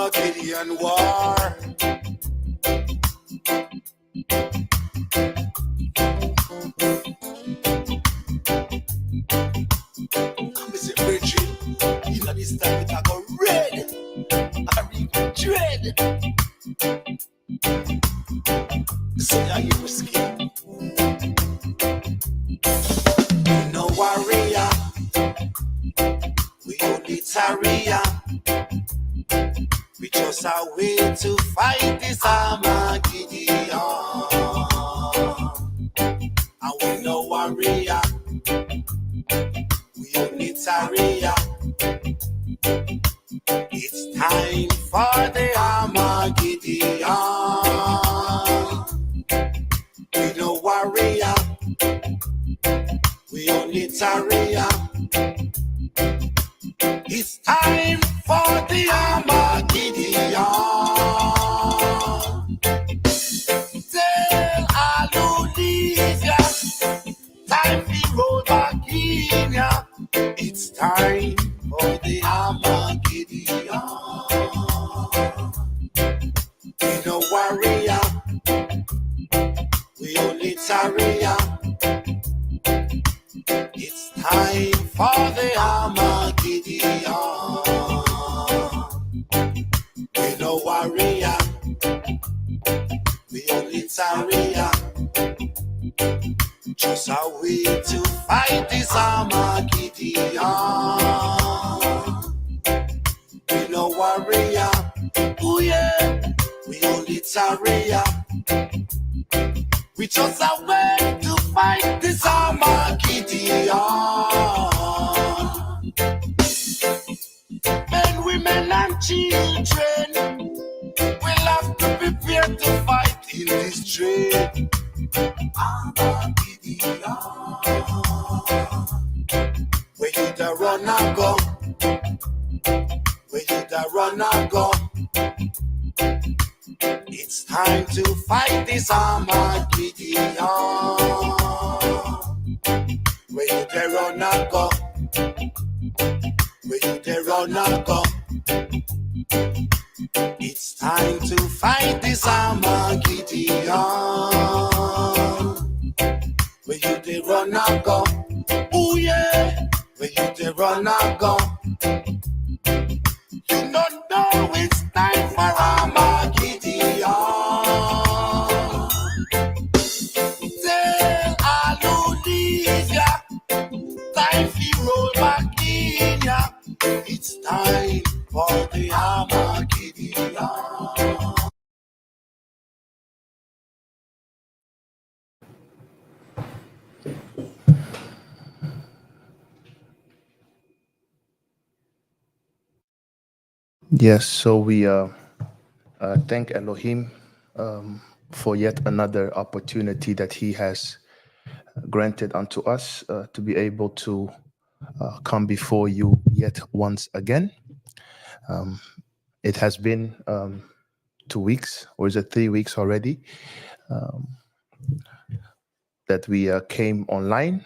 Armageddon war. Mr. Bridget, you know this time it I go red. I read dread. So yeah, you risky. We no warrior. We only tarrier. We just a way to fight this Armageddon. And we no warrior. We only tarrier. It's time for the Armageddon. We no warrior. We only tarrier. It's time for the Armageddon. Tell Hallelujah. Time to roll back in ya. It's time for the Armageddon. We no warrior. We only tarrier. It's time for the Armageddon. We no warrior. We only tarrier. Just a way to fight this Armageddon. We no warrior. Oh yeah. We only tarrier. We just a way to fight this Armageddon. Men, women, and children will have to prepare to fight in this trade. Armageddon. Where you the run and go? Where you the run and go? It's time to fight this Armageddon. Where you the run and go? Where you the run and go? It's time to fight this Armageddon. Where you the run and go? Oh yeah. Where you the run and go? You don't know it's time for Armageddon. Tell Hallelujah. Time to roll back in ya. It's time for the Armageddon. Yes, so we thank Elohim for yet another opportunity that he has granted unto us to be able to come before you yet once again. It has been 2 weeks, or is it 3 weeks already, that we came online.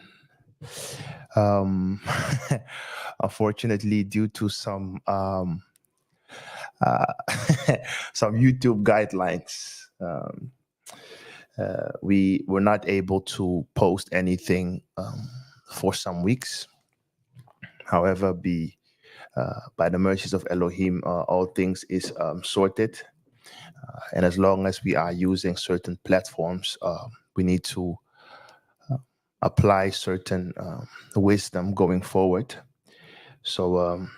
Unfortunately, due to some some YouTube guidelines, we were not able to post anything for some weeks. However, by the mercies of Elohim, all things is sorted. And as long as we are using certain platforms, we need to apply certain wisdom going forward. So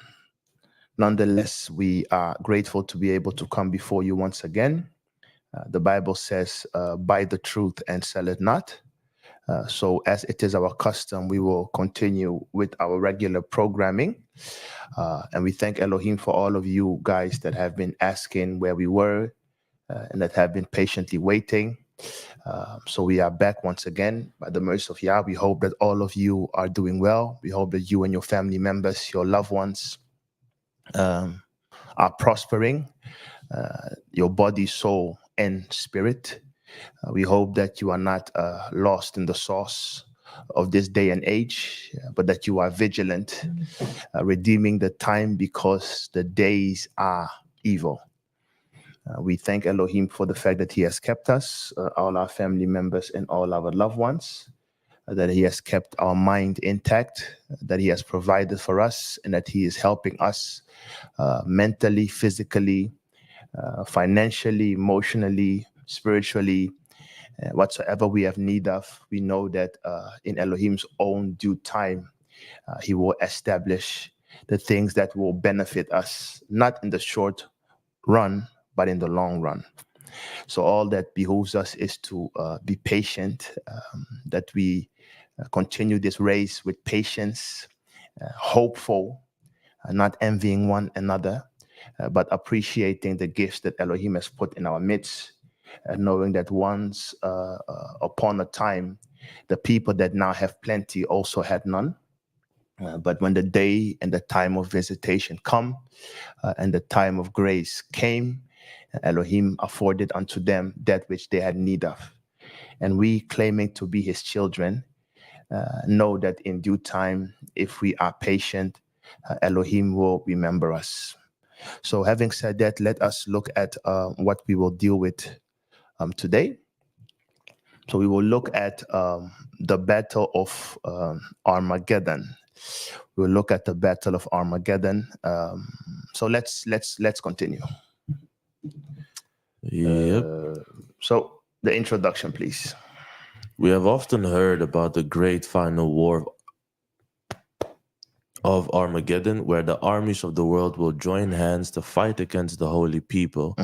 nonetheless, we are grateful to be able to come before you once again. The Bible says, buy the truth and sell it not. So as it is our custom, we will continue with our regular programming. And we thank Elohim for all of you guys that have been asking where we were and that have been patiently waiting. So we are back once again by the mercy of Yah. We hope that all of you are doing well. We hope that you and your family members, your loved ones, are prospering, your body, soul, and spirit. We hope that you are not lost in the sauce of this day and age, but that you are vigilant, redeeming the time because the days are evil. We thank Elohim for the fact that he has kept us, all our family members and all our loved ones, that he has kept our mind intact, that he has provided for us, and that he is helping us mentally, physically, financially, emotionally, spiritually, whatsoever we have need of. We know that in Elohim's own due time, he will establish the things that will benefit us, not in the short run, but in the long run. So all that behooves us is to be patient, that we continue this race with patience, hopeful, not envying one another, but appreciating the gifts that Elohim has put in our midst, knowing that once upon a time, the people that now have plenty also had none. But when the day and the time of visitation come, and the time of grace came, Elohim afforded unto them that which they had need of. And we, claiming to be his children, know that in due time, if we are patient, Elohim will remember us. So having said that, let us look at what we will deal with today. So we will look at the Battle of Armageddon. We'll look at the Battle of Armageddon. So let's continue. Yep. So the introduction, please. We have often heard about the great final war of Armageddon, where the armies of the world will join hands to fight against the holy people.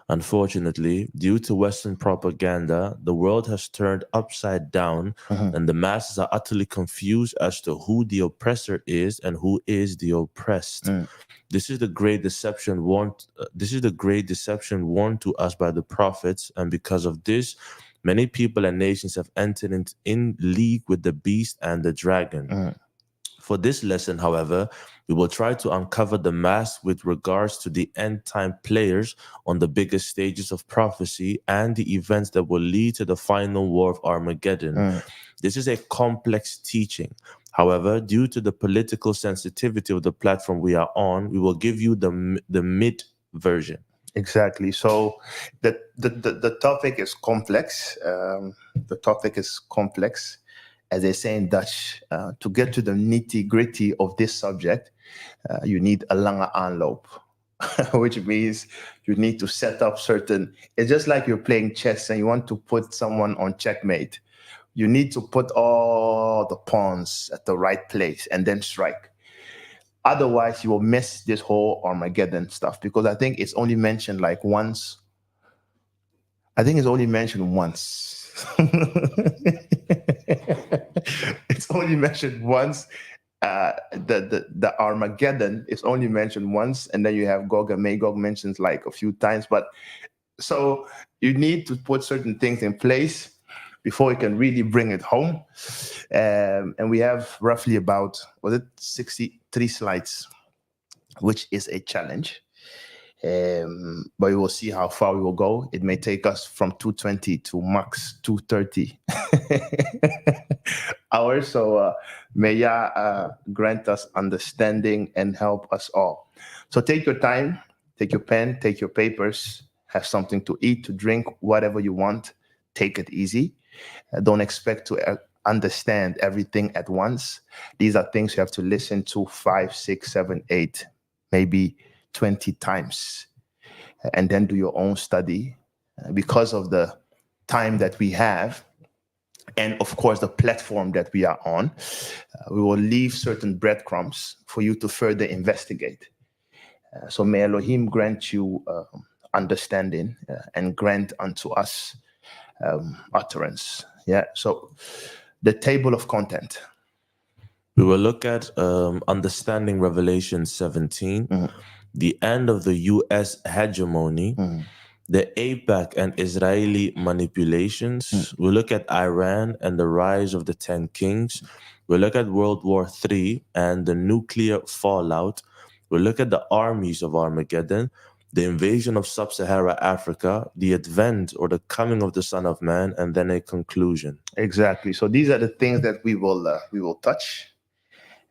Unfortunately, due to Western propaganda, the world has turned upside down, and the masses are utterly confused as to who the oppressor is and who is the oppressed. This is the great deception warned. To us by the prophets, and because of this, many people and nations have entered in league with the beast and the dragon. For this lesson, however, we will try to uncover the mask with regards to the end-time players on the biggest stages of prophecy and the events that will lead to the final war of Armageddon. This is a complex teaching. However, due to the political sensitivity of the platform we are on, we will give you the mid version. Exactly. So the topic is complex. The topic is complex. As they say in Dutch, to get to the nitty-gritty of this subject, you need a lange aanloop, which means you need to set up certain... It's just like you're playing chess and you want to put someone on checkmate. You need to put all the pawns at the right place and then strike. Otherwise, you will miss this whole Armageddon stuff, because I think it's only mentioned like once. It's only mentioned once. It's only mentioned once. The Armageddon is only mentioned once, and then you have Gog and Magog mentioned like a few times. But so you need to put certain things in place before you can really bring it home. And we have roughly about 63 slides, which is a challenge. But we will see how far we will go. It may take us from 220 to max 230 hours. So may Yah grant us understanding and help us all. So take your time, take your pen, take your papers, have something to eat, to drink, whatever you want. Take it easy. Don't expect to understand everything at once. These are things you have to listen to 5, 6, 7, 8, maybe 20 times, and then do your own study. Because of the time that we have, and of course the platform that we are on, we will leave certain breadcrumbs for you to further investigate. So may Elohim grant you understanding and grant unto us utterance. Yeah. So the table of content. We will look at understanding Revelation 17, the end of the U.S. hegemony, the AIPAC and Israeli manipulations. We'll look at Iran and the rise of the 10 kings. We'll look at World War III and the nuclear fallout. We'll look at the armies of Armageddon, the invasion of sub-Saharan Africa, the advent or the coming of the Son of Man, and then a conclusion. Exactly. So these are the things that we will touch.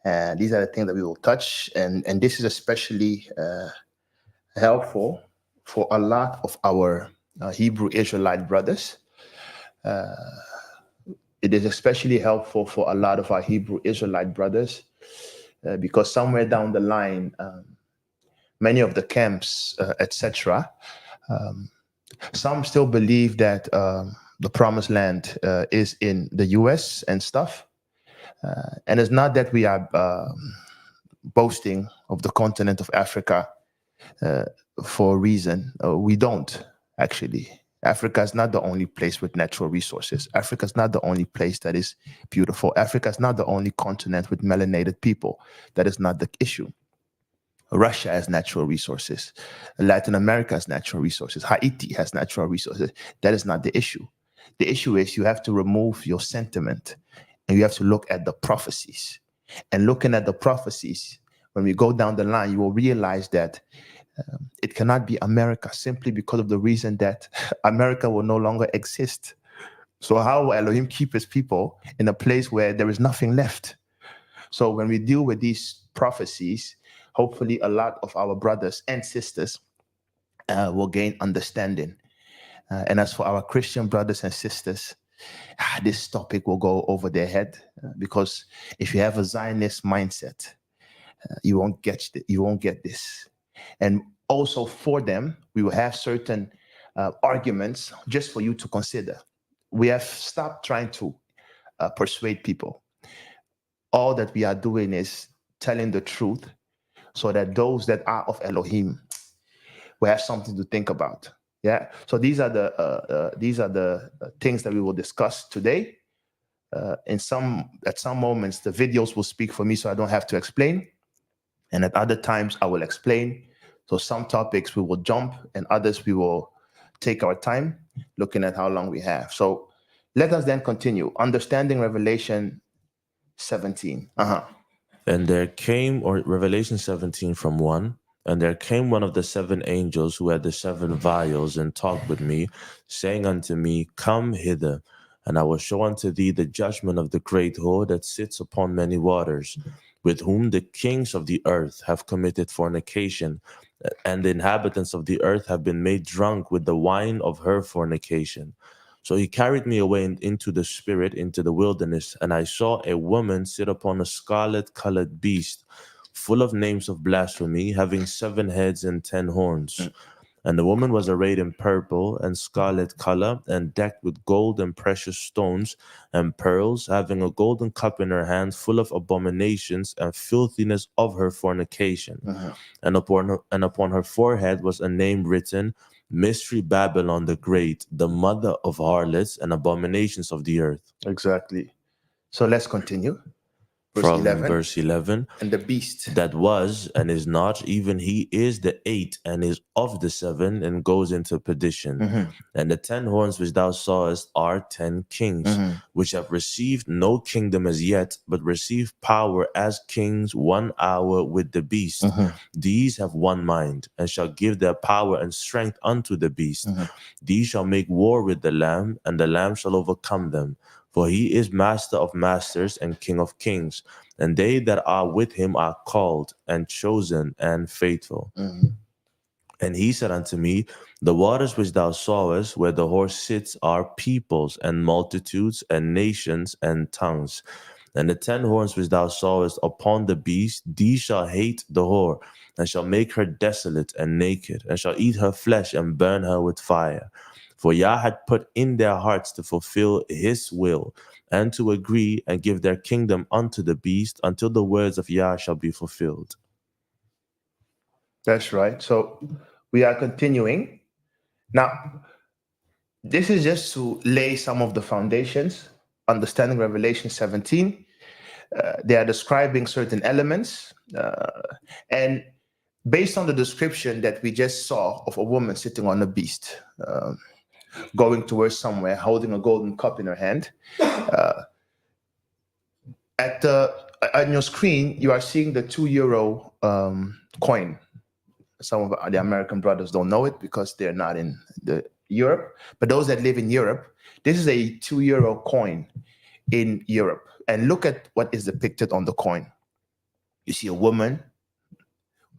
These are the things that we will touch, and this is especially helpful for a lot of our Hebrew Israelite brothers. It is especially helpful for a lot of our Hebrew Israelite brothers because somewhere down the line, many of the camps, etc., some still believe that the promised land is in the US and stuff. And it's not that we are boasting of the continent of Africa for a reason. We don't, actually. Africa is not the only place with natural resources. Africa is not the only place that is beautiful. Africa is not the only continent with melanated people. That is not the issue. Russia has natural resources. Latin America has natural resources. Haiti has natural resources. That is not the issue. The issue is you have to remove your sentiment and you have to look at the prophecies. And looking at the prophecies, when we go down the line, you will realize that it cannot be America simply because of the reason that America will no longer exist. So how will Elohim keep his people in a place where there is nothing left? So when we deal with these prophecies, hopefully a lot of our brothers and sisters will gain understanding. And as for our Christian brothers and sisters, this topic will go over their head because if you have a Zionist mindset, you won't get this. And also for them, we will have certain arguments just for you to consider. We have stopped trying to persuade people. All that we are doing is telling the truth so that those that are of Elohim will have something to think about. Yeah. So these are the things that we will discuss today. At some moments, the videos will speak for me, so I don't have to explain. And at other times, I will explain. So some topics we will jump, and others we will take our time, looking at how long we have. So let us then continue. Understanding Revelation 17. And there came, or Revelation 17 from 1, and there came one of the 7 angels who had the 7 vials and talked with me, saying unto me, Come hither, and I will show unto thee the judgment of the great whore that sits upon many waters, with whom the kings of the earth have committed fornication, and the inhabitants of the earth have been made drunk with the wine of her fornication. So he carried me away into the spirit, into the wilderness, and I saw a woman sit upon a scarlet-colored beast, full of names of blasphemy, having 7 heads and 10 horns. And the woman was arrayed in purple and scarlet color, and decked with gold and precious stones and pearls, having a golden cup in her hand, full of abominations and filthiness of her fornication. And upon her forehead was a name written, Mystery Babylon the Great, the mother of harlots and abominations of the earth. Exactly. So let's continue. From verse 11, and the beast that was and is not, even he is the 8th and is of the 7 and goes into perdition. And the 10 horns which thou sawest are 10 kings, which have received no kingdom as yet, but receive power as kings 1 hour with the beast. These have one mind, and shall give their power and strength unto the beast. These shall make war with the Lamb, and the Lamb shall overcome them. For he is master of masters and king of kings, and they that are with him are called and chosen and faithful. And he said unto me, The waters which thou sawest, where the horse sits, are peoples and multitudes and nations and tongues. And the 10 horns which thou sawest upon the beast, these shall hate the whore, and shall make her desolate and naked, and shall eat her flesh and burn her with fire. For Yah had put in their hearts to fulfill his will, and to agree and give their kingdom unto the beast, until the words of Yah shall be fulfilled. That's right. So we are continuing. Now, this is just to lay some of the foundations, understanding Revelation 17. They are describing certain elements. And based on the description that we just saw of a woman sitting on a beast, going towards somewhere, holding a golden cup in her hand, on your screen, you are seeing the €2 coin. Some of the American brothers don't know it because they're not in Europe. But those that live in Europe, this is a €2 coin in Europe. And look at what is depicted on the coin. You see a woman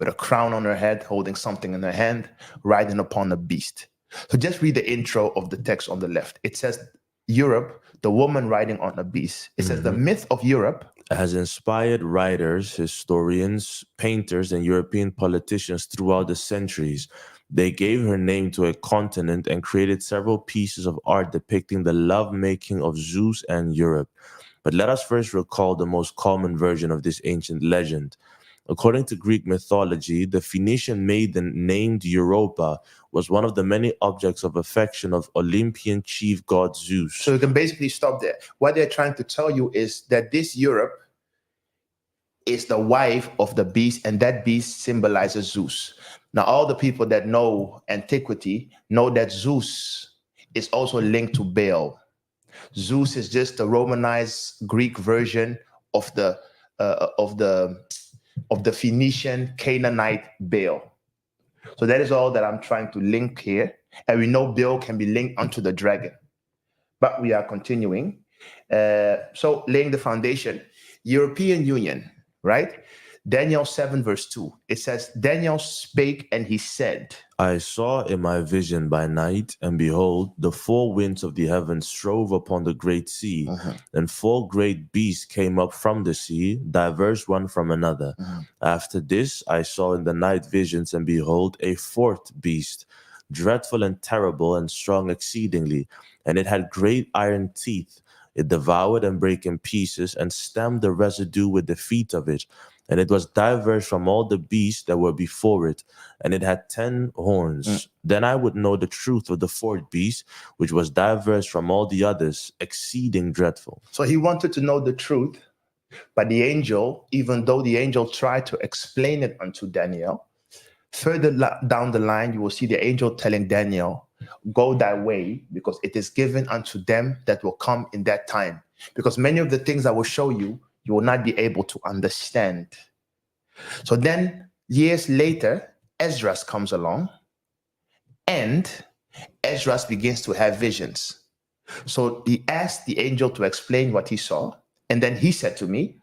with a crown on her head, holding something in her hand, riding upon a beast. So just read the intro of the text on the left. It says, Europe, the woman riding on a beast. It says the myth of Europe has inspired writers, historians, painters, and European politicians throughout the centuries. They gave her name to a continent and created several pieces of art depicting the lovemaking of Zeus and Europe. But let us first recall the most common version of this ancient legend. According to Greek mythology, the Phoenician maiden named Europa was one of the many objects of affection of Olympian chief god Zeus. So you can basically stop there. What they're trying to tell you is that this Europe is the wife of the beast, and that beast symbolizes Zeus. Now, all the people that know antiquity know that Zeus is also linked to Baal. Zeus is just the Romanized Greek version of the Phoenician Canaanite Baal. So that is all that I'm trying to link here. And we know Baal can be linked unto the dragon. But we are continuing. So laying the foundation, European Union, right? Daniel 7 verse 2. It says, Daniel spake and he said, I saw in my vision by night, and behold, the four winds of the heavens strove upon the great sea, and four great beasts came up from the sea, diverse one from another. After this I saw in the night visions, and behold, a fourth beast, dreadful and terrible and strong exceedingly, and it had great iron teeth. It devoured and brake in pieces, and stamped the residue with the feet of it. And it was diverse from all the beasts that were before it, and it had 10 horns. Then I would know the truth of the fourth beast, which was diverse from all the others, exceeding dreadful. So he wanted to know the truth, but the angel, even though the angel tried to explain it unto Daniel, further down the line, you will see the angel telling Daniel, go thy way, because it is given unto them that will come in that time. Because many of the things I will show you, you will not be able to understand. So then, years later, Esdras comes along, and Esdras begins to have visions. So he asked the angel to explain what he saw, and then he said to me,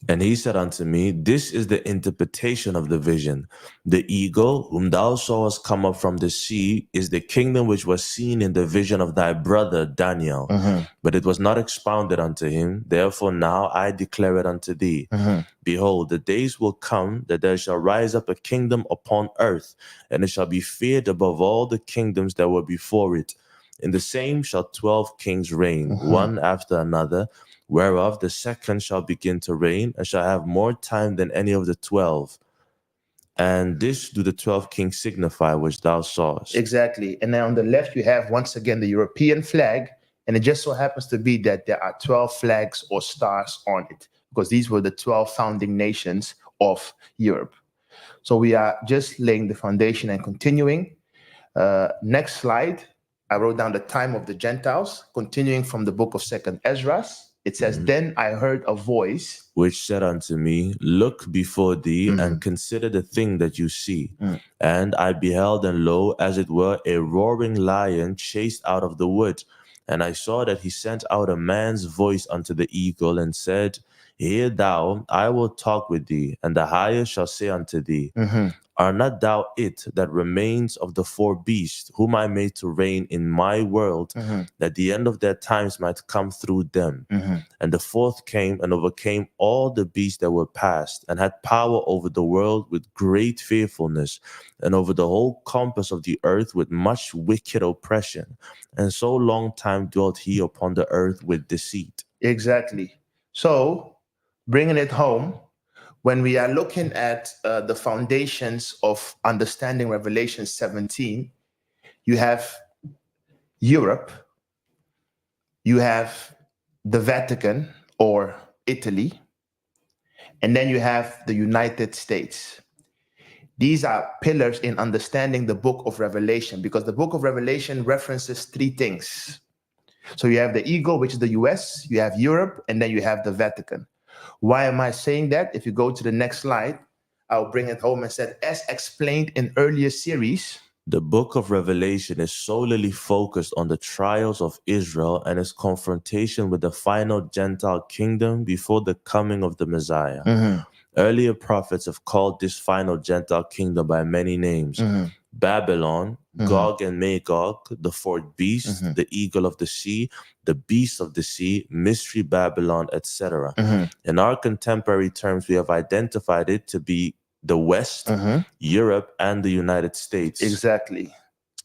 And he said unto me, this is the interpretation of the vision. The eagle, whom thou sawest come up from the sea, is the kingdom which was seen in the vision of thy brother Daniel. But it was not expounded unto him. Therefore now I declare it unto thee. Behold, the days will come that there shall rise up a kingdom upon earth, and it shall be feared above all the kingdoms that were before it. In the same shall 12 kings reign, one after another, whereof the second shall begin to reign, and shall have more time than any of the 12. And this do the 12 kings signify which thou sawest. Exactly. And then on the left, you have once again the European flag. And it just so happens to be that there are 12 flags or stars on it, because these were the 12 founding nations of Europe. So we are just laying the foundation and continuing. Next slide. I wrote down the time of the Gentiles, continuing from the book of 2nd Ezra. It says, Then I heard a voice which said unto me, Look before thee, and consider the thing that you see. And I beheld, and lo, as it were, a roaring lion chased out of the wood. And I saw that he sent out a man's voice unto the eagle, and said, Hear thou, I will talk with thee, and the highest shall say unto thee, Are not thou it that remains of the four beasts, whom I made to reign in my world, that the end of their times might come through them? And the fourth came and overcame all the beasts that were past, and had power over the world with great fearfulness, and over the whole compass of the earth with much wicked oppression. And so long time dwelt he upon the earth with deceit. Exactly. So, bringing it home, when we are looking at the foundations of understanding Revelation 17, you have Europe, you have the Vatican or Italy, and then you have the United States. These are pillars in understanding the book of Revelation, because the book of Revelation references three things. So you have the eagle, which is the US, you have Europe, and then you have the Vatican. Why am I saying that? If you go to the next slide, I'll bring it home and said, as explained in earlier series, the book of Revelation is solely focused on the trials of Israel and its confrontation with the final Gentile kingdom before the coming of the Messiah. Earlier prophets have called this final Gentile kingdom by many names. Babylon, Gog and Magog, the fourth beast, the eagle of the sea, the beast of the sea, mystery Babylon, etc. In our contemporary terms, we have identified it to be the West, Europe, and the United States. Exactly.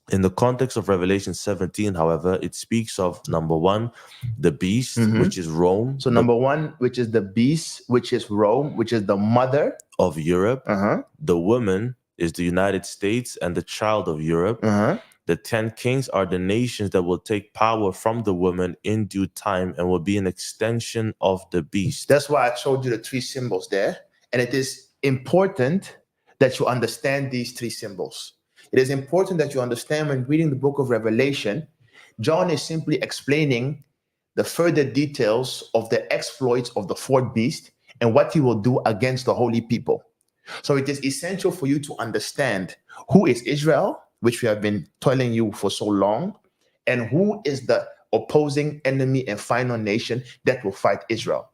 In the context of Revelation 17, however, it speaks of, number one, the beast, which is Rome. So number one, which is the beast, which is Rome, which is the mother of Europe. The woman is the United States and the child of Europe. The 10 kings are the nations that will take power from the woman in due time and will be an extension of the beast. That's why I showed you the three symbols there. And it is important that you understand these three symbols. It is important that you understand when reading the book of Revelation, John is simply explaining the further details of the exploits of the fourth beast and what he will do against the holy people. So it is essential for you to understand who is Israel, which we have been telling you for so long, and who is the opposing enemy and final nation that will fight Israel.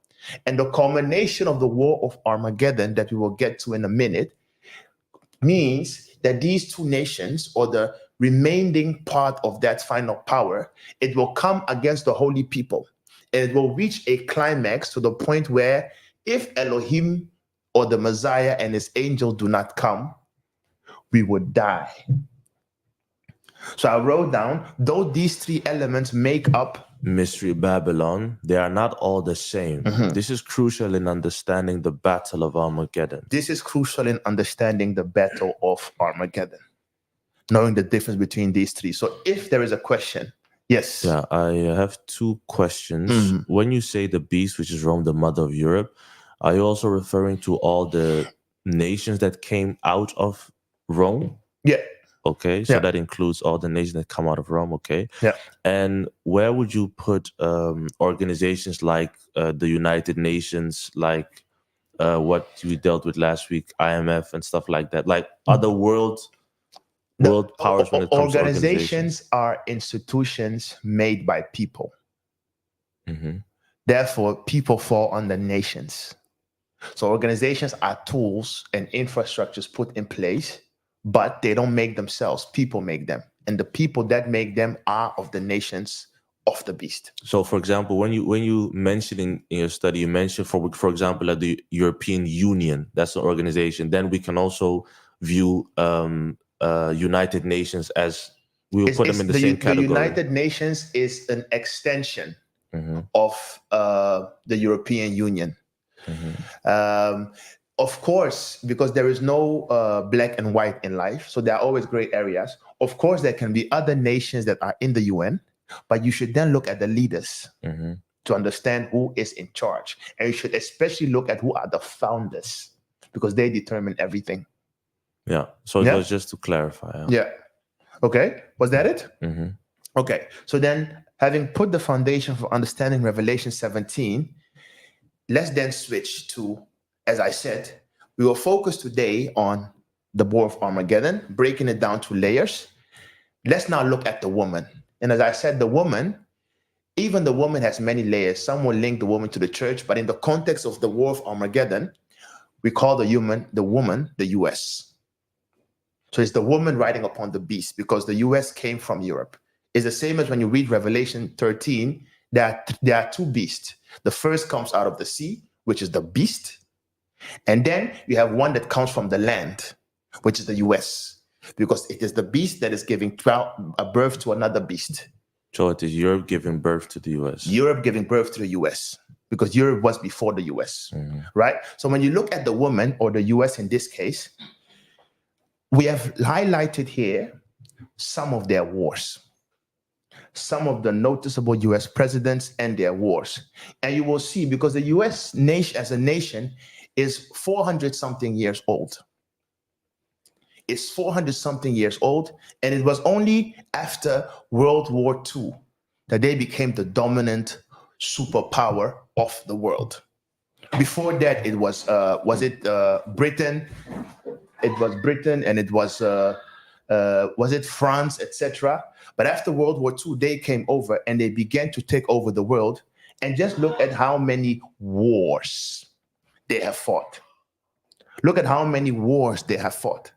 And the culmination of the war of Armageddon that we will get to in a minute means that these two nations, or the remaining part of that final power, it will come against the holy people. And it will reach a climax to the point where if Elohim or the Messiah and his angel do not come, we would die. So I wrote down, though these three elements make up mystery Babylon, they are not all the same. This is crucial in understanding the Battle of Armageddon. This is crucial in understanding the Battle of Armageddon, knowing the difference between these three. So if there is a question, yes. Yeah, I have two questions. When you say the beast, which is Rome, the mother of Europe, are you also referring to all the nations that came out of Rome? Yeah. Okay, so that includes all the nations that come out of Rome, okay? Yeah. And where would you put organizations like the United Nations, like what we dealt with last week, IMF and stuff like that, like other world powers when it comes to organizations? Are institutions made by people. Therefore, people fall under nations. So organizations are tools and infrastructures put in place, but they don't make themselves. People make them. And the people that make them are of the nations of the beast. So, for example, when you mentioned in your study, you mentioned, for example, like the European Union, that's an organization. Then we can also view United Nations as, we will put them in the same category. The United Nations is an extension of the European Union. Of course, because there is no black and white in life, so there are always gray areas. Of course, there can be other nations that are in the UN, but you should then look at the leaders to understand who is in charge. And you should especially look at who are the founders, because they determine everything. Yeah, so it was just to clarify. Yeah. Okay, was that it? Okay, so then having put the foundation for understanding Revelation 17, let's then switch to, as I said, we will focus today on the War of Armageddon, breaking it down to layers. Let's now look at the woman. And as I said, the woman, even the woman has many layers. Some will link the woman to the church, but in the context of the War of Armageddon, we call the woman, the US. So it's the woman riding upon the beast, because the US came from Europe. It's the same as when you read Revelation 13, there are two beasts. The first comes out of the sea, which is the beast. And then you have one that comes from the land, which is the US, because it is the beast that is giving birth to another beast. So it is Europe giving birth to the US. Europe giving birth to the US, because Europe was before the US, right? So when you look at the woman, or the US in this case, we have highlighted here some of their wars, some of the noticeable US presidents and their wars. And you will see, because the US nation as a nation is 400 something years old. It's 400 something years old. And it was only after World War II that they became the dominant superpower of the world. Before that, it was Britain? It was Britain, and it was it France, etc. But after World War II, they came over and they began to take over the world. And just look at how many wars they have fought. Look at how many wars they have fought.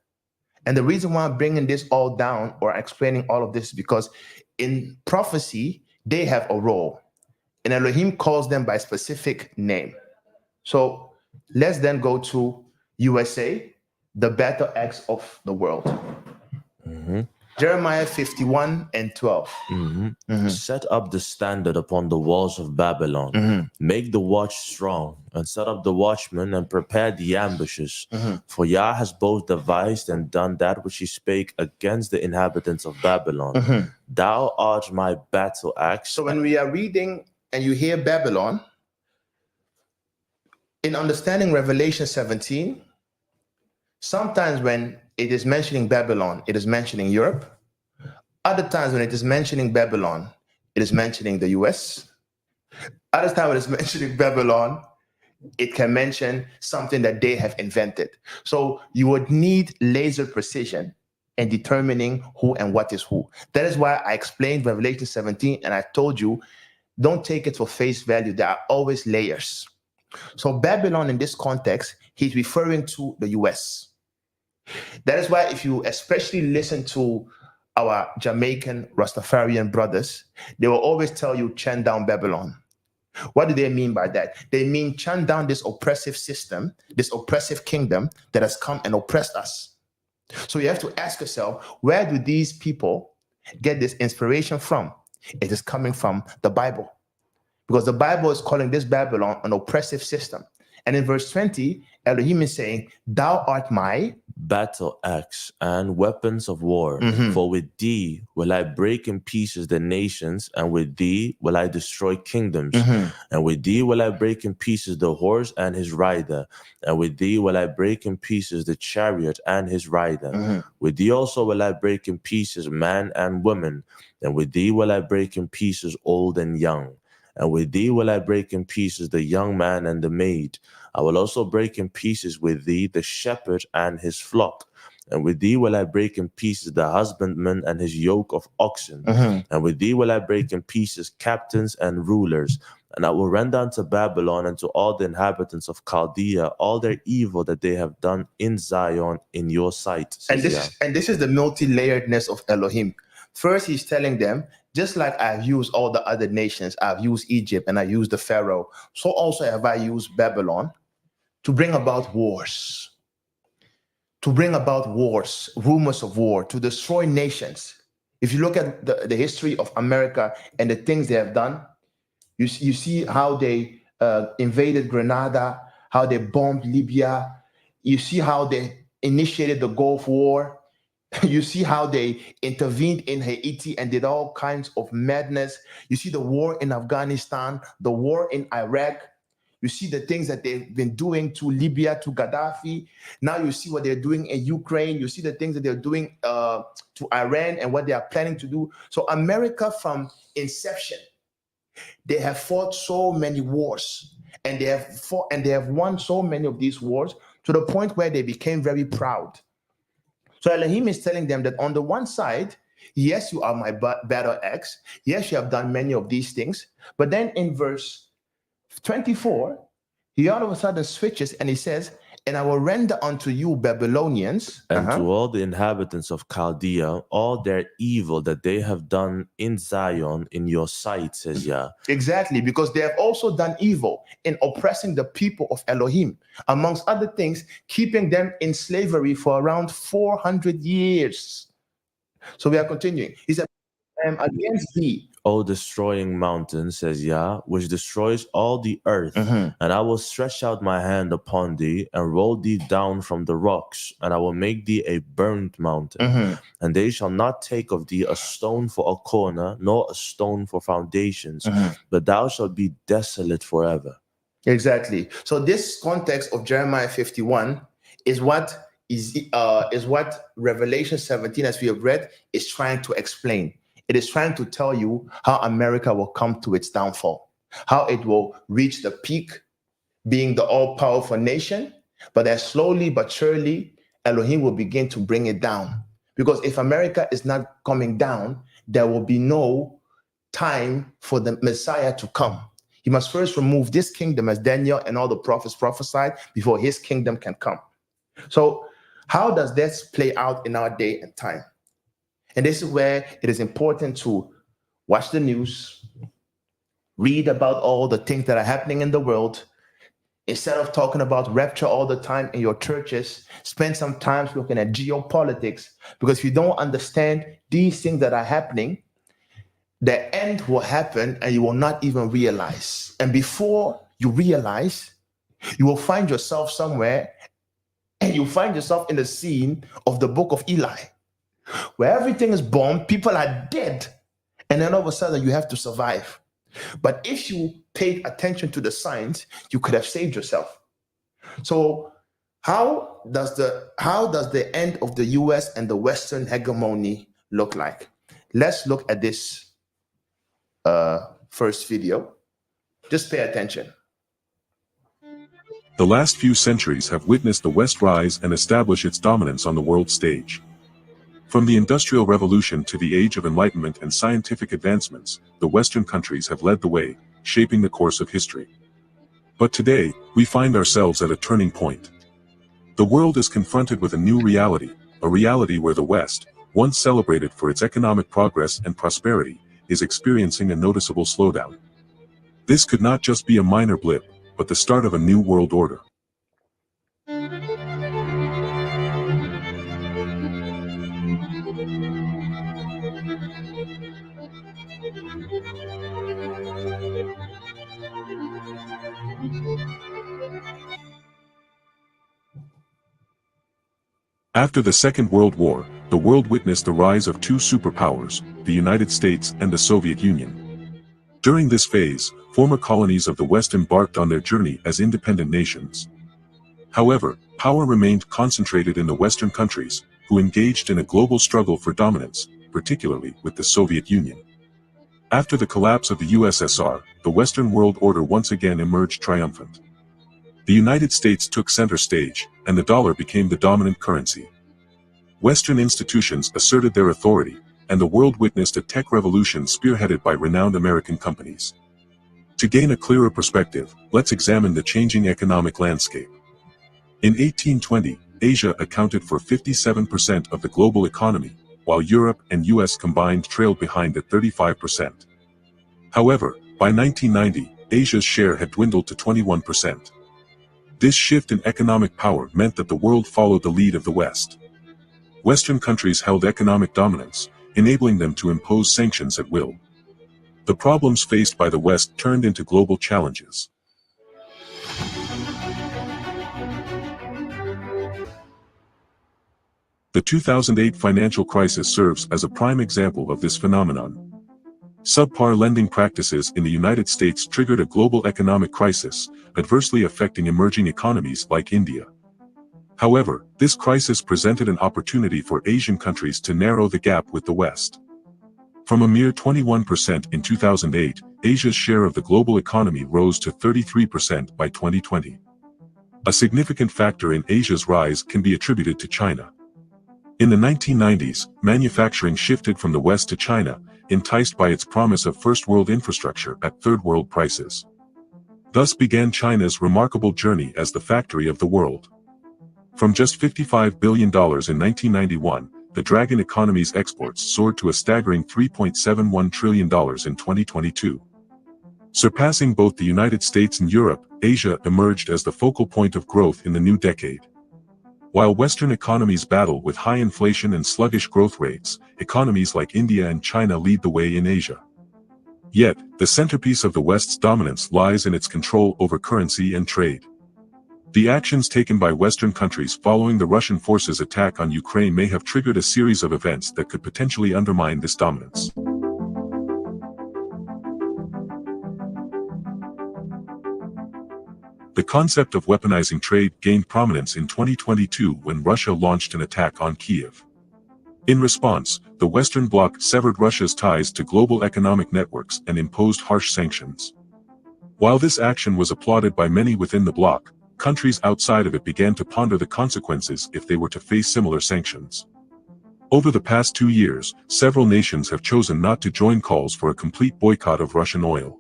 And the reason why I'm bringing this all down or explaining all of this is because in prophecy, they have a role. And Elohim calls them by specific name. So let's then go to USA, the battle axe of the world. Jeremiah 51 and 12. Set up the standard upon the walls of Babylon. Make the watch strong, and set up the watchmen, and prepare the ambushes. For Yah has both devised and done that which he spake against the inhabitants of Babylon. Thou art my battle axe. So when we are reading and you hear Babylon, in understanding Revelation 17, sometimes when it is mentioning Babylon, it is mentioning Europe. Other times when it is mentioning Babylon, it is mentioning the US. Other times when it's mentioning Babylon, it can mention something that they have invented. So you would need laser precision in determining who and what is who. That is why I explained Revelation 17 and I told you, don't take it for face value. There are always layers. So Babylon in this context, he's referring to the US. That is why if you especially listen to our Jamaican Rastafarian brothers, they will always tell you, chant down Babylon. What do they mean by that? They mean chant down this oppressive system, this oppressive kingdom that has come and oppressed us. So you have to ask yourself, where do these people get this inspiration from? It is coming from the Bible. Because the Bible is calling this Babylon an oppressive system. And in verse 20, Elohim is saying, thou art my battle axe and weapons of war. For with thee will I break in pieces the nations, and with thee will I destroy kingdoms. And with thee will I break in pieces the horse and his rider. And with thee will I break in pieces the chariot and his rider. With thee also will I break in pieces man and woman. And with thee will I break in pieces old and young. And with thee will I break in pieces the young man and the maid. I will also break in pieces with thee the shepherd and his flock. And with thee will I break in pieces the husbandman and his yoke of oxen. And with thee will I break in pieces captains and rulers. And I will render unto Babylon and to all the inhabitants of Chaldea all their evil that they have done in Zion in your sight. And this is the multi-layeredness of Elohim. First, he's telling them, just like I've used all the other nations, I've used Egypt and I used the Pharaoh, so also have I used Babylon to bring about wars. To bring about wars, rumors of war, to destroy nations. If you look at the history of America and the things they have done, you see how they invaded Grenada, how they bombed Libya. You see how they initiated the Gulf War. You see how they intervened in Haiti and did all kinds of madness. You see the war in Afghanistan, the war in Iraq. You see the things that they've been doing to Libya, to Gaddafi. Now you see what they're doing in Ukraine. You see the things that they're doing to Iran and what they are planning to do. So America from inception, they have fought so many wars, and they have won so many of these wars to the point where they became very proud. So Elohim is telling them that on the one side, yes, you are my battle axe. Yes, you have done many of these things. But then in verse 24, he all of a sudden switches and he says, and I will render unto you Babylonians and to all the inhabitants of Chaldea all their evil that they have done in Zion in your sight, says Yah. Exactly, because they have also done evil in oppressing the people of Elohim, amongst other things, keeping them in slavery for around 400 years. So we are continuing. He said, I am against thee, O destroying mountain, says Yah, which destroys all the earth. And I will stretch out my hand upon thee and roll thee down from the rocks, and I will make thee a burnt mountain. And they shall not take of thee a stone for a corner, nor a stone for foundations, but thou shalt be desolate forever. Exactly. So this context of Jeremiah 51 is what Revelation 17, as we have read, is trying to explain. It is trying to tell you how America will come to its downfall, how it will reach the peak, being the all-powerful nation, but that slowly but surely, Elohim will begin to bring it down. Because if America is not coming down, there will be no time for the Messiah to come. He must first remove this kingdom, as Daniel and all the prophets prophesied, before his kingdom can come. So how does this play out in our day and time? And this is where it is important to watch the news, read about all the things that are happening in the world. Instead of talking about rapture all the time in your churches, spend some time looking at geopolitics, because if you don't understand these things that are happening, the end will happen and you will not even realize. And before you realize, you will find yourself somewhere and you find yourself in the scene of the book of Eli, where everything is bombed, people are dead, and then all of a sudden you have to survive. But if you paid attention to the signs, you could have saved yourself. So how does the end of the US and the Western hegemony look like? Let's look at this first video. Just pay attention. The last few centuries have witnessed the West rise and establish its dominance on the world stage. From the Industrial Revolution to the Age of Enlightenment and scientific advancements, the Western countries have led the way, shaping the course of history. But today, we find ourselves at a turning point. The world is confronted with a new reality, a reality where the West, once celebrated for its economic progress and prosperity, is experiencing a noticeable slowdown. This could not just be a minor blip, but the start of a new world order. After the Second World War, the world witnessed the rise of two superpowers, the United States and the Soviet Union. During this phase, former colonies of the West embarked on their journey as independent nations. However, power remained concentrated in the Western countries, who engaged in a global struggle for dominance, particularly with the Soviet Union. After the collapse of the USSR, the Western world order once again emerged triumphant. The United States took center stage, and the dollar became the dominant currency. Western institutions asserted their authority, and the world witnessed a tech revolution spearheaded by renowned American companies. To gain a clearer perspective, let's examine the changing economic landscape. In 1820, Asia accounted for 57% of the global economy, while Europe and US combined trailed behind at 35%. However, by 1990, Asia's share had dwindled to 21%. This shift in economic power meant that the world followed the lead of the West. Western countries held economic dominance, enabling them to impose sanctions at will. The problems faced by the West turned into global challenges. The 2008 financial crisis serves as a prime example of this phenomenon. Subpar lending practices in the United States triggered a global economic crisis, adversely affecting emerging economies like India. However, this crisis presented an opportunity for Asian countries to narrow the gap with the West. From a mere 21% in 2008, Asia's share of the global economy rose to 33% by 2020. A significant factor in Asia's rise can be attributed to China. In the 1990s, manufacturing shifted from the West to China, enticed by its promise of first-world infrastructure at third-world prices. Thus began China's remarkable journey as the factory of the world. From just $55 billion in 1991, the dragon economy's exports soared to a staggering $3.71 trillion in 2022. Surpassing both the United States and Europe, Asia emerged as the focal point of growth in the new decade. While Western economies battle with high inflation and sluggish growth rates, economies like India and China lead the way in Asia. Yet, the centerpiece of the West's dominance lies in its control over currency and trade. The actions taken by Western countries following the Russian forces' attack on Ukraine may have triggered a series of events that could potentially undermine this dominance. The concept of weaponizing trade gained prominence in 2022 when Russia launched an attack on Kyiv. In response, the Western Bloc severed Russia's ties to global economic networks and imposed harsh sanctions. While this action was applauded by many within the bloc, countries outside of it began to ponder the consequences if they were to face similar sanctions. Over the past 2 years, several nations have chosen not to join calls for a complete boycott of Russian oil.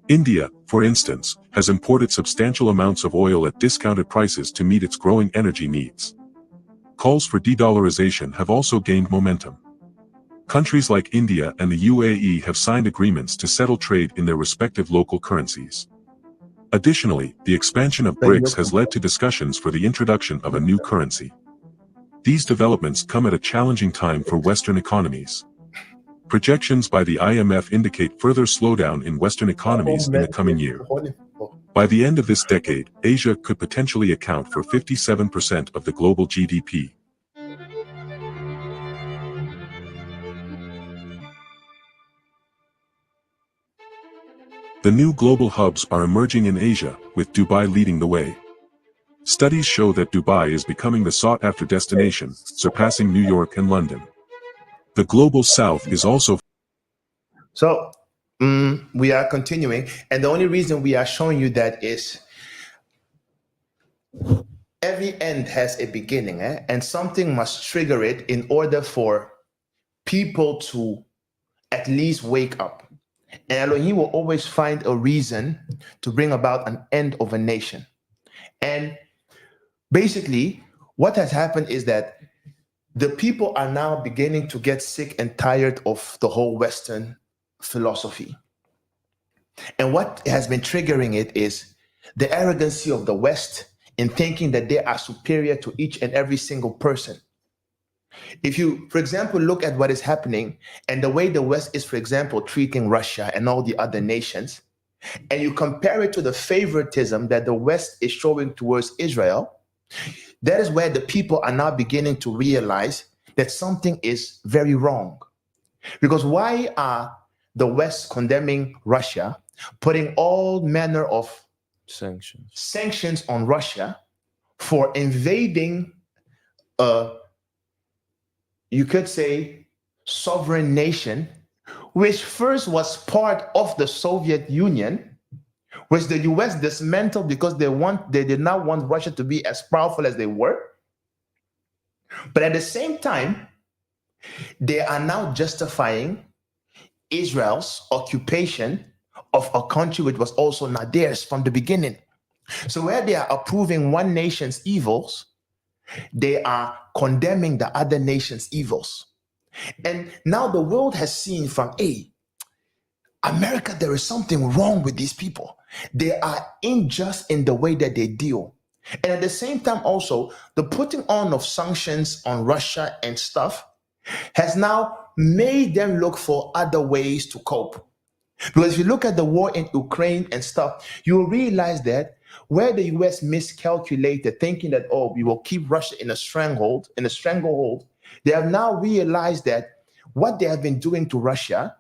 India, for instance, has imported substantial amounts of oil at discounted prices to meet its growing energy needs. Calls for de-dollarization have also gained momentum. Countries like India and the UAE have signed agreements to settle trade in their respective local currencies. Additionally, the expansion of BRICS has led to discussions for the introduction of a new currency. These developments come at a challenging time for Western economies. Projections by the IMF indicate further slowdown in Western economies in the coming year. By the end of this decade, Asia could potentially account for 57% of the global GDP. The new global hubs are emerging in Asia, with Dubai leading the way. Studies show that Dubai is becoming the sought-after destination, surpassing New York and London. The global south is also... So we are continuing, and the only reason we are showing you that is every end has a beginning, and something must trigger it in order for people to at least wake up. And Elohim will always find a reason to bring about an end of a nation. And basically, what has happened is that the people are now beginning to get sick and tired of the whole Western philosophy. And what has been triggering it is the arrogancy of the West in thinking that they are superior to each and every single person. If you, for example, look at what is happening and the way the West is, for example, treating Russia and all the other nations, and you compare it to the favoritism that the West is showing towards Israel, that is where the people are now beginning to realize that something is very wrong. Because why are the West condemning Russia, putting all manner of sanctions on Russia for invading you could say, sovereign nation, which first was part of the Soviet Union, which the US dismantled because they did not want Russia to be as powerful as they were. But at the same time, they are now justifying Israel's occupation of a country which was also not theirs from the beginning. So where they are approving one nation's evils, they are condemning the other nation's evils. And now the world has seen from, America, there is something wrong with these people. They are unjust in the way that they deal. And at the same time also, the putting on of sanctions on Russia and stuff has now made them look for other ways to cope. Because if you look at the war in Ukraine and stuff, you will realize that where the US miscalculated, thinking that, we will keep Russia in a stranglehold, they have now realized that what they have been doing to Russia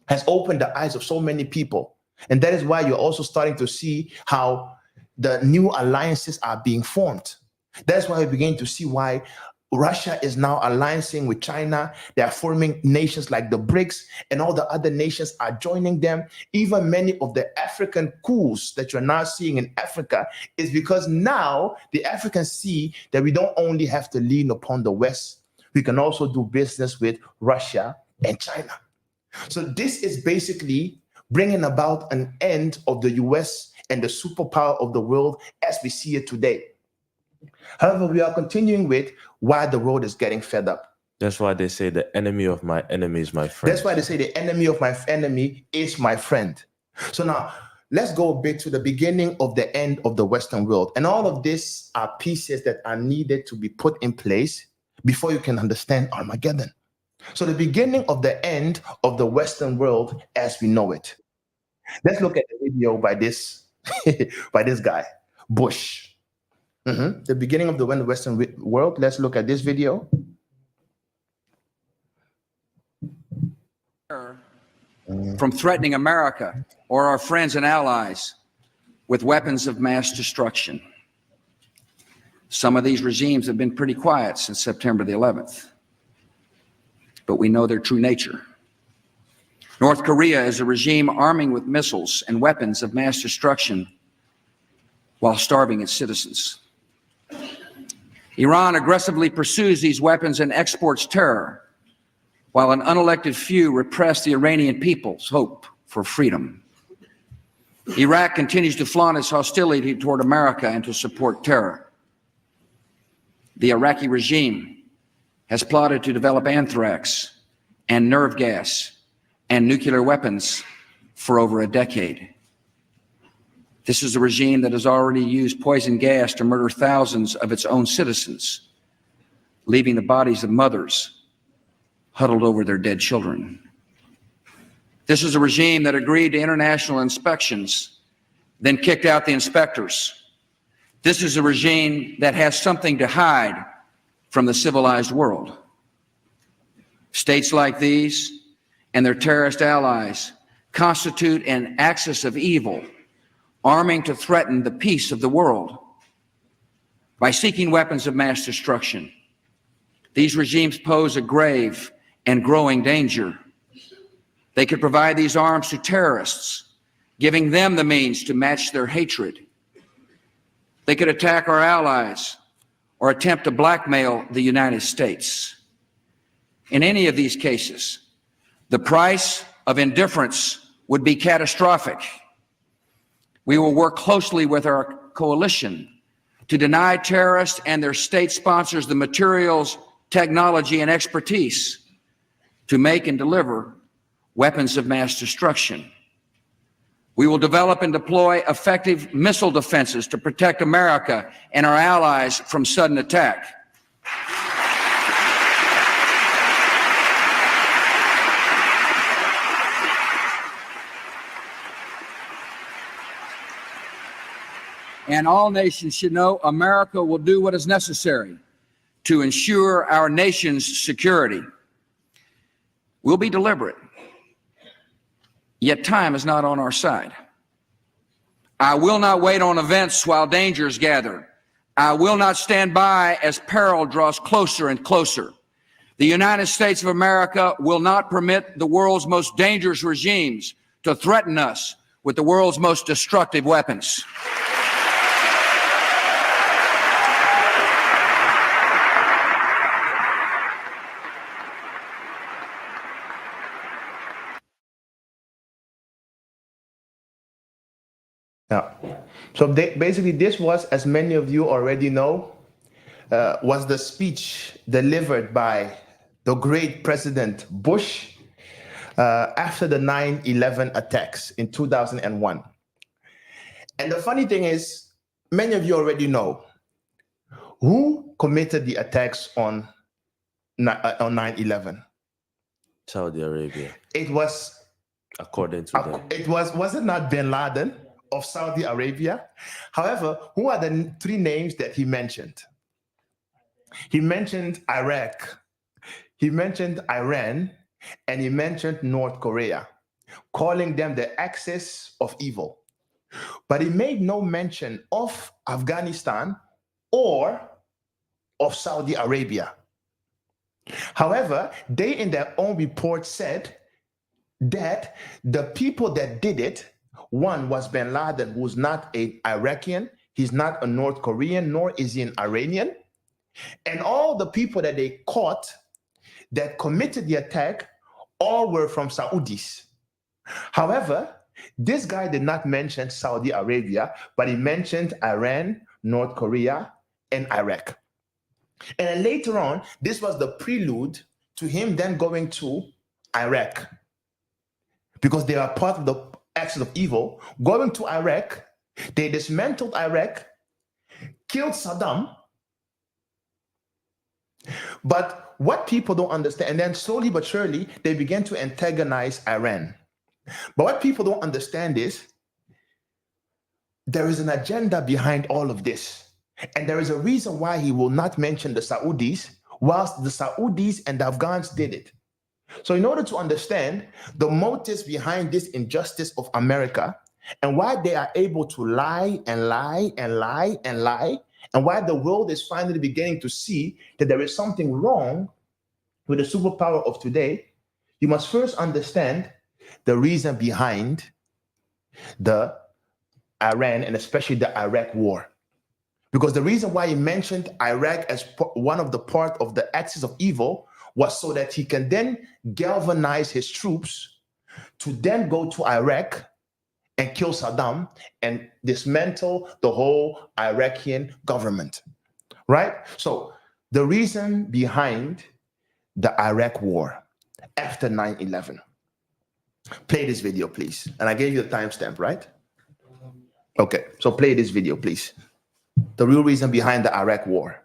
has opened the eyes of so many people. And that is why you're also starting to see how the new alliances are being formed. That's why we begin to see why Russia is now alliancing with China. They are forming nations like the BRICS, and all the other nations are joining them. Even many of the African coups that you're now seeing in Africa is because now the Africans see that we don't only have to lean upon the West, we can also do business with Russia and China. So this is basically bringing about an end of the US and the superpower of the world as we see it today. However, we are continuing with why the world is getting fed up. That's why they say the enemy of my enemy is my friend. That's why they say the enemy of my enemy is my friend. So now, let's go a bit to the beginning of the end of the Western world. And all of this are pieces that are needed to be put in place before you can understand Armageddon. So the beginning of the end of the Western world as we know it. Let's look at the video by this, by this guy, Bush. The beginning of the Western world. Let's look at this video. From threatening America or our friends and allies with weapons of mass destruction. Some of these regimes have been pretty quiet since September the 11th, but we know their true nature. North Korea is a regime arming with missiles and weapons of mass destruction while starving its citizens. Iran aggressively pursues these weapons and exports terror, while an unelected few repress the Iranian people's hope for freedom. Iraq continues to flaunt its hostility toward America and to support terror. The Iraqi regime has plotted to develop anthrax and nerve gas and nuclear weapons for over a decade. This is a regime that has already used poison gas to murder thousands of its own citizens, leaving the bodies of mothers huddled over their dead children. This is a regime that agreed to international inspections, then kicked out the inspectors. This is a regime that has something to hide from the civilized world. States like these and their terrorist allies constitute an axis of evil, arming to threaten the peace of the world. By seeking weapons of mass destruction, these regimes pose a grave and growing danger. They could provide these arms to terrorists, giving them the means to match their hatred. They could attack our allies or attempt to blackmail the United States. In any of these cases, the price of indifference would be catastrophic. We will work closely with our coalition to deny terrorists and their state sponsors the materials, technology, and expertise to make and deliver weapons of mass destruction. We will develop and deploy effective missile defenses to protect America and our allies from sudden attack. And all nations should know America will do what is necessary to ensure our nation's security. We'll be deliberate, yet time is not on our side. I will not wait on events while dangers gather. I will not stand by as peril draws closer and closer. The United States of America will not permit the world's most dangerous regimes to threaten us with the world's most destructive weapons. Yeah. So basically, this was, as many of you already know, was the speech delivered by the great President Bush after the 9/11 attacks in 2001. And the funny thing is, many of you already know who committed the attacks on 9/11. Saudi Arabia, It was, according to them. was it not bin Laden of Saudi Arabia? However, who are the three names that he mentioned? He mentioned Iraq, he mentioned Iran, and he mentioned North Korea, calling them the axis of evil. But he made no mention of Afghanistan or of Saudi Arabia. However, they in their own report said that the people that did it, one was bin Laden, who's not an Iraqian, he's not a North Korean, nor is he an Iranian. And all the people that they caught that committed the attack, all were from Saudis. However, this guy did not mention Saudi Arabia, but he mentioned Iran, North Korea, and Iraq. And then later on, this was the prelude to him then going to Iraq, because they are part of the axis of evil. Going to Iraq, they dismantled Iraq, killed Saddam. But what people don't understand, and then slowly but surely, they began to antagonize Iran. But what people don't understand is there is an agenda behind all of this. And there is a reason why he will not mention the Saudis, whilst the Saudis and the Afghans did it. So in order to understand the motives behind this injustice of America and why they are able to lie and lie and lie and lie, and why the world is finally beginning to see that there is something wrong with the superpower of today, you must first understand the reason behind the Iran and especially the Iraq war. Because the reason why he mentioned Iraq as one of the part of the axis of evil was so that he can then galvanize his troops to then go to Iraq and kill Saddam and dismantle the whole Iraqi government, right? So the reason behind the Iraq war after 9/11. Play this video, please. And I gave you a timestamp, right? Okay, so play this video, please. The real reason behind the Iraq war.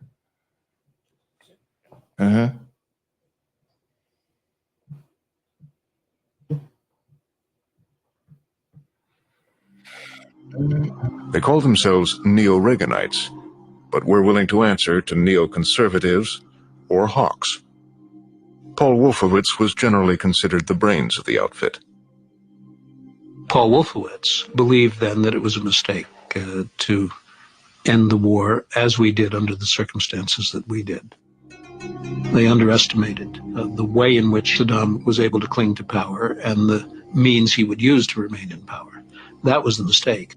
They call themselves neo-Reaganites, but we're willing to answer to neoconservatives or hawks. Paul Wolfowitz was generally considered the brains of the outfit. Paul Wolfowitz believed then that it was a mistake to end the war as we did under the circumstances that we did. They underestimated the way in which Saddam was able to cling to power and the means he would use to remain in power. That was the mistake.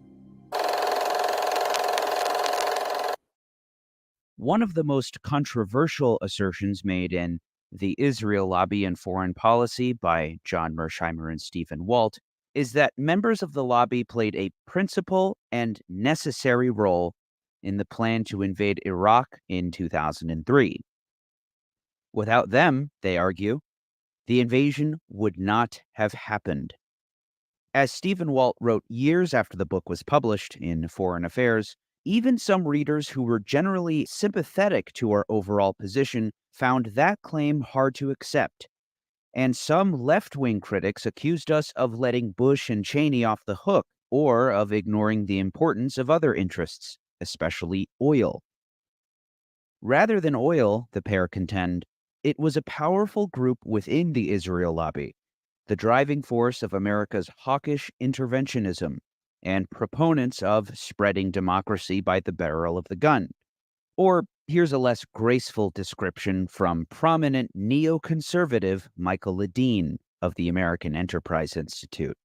One of the most controversial assertions made in The Israel Lobby and Foreign Policy by John Mersheimer and Stephen Walt is that members of the lobby played a principal and necessary role in the plan to invade Iraq in 2003. Without them, they argue, the invasion would not have happened. As Stephen Walt wrote years after the book was published in Foreign Affairs, even some readers who were generally sympathetic to our overall position found that claim hard to accept. And some left-wing critics accused us of letting Bush and Cheney off the hook or of ignoring the importance of other interests, especially oil. Rather than oil, the pair contend, it was a powerful group within the Israel lobby, the driving force of America's hawkish interventionism and proponents of spreading democracy by the barrel of the gun. Or here's a less graceful description from prominent neoconservative Michael Ledeen of the American Enterprise Institute.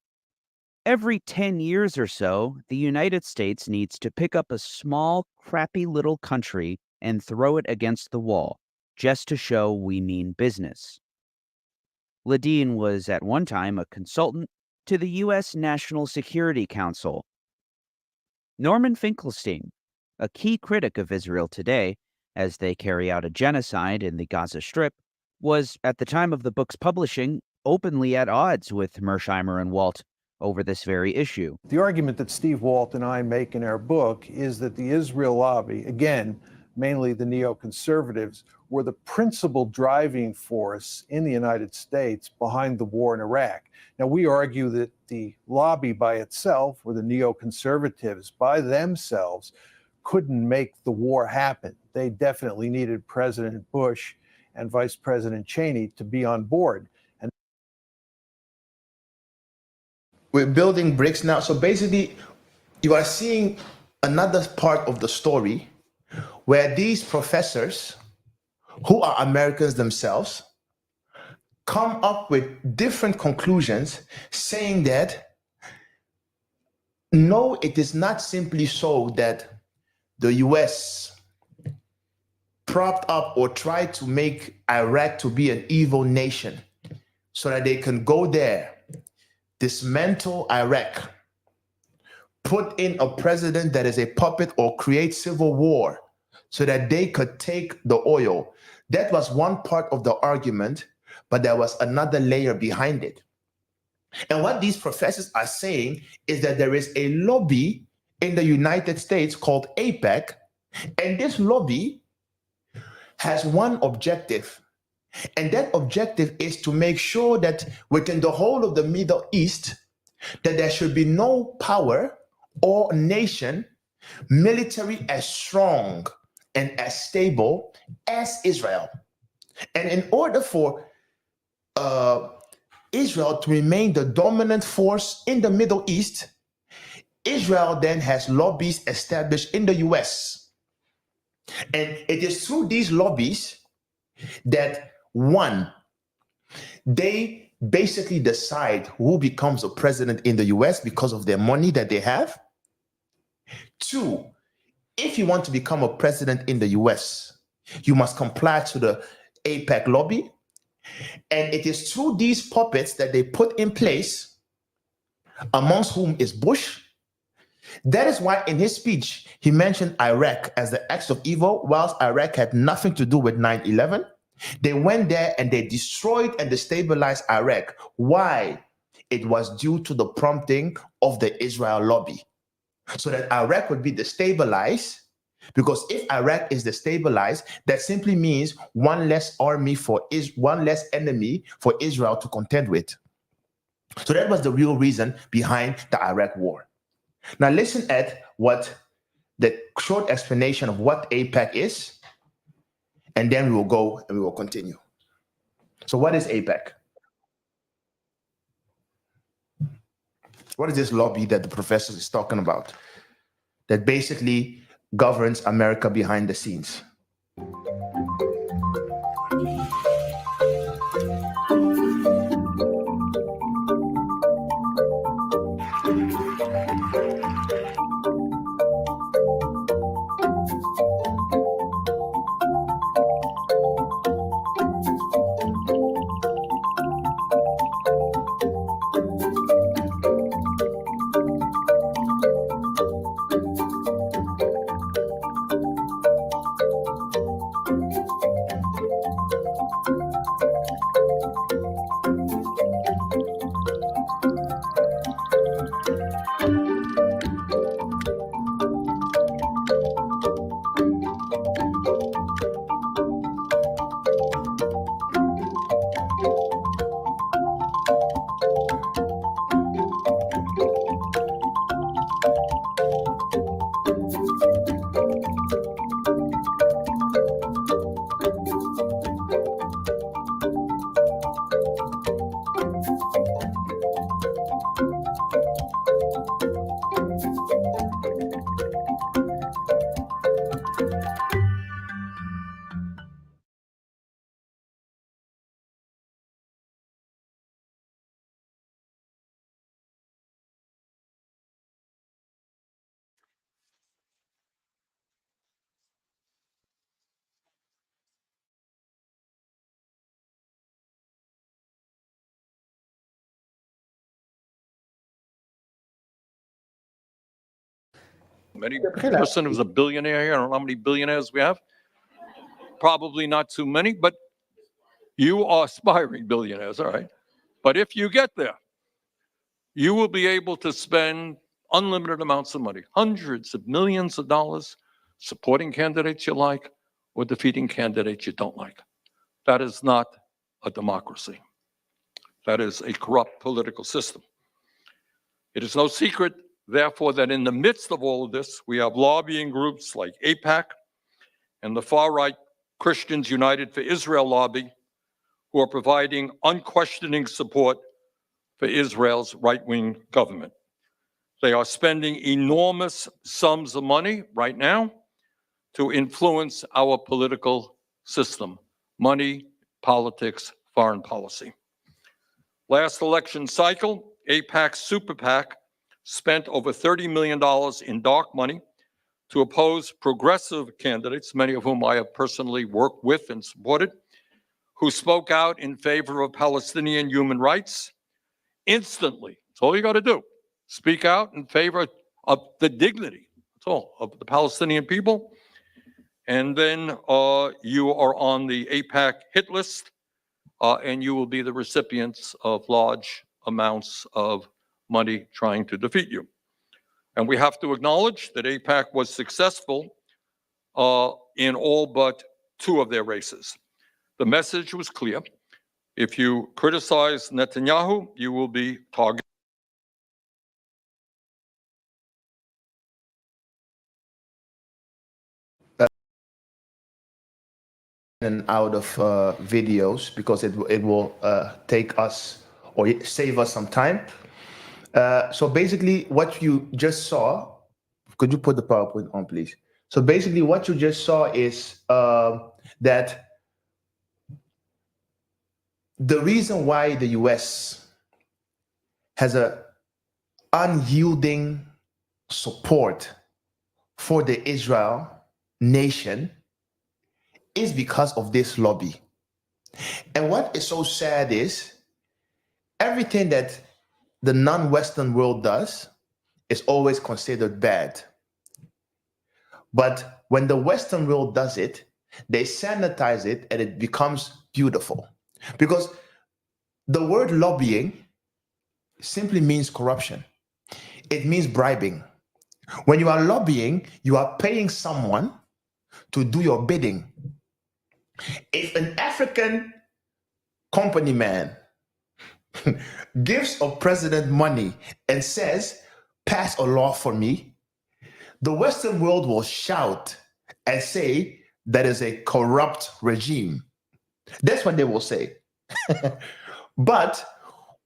Every 10 years or so, the United States needs to pick up a small, crappy little country and throw it against the wall, just to show we mean business. Ledeen was at one time a consultant to the U.S. National Security Council. Norman Finkelstein, a key critic of Israel today, as they carry out a genocide in the Gaza Strip, was, at the time of the book's publishing, openly at odds with Mersheimer and Walt over this very issue. The argument that Steve Walt and I make in our book is that the Israel lobby, again, mainly the neoconservatives, were the principal driving force in the United States behind the war in Iraq. Now, we argue that the lobby by itself, or the neoconservatives by themselves, couldn't make the war happen. They definitely needed President Bush and Vice President Cheney to be on board. And we're building BRICS now. So basically, you are seeing another part of the story where these professors, who are Americans themselves, come up with different conclusions saying that, no, it is not simply so that the US propped up or tried to make Iraq to be an evil nation so that they can go there, dismantle Iraq, put in a president that is a puppet or create civil war so that they could take the oil. That was one part of the argument, but there was another layer behind it. And what these professors are saying is that there is a lobby in the United States called AIPAC, and this lobby has one objective, and that objective is to make sure that within the whole of the Middle East, that there should be no power or nation military as strong and as stable as Israel. And in order for Israel to remain the dominant force in the Middle East, Israel then has lobbies established in the US. And it is through these lobbies that, one, they basically decide who becomes a president in the US because of their money that they have. Two, if you want to become a president in the US, you must comply to the AIPAC lobby. And it is through these puppets that they put in place amongst whom is Bush. That is why in his speech, he mentioned Iraq as the acts of evil, whilst Iraq had nothing to do with 9/11. They went there and they destroyed and destabilized Iraq. Why? It was due to the prompting of the Israel lobby, so that Iraq would be destabilized. Because if Iraq is destabilized, that simply means one less army one less enemy for Israel to contend with. So that was the real reason behind the Iraq war. Now listen at what the short explanation of what AIPAC is, and then we will go and we will continue. So what is AIPAC? What is this lobby that the professor is talking about that basically governs America behind the scenes? Any person who's a billionaire here, I don't know how many billionaires we have. Probably not too many, but you are aspiring billionaires, all right. But if you get there, you will be able to spend unlimited amounts of money, hundreds of millions of dollars, supporting candidates you like or defeating candidates you don't like. That is not a democracy. That is a corrupt political system. It is no secret, therefore, that in the midst of all of this, we have lobbying groups like AIPAC and the far-right Christians United for Israel lobby, who are providing unquestioning support for Israel's right-wing government. They are spending enormous sums of money right now to influence our political system, money, politics, foreign policy. Last election cycle, AIPAC's Super PAC spent over $30 million in dark money to oppose progressive candidates, many of whom I have personally worked with and supported, who spoke out in favor of Palestinian human rights instantly. That's all you got to do. Speak out in favor of the dignity, that's all, of the Palestinian people. And then you are on the AIPAC hit list, and you will be the recipients of large amounts of money trying to defeat you. And we have to acknowledge that AIPAC was successful in all but 2 of their races. The message was clear. If you criticize Netanyahu, you will be targeted. And out of videos, because it will take us or save us some time. So basically what you just saw, could you put the PowerPoint on, please? So basically what you just saw is that the reason why the US has a unyielding support for the Israel nation is because of this lobby. And what is so sad is everything that the non-Western world does is always considered bad. But when the Western world does it, they sanitize it and it becomes beautiful. Because the word lobbying simply means corruption. It means bribing. When you are lobbying, you are paying someone to do your bidding. If an African company man gives a president money and says, pass a law for me, the Western world will shout and say that is a corrupt regime. That's what they will say. But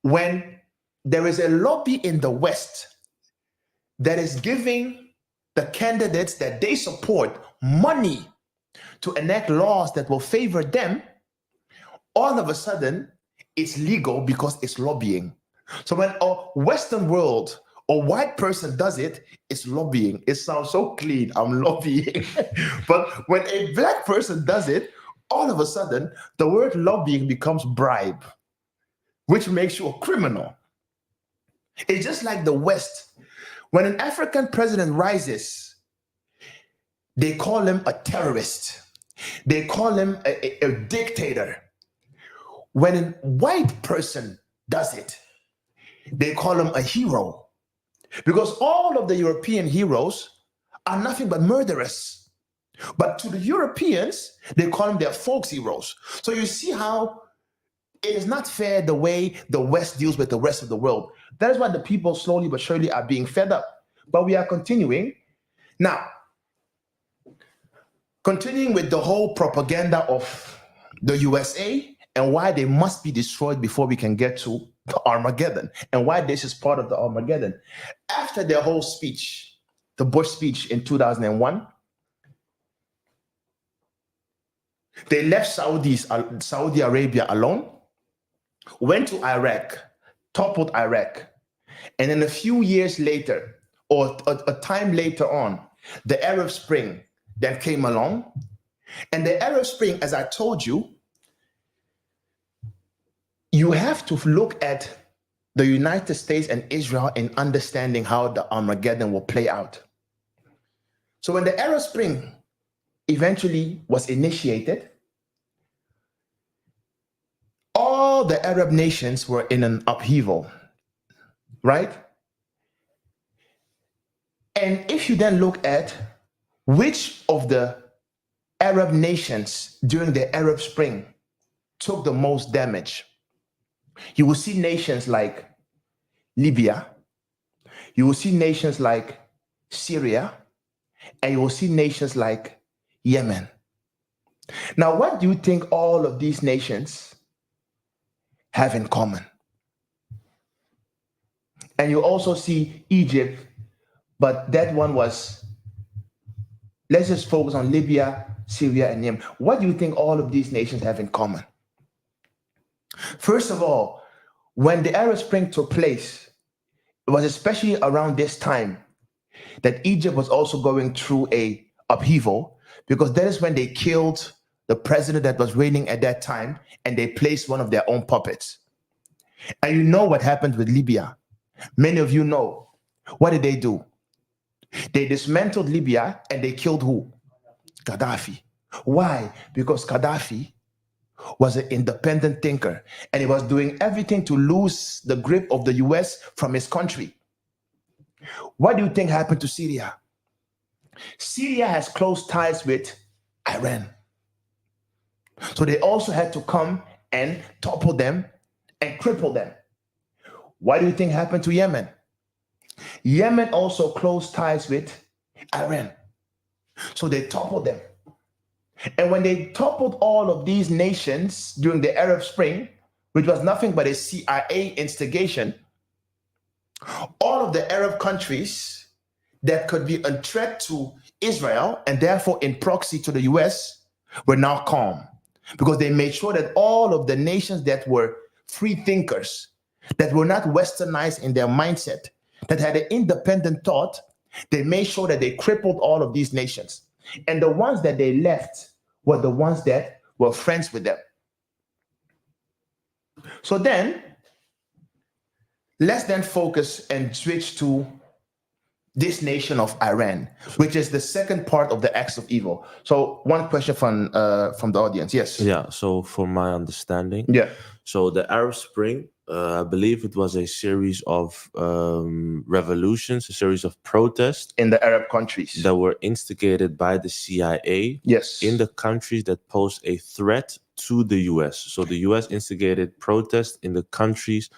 when there is a lobby in the West that is giving the candidates that they support money to enact laws that will favor them, all of a sudden it's legal because it's lobbying. So when a Western world or white person does it, it's lobbying. It sounds so clean, I'm lobbying. But when a black person does it, all of a sudden the word lobbying becomes bribe, which makes you a criminal. It's just like the West. When an African president rises, they call him a terrorist. They call him a dictator. When a white person does it, they call him a hero. Because all of the European heroes are nothing but murderers. But to the Europeans, they call them their folks heroes. So you see how it is not fair the way the West deals with the rest of the world. That is why the people slowly but surely are being fed up. But we are continuing. Now, continuing with the whole propaganda of the USA and why they must be destroyed before we can get to the Armageddon and why this is part of the Armageddon. After their whole speech, the Bush speech in 2001, they left Saudi Arabia alone, went to Iraq, toppled Iraq, and then a few years later, or a time later on, the Arab Spring that came along. And the Arab Spring, as I told you, you have to look at the United States and Israel in understanding how the Armageddon will play out. So when the Arab Spring eventually was initiated, all the Arab nations were in an upheaval, right? And if you then look at which of the Arab nations during the Arab Spring took the most damage, you will see nations like Libya, you will see nations like Syria, and you will see nations like Yemen. Now, what do you think all of these nations have in common? And you also see Egypt, but that one was, let's just focus on Libya, Syria, and Yemen. What do you think all of these nations have in common? First of all, when the Arab Spring took place, it was especially around this time that Egypt was also going through a upheaval, because that is when they killed the president that was reigning at that time, and they placed one of their own puppets. And you know what happened with Libya. Many of you know. What did they do? They dismantled Libya and they killed who? Gaddafi. Why? Because Gaddafi was an independent thinker and he was doing everything to lose the grip of the US from his country. What do you think happened to Syria? Syria has close ties with Iran. So they also had to come and topple them and cripple them. What do you think happened to Yemen? Yemen also close ties with Iran. So they toppled them. And when they toppled all of these nations during the Arab Spring, which was nothing but a CIA instigation, all of the Arab countries that could be a threat to Israel and therefore in proxy to the US were now calm, because they made sure that all of the nations that were free thinkers, that were not westernized in their mindset, that had an independent thought, they made sure that they crippled all of these nations. And the ones that they left were the ones that were friends with them. So then, let's then focus and switch to this nation of Iran, which is the second part of the acts of evil. So one question from the audience. Yes. Yeah. So from my understanding, Yeah. so the Arab Spring, I believe it was a series of revolutions, a series of protests In the Arab countries. that were instigated by the CIA Yes. in the countries that pose a threat to the US. So the US instigated protests in the countries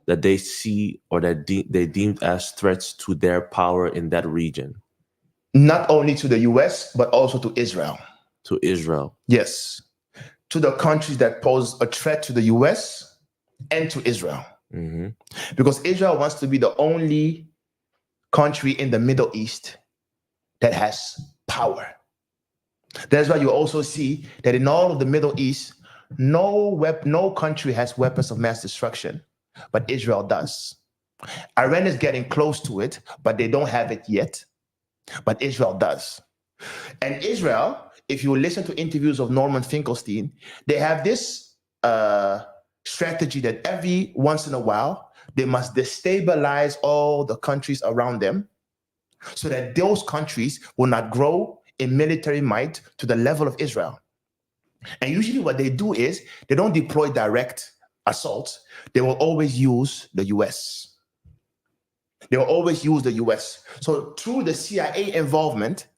that they see or that they deemed as threats to their power in that region. Not only to the US, but also to Israel. To Israel. Yes. To the countries that pose a threat to the US and to Israel. Mhm. Because Israel wants to be the only country in the Middle East that has power. That's why you also see that in all of the Middle East, no country has weapons of mass destruction, but Israel does. Iran is getting close to it, but they don't have it yet. But Israel does. And Israel, if you listen to interviews of Norman Finkelstein, they have this strategy that every once in a while, they must destabilize all the countries around them so that those countries will not grow in military might to the level of Israel. And usually what they do is they don't deploy direct assaults. They will always use the US. They will always use the US. So through the CIA involvement,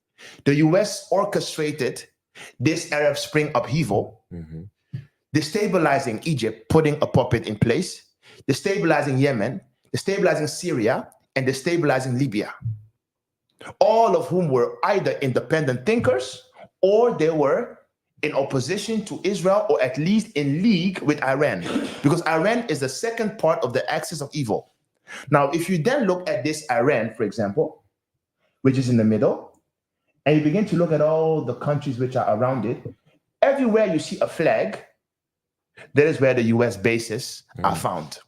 the US orchestrated this Arab Spring upheaval, destabilizing Egypt, putting a puppet in place, destabilizing Yemen, destabilizing Syria, and destabilizing Libya. All of whom were either independent thinkers or they were in opposition to Israel, or at least in league with Iran, because Iran is the second part of the axis of evil. Now, if you then look at this Iran, for example, which is in the middle, and you begin to look at all the countries which are around it, everywhere you see a flag, that is where the US bases are found.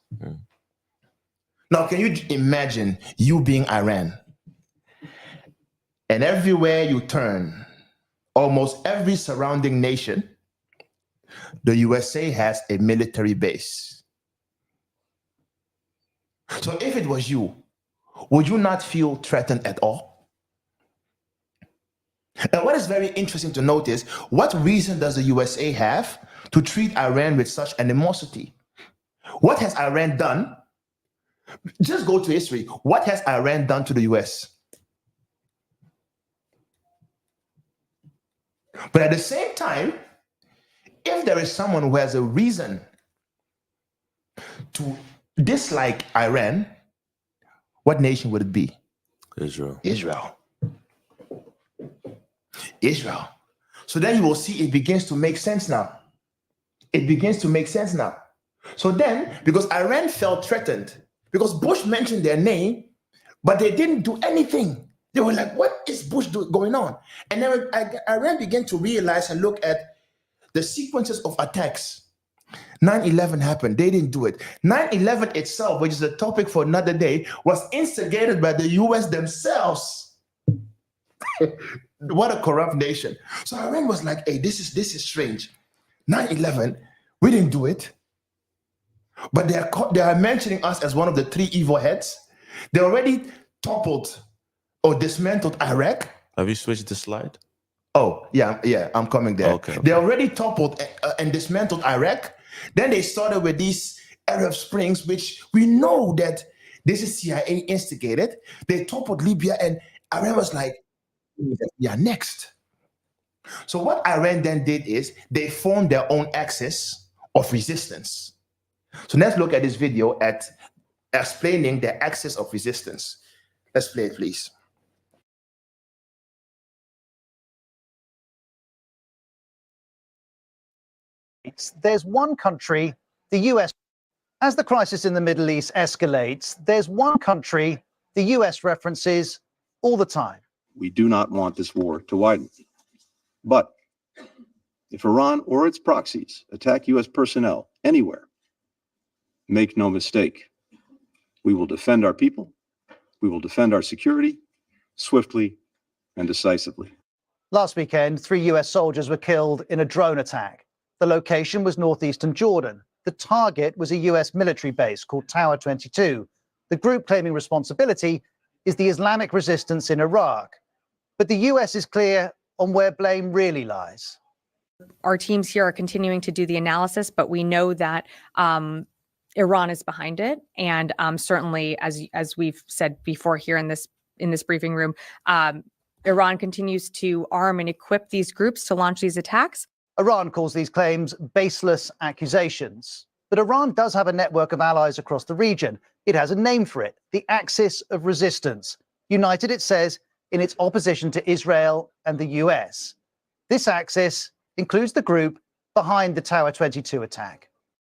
Now, can you imagine you being Iran? And everywhere you turn, almost every surrounding nation, the USA has a military base. So if it was you, would you not feel threatened at all? And what is very interesting to notice, what reason does the USA have to treat Iran with such animosity? What has Iran done? Just go to history. What has Iran done to the US? But at the same time, if there is someone who has a reason to dislike Iran, what nation would it be? Israel. Israel. Israel. So then you will see it begins to make sense now. It begins to make sense now. So then, because Iran felt threatened, because Bush mentioned their name, but they didn't do anything. They were like, what is Bush going on? And then Iran began to realize and look at the sequences of attacks. 9/11 happened. They didn't do it. 9/11 itself, which is a topic for another day, was instigated by the US themselves. What a corrupt nation. So Iran was like, hey, this is strange. 9/11, we didn't do it. But they are mentioning us as one of the three evil heads. They already toppled or dismantled Iraq. Have you switched the slide? Oh, yeah, I'm coming there. Okay. They already toppled and dismantled Iraq. Then they started with these Arab Springs, which we know that this is CIA instigated. They toppled Libya, and Iran was like, yeah, next. So what Iran then did is they formed their own axis of resistance. So let's look at this video at explaining the axis of resistance. Let's play it, please. There's one country, the US. As the crisis in the Middle East escalates, there's one country the US references all the time. We do not want this war to widen. But if Iran or its proxies attack US personnel anywhere, make no mistake, we will defend our people, we will defend our security swiftly and decisively. Last weekend, 3 US soldiers were killed in a drone attack. The location was northeastern Jordan. The target was a US military base called Tower 22, The group claiming responsibility is the Islamic resistance in Iraq. But the US is clear on where blame really lies. Our teams here are continuing to do the analysis, but we know that Iran is behind it, and certainly, as we've said before here in this briefing room, Iran continues to arm and equip these groups to launch these attacks. Iran calls these claims baseless accusations. But Iran does have a network of allies across the region. It has a name for it, the Axis of Resistance, united, it says, in its opposition to Israel and the US. This axis includes the group behind the Tower 22 attack.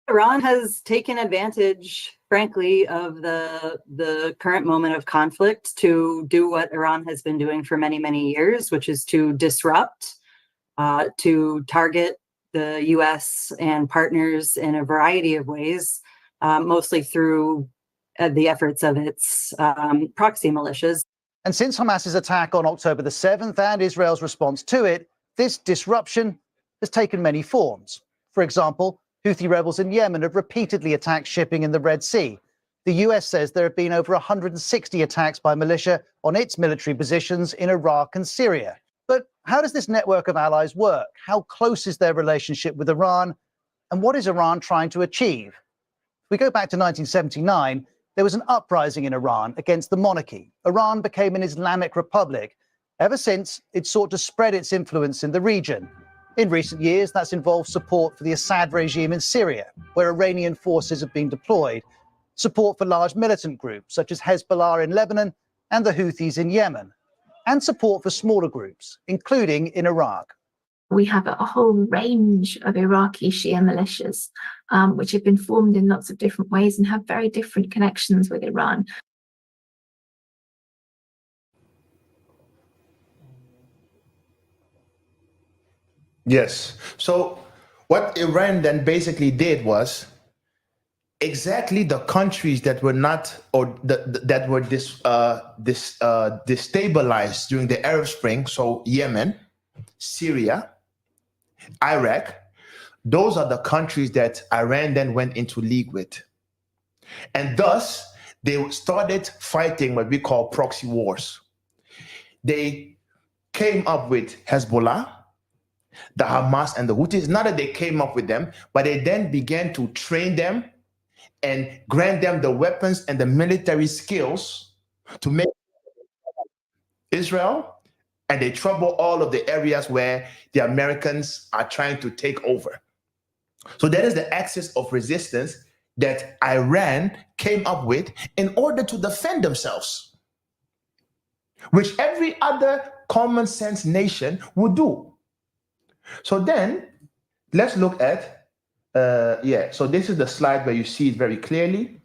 Iran has taken advantage, frankly, of the current moment of conflict to do what Iran has been doing for many, many years, which is to disrupt, to target the US and partners in a variety of ways, mostly through the efforts of its proxy militias. And since Hamas's attack on October the 7th and Israel's response to it, this disruption has taken many forms. For example, Houthi rebels in Yemen have repeatedly attacked shipping in the Red Sea. The US says there have been over 160 attacks by militia on its military positions in Iraq and Syria. But how does this network of allies work? How close is their relationship with Iran? And what is Iran trying to achieve? If we go back to 1979, there was an uprising in Iran against the monarchy. Iran became an Islamic republic. Ever since, it sought to spread its influence in the region. In recent years, that's involved support for the Assad regime in Syria, where Iranian forces have been deployed, support for large militant groups such as Hezbollah in Lebanon and the Houthis in Yemen, and support for smaller groups, including in Iraq. We have a whole range of Iraqi Shia militias, which have been formed in lots of different ways and have very different connections with Iran. Yes. So what Iran then basically did was exactly the countries that were not, or that were destabilized during the Arab Spring. So Yemen, Syria, Iraq, those are the countries that Iran then went into league with. And thus, they started fighting what we call proxy wars. They came up with Hezbollah, the Hamas, and the Houthis. Not that they came up with them, but they then began to train them and grant them the weapons and the military skills to make Israel, and they trouble all of the areas where the Americans are trying to take over. So that is the axis of resistance that Iran came up with in order to defend themselves, which every other common sense nation would do. So then let's look at, so this is the slide where you see it very clearly.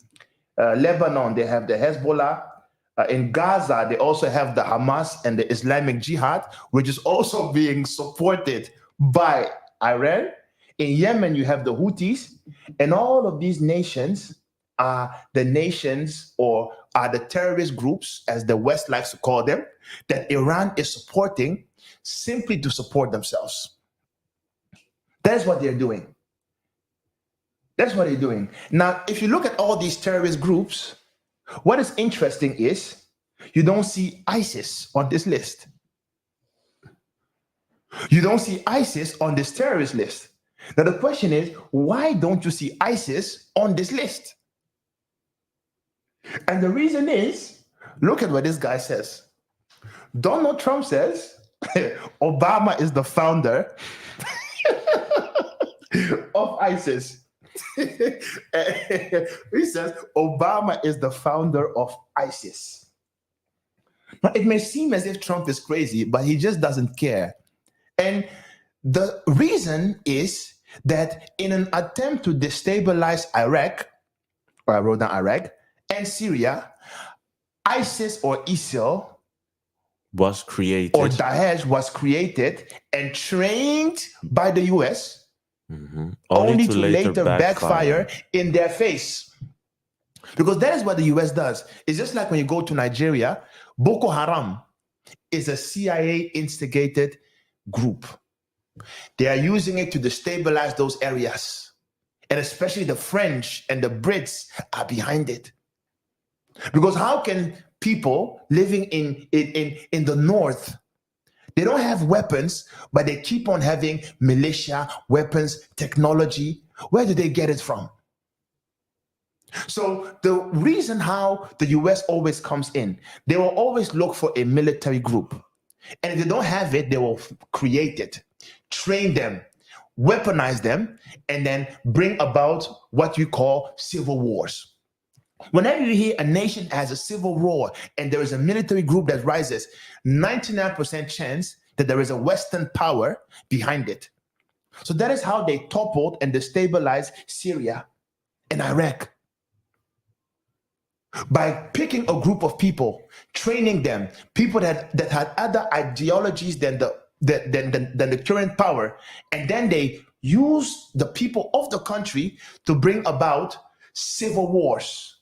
Lebanon, they have the Hezbollah. In Gaza, they also have the Hamas and the Islamic Jihad, which is also being supported by Iran. In Yemen, you have the Houthis. And all of these nations are the nations, or are the terrorist groups, as the West likes to call them, that Iran is supporting simply to support themselves. That's what they're doing. That's what they're doing. Now, if you look at all these terrorist groups, what is interesting is you don't see ISIS on this list. You don't see ISIS on this terrorist list. Now, the question is, why don't you see ISIS on this list? And the reason is, look at what this guy says. Donald Trump says Obama is the founder of ISIS. He says Obama is the founder of ISIS. Now, it may seem as if Trump is crazy, but he just doesn't care. And the reason is that in an attempt to destabilize Iraq, or I wrote down Iraq, and Syria, ISIS or ISIL was created, or Daesh was created and trained by the US, only to later backfire in their face. Because that is what the US does. It's just like when you go to Nigeria, Boko Haram is a CIA instigated group. They are using it to destabilize those areas. And especially the French and the Brits are behind it. Because how can people living in the north, they don't have weapons, but they keep on having militia, weapons, technology? Where do they get it from? So the reason how the US always comes in, they will always look for a military group. And if they don't have it, they will create it, train them, weaponize them, and then bring about what you call civil wars. Whenever you hear a nation has a civil war and there is a military group that rises, 99% chance that there is a Western power behind it. So that is how they toppled and destabilized Syria and Iraq. By picking a group of people, training them, people that had other ideologies than the current power, and then they use the people of the country to bring about civil wars.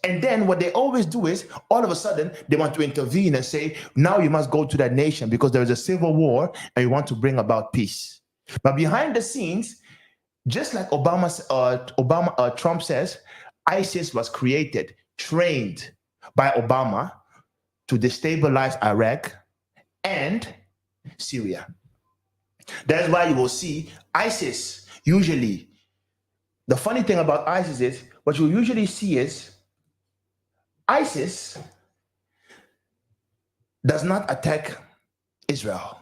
And then what they always do is, all of a sudden, they want to intervene and say, now you must go to that nation because there is a civil war and you want to bring about peace. But behind the scenes, just like Trump says, ISIS was created, trained by Obama to destabilize Iraq and Syria. That's why you will see ISIS usually. The funny thing about ISIS is, what you usually see is ISIS does not attack Israel,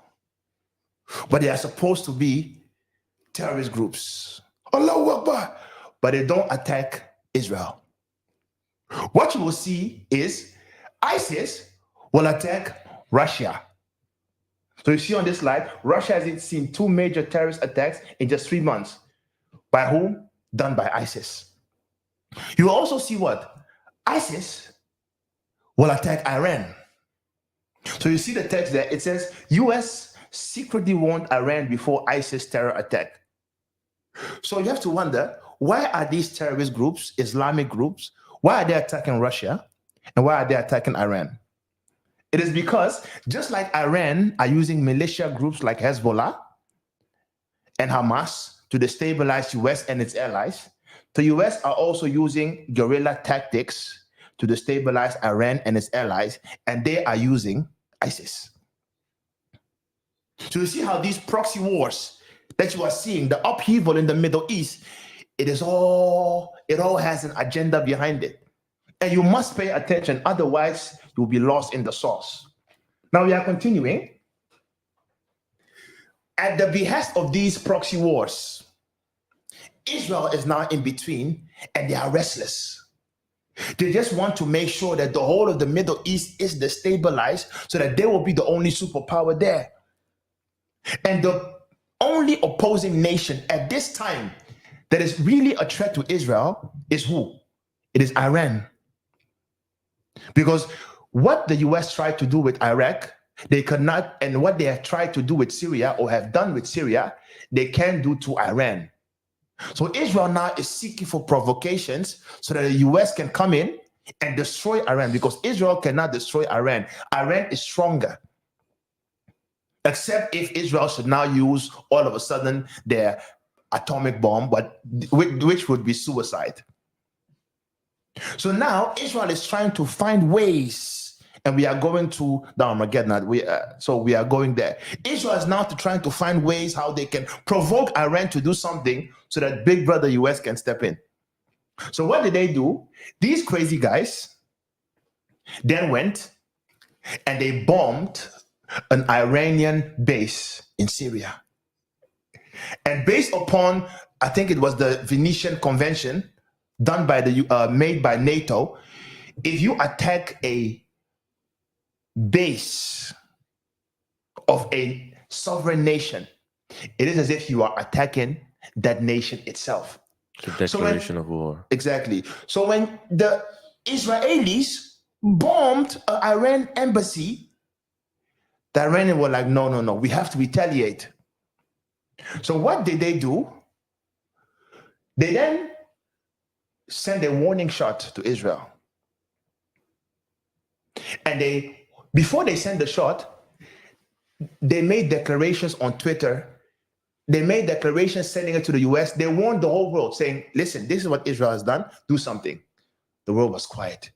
but they are supposed to be terrorist groups. Allahu Akbar! But they don't attack Israel. What you will see is ISIS will attack Russia. So you see on this slide, Russia has seen 2 major terrorist attacks in just 3 months. By whom? Done by ISIS. You will also see what? ISIS will attack Iran. So you see the text there, it says, US secretly warned Iran before ISIS terror attack. So you have to wonder, why are these terrorist groups, Islamic groups, why are they attacking Russia? And why are they attacking Iran? It is because just like Iran are using militia groups like Hezbollah and Hamas to destabilize US and its allies, the US are also using guerrilla tactics to destabilize Iran and its allies, and they are using ISIS. So you see how these proxy wars that you are seeing, the upheaval in the Middle East, it all has an agenda behind it. And you must pay attention, otherwise you'll be lost in the sauce. Now we are continuing. At the behest of these proxy wars, Israel is now in between and they are restless. They just want to make sure that the whole of the Middle East is destabilized so that they will be the only superpower there. And the only opposing nation at this time that is really a threat to Israel is who? It is Iran. Because what the US tried to do with Iraq, they could not, and what they have tried to do with Syria or have done with Syria, they can't do to Iran. So Israel now is seeking for provocations so that the US can come in and destroy Iran, because Israel cannot destroy Iran. Iran is stronger. Except if Israel should now use all of a sudden their atomic bomb, but which would be suicide. So now Israel is trying to find ways, and we are going to the Armageddon. So we are going there. Israel is now trying to find ways how they can provoke Iran to do something so that big brother US can step in. So what did they do? These crazy guys then went and they bombed an Iranian base in Syria. And based upon, I think it was the Venetian Convention done by made by NATO, if you attack a base of a sovereign nation, it is as if you are attacking that nation itself. The declaration of war. Exactly. So when the Israelis bombed an Iran embassy, the Iranians were like, no, we have to retaliate. So what did they do? They then sent a warning shot to Israel. And before they sent the shot, they made declarations on Twitter. They made declarations sending it to the US. They warned the whole world saying, listen, this is what Israel has done. Do something. the world was quiet.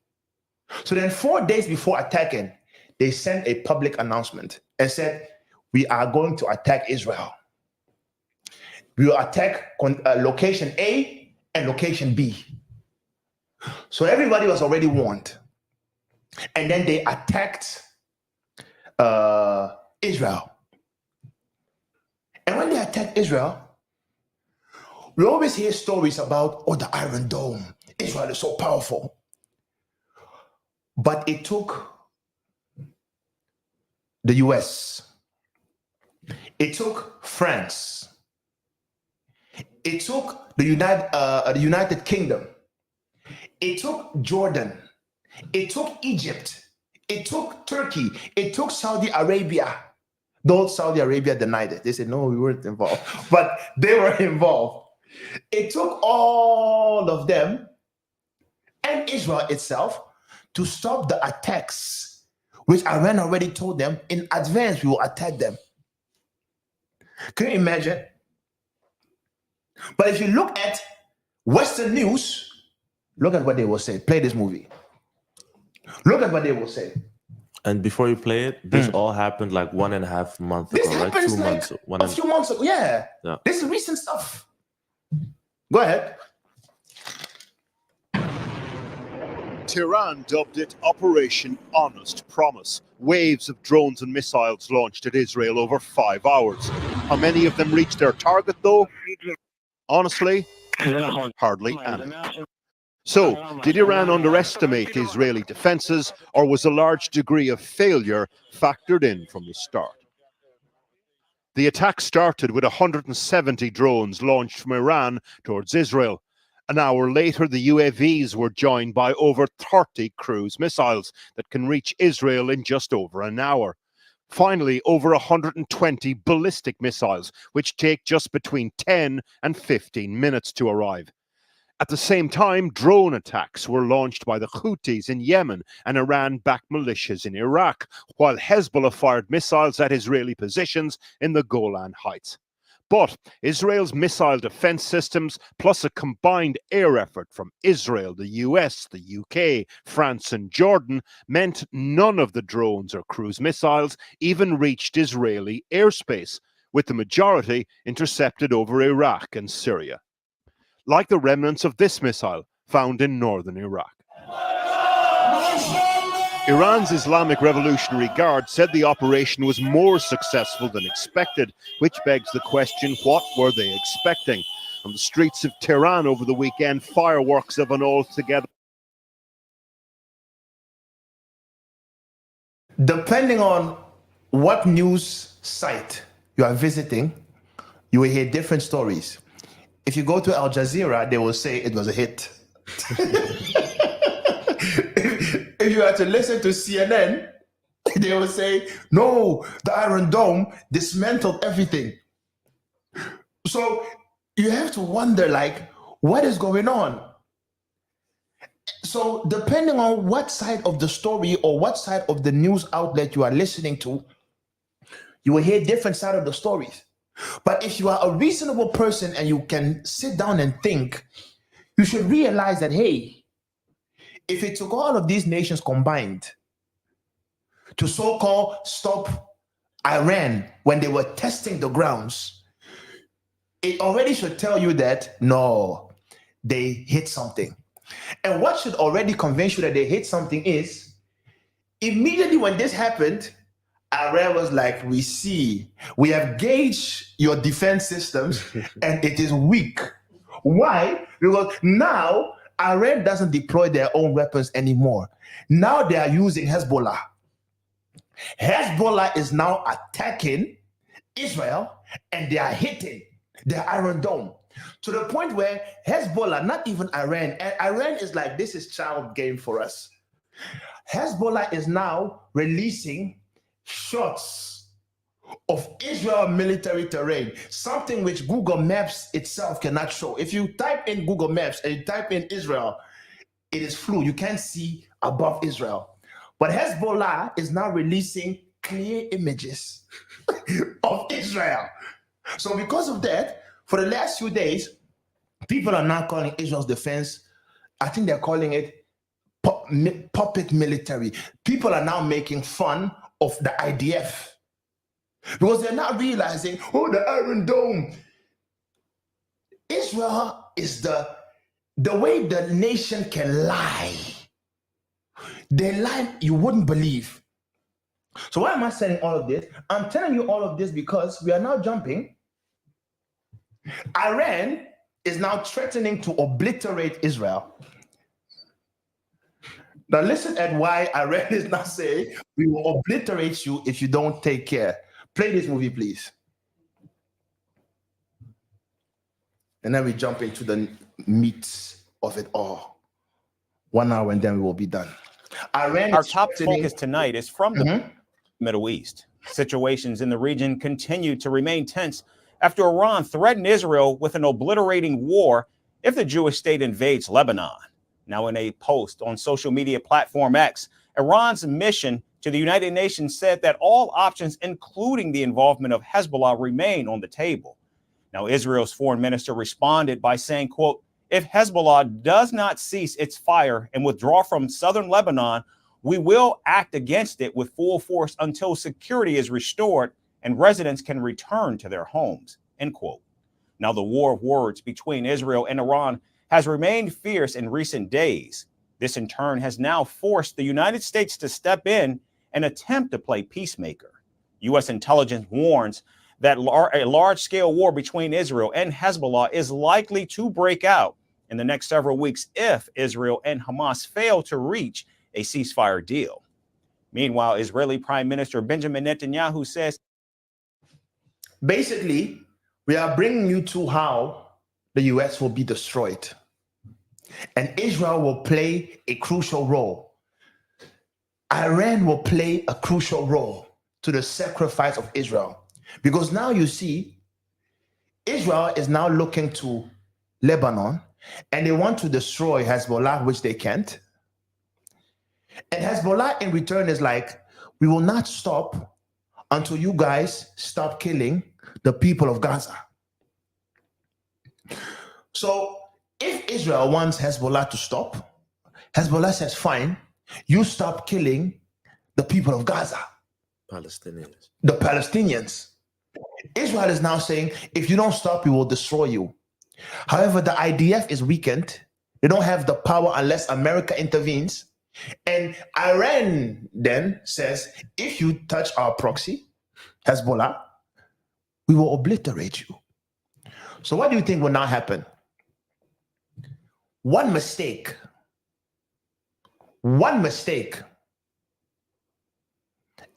So then 4 days before attacking, they sent a public announcement and said, we are going to attack Israel. We will attack location A and location B. So everybody was already warned. And then they attacked Israel. And when they attacked Israel, we always hear stories about, the Iron Dome. Israel is so powerful. But it took the US. It took France. It took the United Kingdom. It took Jordan. It took Egypt. It took Turkey. It took Saudi Arabia. Though Saudi Arabia denied it. They said, no, we weren't involved. But they were involved. It took all of them and Israel itself to stop the attacks, which Iran already told them in advance we will attack them. Can you imagine? But if you look at Western news, look at what they will say. Play this movie. Look at what they will say. And before you play it, this all happened like 1.5 months ago, right? 2 months. A few months ago. Yeah. This is recent stuff. Go ahead. Tehran dubbed it Operation Honest Promise. Waves of drones and missiles launched at Israel over 5 hours. How many of them reached their target, though? Honestly, hardly any. So, did Iran underestimate Israeli defenses, or was a large degree of failure factored in from the start? The attack started with 170 drones launched from Iran towards Israel. An hour later, the UAVs were joined by over 30 cruise missiles that can reach Israel in just over an hour. Finally, over 120 ballistic missiles, which take just between 10 and 15 minutes to arrive. At the same time, drone attacks were launched by the Houthis in Yemen and Iran-backed militias in Iraq, while Hezbollah fired missiles at Israeli positions in the Golan Heights. But Israel's missile defense systems, plus a combined air effort from Israel, the US, the UK, France and Jordan, meant none of the drones or cruise missiles even reached Israeli airspace, with the majority intercepted over Iraq and Syria. Like the remnants of this missile found in northern Iraq. Iran's Islamic Revolutionary Guard said the operation was more successful than expected, which begs the question, what were they expecting? On the streets of Tehran over the weekend, fireworks of an altogether... Depending on what news site you are visiting, you will hear different stories. If you go to Al Jazeera, they will say it was a hit. If you are to listen to CNN, they will say, no, the Iron Dome dismantled everything. So you have to wonder, like, what is going on? So depending on what side of the story or what side of the news outlet you are listening to, you will hear different side of the stories. But if you are a reasonable person and you can sit down and think, you should realize that, hey, if it took all of these nations combined to so-called stop Iran when they were testing the grounds, it already should tell you that, no, they hit something. And what should already convince you that they hit something is, immediately when this happened, Iran was like, we have gauged your defense systems and it is weak. Why? Because now Iran doesn't deploy their own weapons anymore. Now they are using Hezbollah. Hezbollah is now attacking Israel and they are hitting the Iron Dome to the point where Hezbollah, not even Iran, and Iran is like, this is child game for us. Hezbollah is now releasing shots of Israel military terrain, something which Google Maps itself cannot show. If you type in Google Maps and you type in Israel, it is flu. You can't see above Israel. But Hezbollah is now releasing clear images of Israel. So because of that, for the last few days, people are now calling Israel's defense, I think they're calling it puppet military. People are now making fun of the IDF because they're not realizing, oh, the Iron Dome. Israel is the way the nation can lie. They lie you wouldn't believe. So why am I saying all of this? I'm telling you all of this because we are now jumping. Iran is now threatening to obliterate Israel. Now listen at why Iran is now saying, we will obliterate you if you don't take care. Play this movie, please. And then we jump into the meat of it all. 1 hour and then we will be done. Our top focus tonight is from the Middle East. Situations in the region continue to remain tense after Iran threatened Israel with an obliterating war if the Jewish state invades Lebanon. Now, in a post on social media platform X, Iran's mission to the United Nations said that all options, including the involvement of Hezbollah, remain on the table. Now, Israel's foreign minister responded by saying, quote, if Hezbollah does not cease its fire and withdraw from southern Lebanon, we will act against it with full force until security is restored and residents can return to their homes, end quote. Now, the war of words between Israel and Iran has remained fierce in recent days. This, in turn, has now forced the United States to step in and attempt to play peacemaker. U.S. intelligence warns that a large-scale war between Israel and Hezbollah is likely to break out in the next several weeks if Israel and Hamas fail to reach a ceasefire deal. Meanwhile, Israeli Prime Minister Benjamin Netanyahu says, basically, we are bringing you to how the U.S. will be destroyed. And Israel will play a crucial role. Iran will play a crucial role to the sacrifice of Israel. Because now you see, Israel is now looking to Lebanon and they want to destroy Hezbollah, which they can't. And Hezbollah in return is like, we will not stop until you guys stop killing the people of Gaza. So if Israel wants Hezbollah to stop, Hezbollah says, fine, you stop killing the people of Gaza. Palestinians. The Palestinians. Israel is now saying, if you don't stop, we will destroy you. However, the IDF is weakened. They don't have the power unless America intervenes. And Iran then says, if you touch our proxy, Hezbollah, we will obliterate you. So what do you think will now happen? One mistake,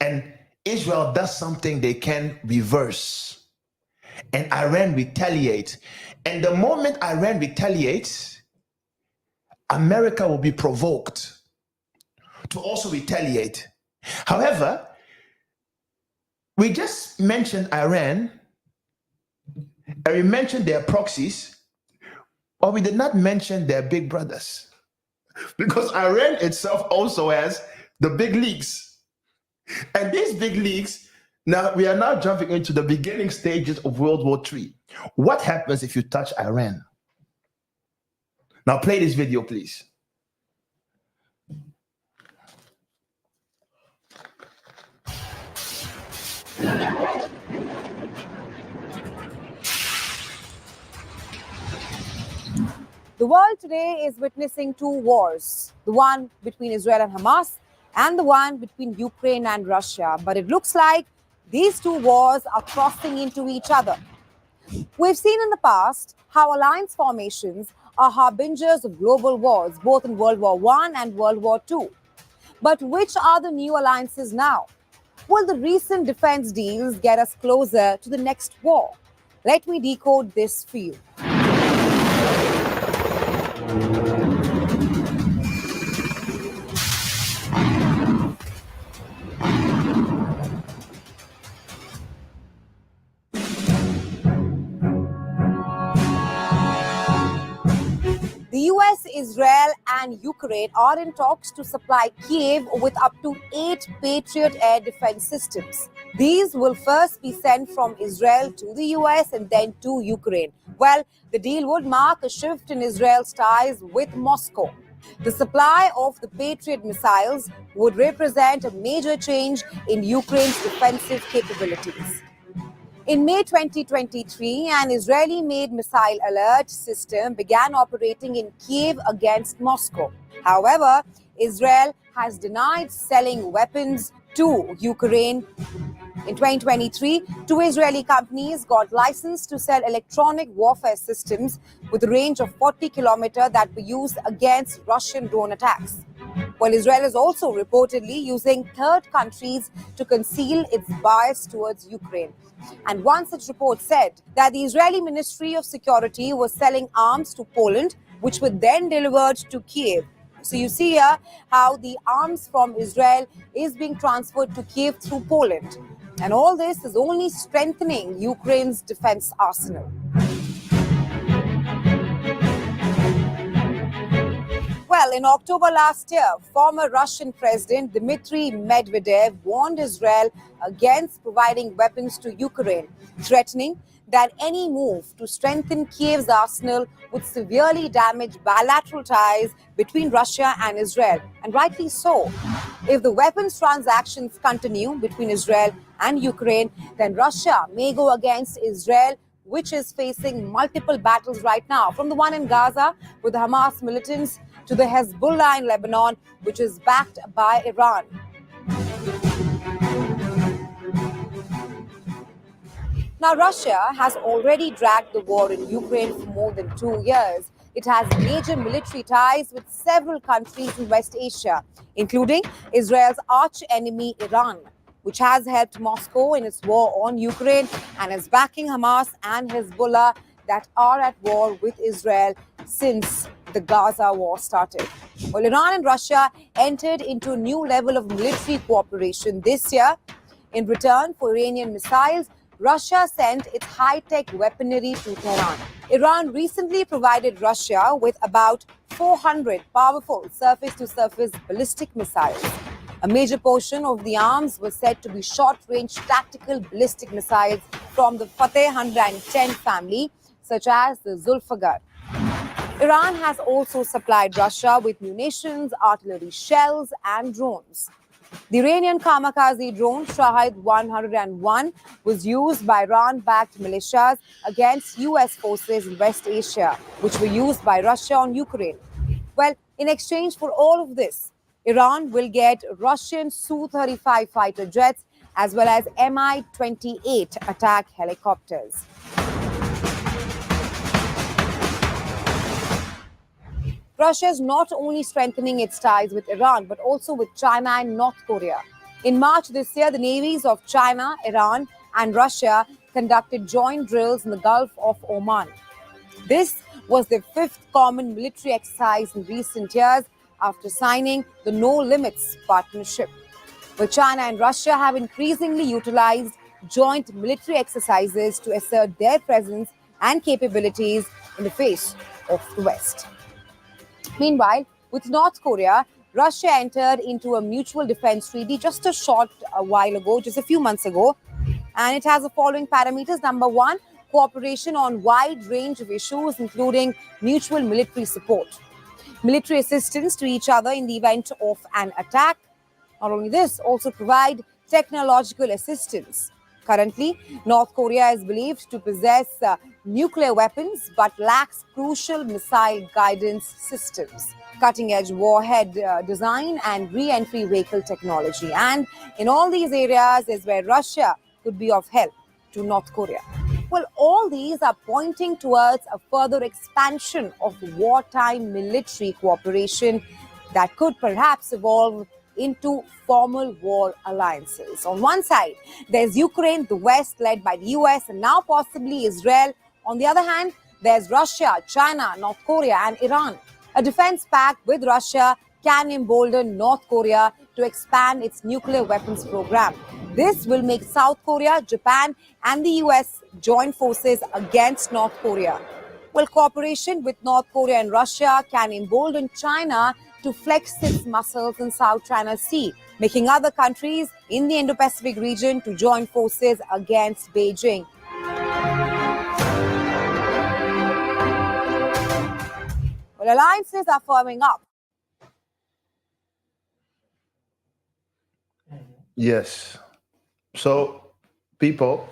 and Israel does something they can reverse, and Iran retaliates. And the moment Iran retaliates, America will be provoked to also retaliate. However, we just mentioned Iran, and we mentioned their proxies, but we did not mention their big brothers. Because Iran itself also has the big leagues. And these big leagues, now we are now jumping into the beginning stages of World War III. What happens if you touch Iran? Now play this video, please. The world today is witnessing two wars, the one between Israel and Hamas and the one between Ukraine and Russia. But it looks like these two wars are crossing into each other. We've seen in the past how alliance formations are harbingers of global wars, both in World War I and World War II. But which are the new alliances now? Will the recent defense deals get us closer to the next war? Let me decode this for you. The US, Israel, and Ukraine are in talks to supply Kiev with up to 8 Patriot air defense systems. These will first be sent from Israel to the US and then to Ukraine. Well, the deal would mark a shift in Israel's ties with Moscow. The supply of the Patriot missiles would represent a major change in Ukraine's defensive capabilities. In May 2023, an Israeli-made missile alert system began operating in Kiev against Moscow. However, Israel has denied selling weapons to Ukraine. In 2023, two Israeli companies got licensed to sell electronic warfare systems with a range of 40 kilometers that were used against Russian drone attacks. While Israel is also reportedly using third countries to conceal its bias towards Ukraine. And one such report said that the Israeli Ministry of Security was selling arms to Poland, which were then delivered to Kiev. So you see here how the arms from Israel is being transferred to Kiev through Poland. And all this is only strengthening Ukraine's defense arsenal. Well, in October last year, former Russian President Dmitry Medvedev warned Israel against providing weapons to Ukraine, threatening that any move to strengthen Kiev's arsenal would severely damage bilateral ties between Russia and Israel, and rightly so. If the weapons transactions continue between Israel and Ukraine, then Russia may go against Israel, which is facing multiple battles right now, from the one in Gaza with the Hamas militants to the Hezbollah in Lebanon, which is backed by Iran. Now, Russia has already dragged the war in Ukraine for more than 2 years. It has major military ties with several countries in West Asia, including Israel's arch-enemy Iran, which has helped Moscow in its war on Ukraine and is backing Hamas and Hezbollah that are at war with Israel since the Gaza war started. Well, Iran and Russia entered into a new level of military cooperation this year. In return for Iranian missiles, Russia sent its high-tech weaponry to Tehran. Iran recently provided Russia with about 400 powerful surface-to-surface ballistic missiles. A major portion of the arms was said to be short-range tactical ballistic missiles from the Fateh 110 family, such as the Zulfiqar. Iran has also supplied Russia with munitions, artillery shells, and drones. The Iranian kamikaze drone Shahid 101 was used by Iran-backed militias against US forces in West Asia, which were used by Russia on Ukraine. Well, in exchange for all of this, Iran will get Russian Su-35 fighter jets as well as Mi-28 attack helicopters. Russia is not only strengthening its ties with Iran, but also with China and North Korea. In March this year, the navies of China, Iran, and Russia conducted joint drills in the Gulf of Oman. This was the fifth common military exercise in recent years after signing the No Limits Partnership. But China and Russia have increasingly utilized joint military exercises to assert their presence and capabilities in the face of the West. Meanwhile, with North Korea, Russia entered into a mutual defense treaty just a short while ago, just a few months ago. And it has the following parameters. Number one, cooperation on wide range of issues, including mutual military support, military assistance to each other in the event of an attack. Not only this, also provide technological assistance. Currently, North Korea is believed to possess nuclear weapons but lacks crucial missile guidance systems, cutting-edge warhead design and re-entry vehicle technology. And in all these areas is where Russia could be of help to North Korea. Well, all these are pointing towards a further expansion of wartime military cooperation that could perhaps evolve into formal war alliances. On one side, there's Ukraine, the West, led by the US, and now possibly Israel. On the other hand, there's Russia, China, North Korea, and Iran. A defense pact with Russia can embolden North Korea to expand its nuclear weapons program. This will make South Korea, Japan, and the US join forces against North Korea. Well, cooperation with North Korea and Russia can embolden China to flex its muscles in South China Sea, making other countries in the Indo-Pacific region to join forces against Beijing. Well, alliances are firming up Yes. So, people,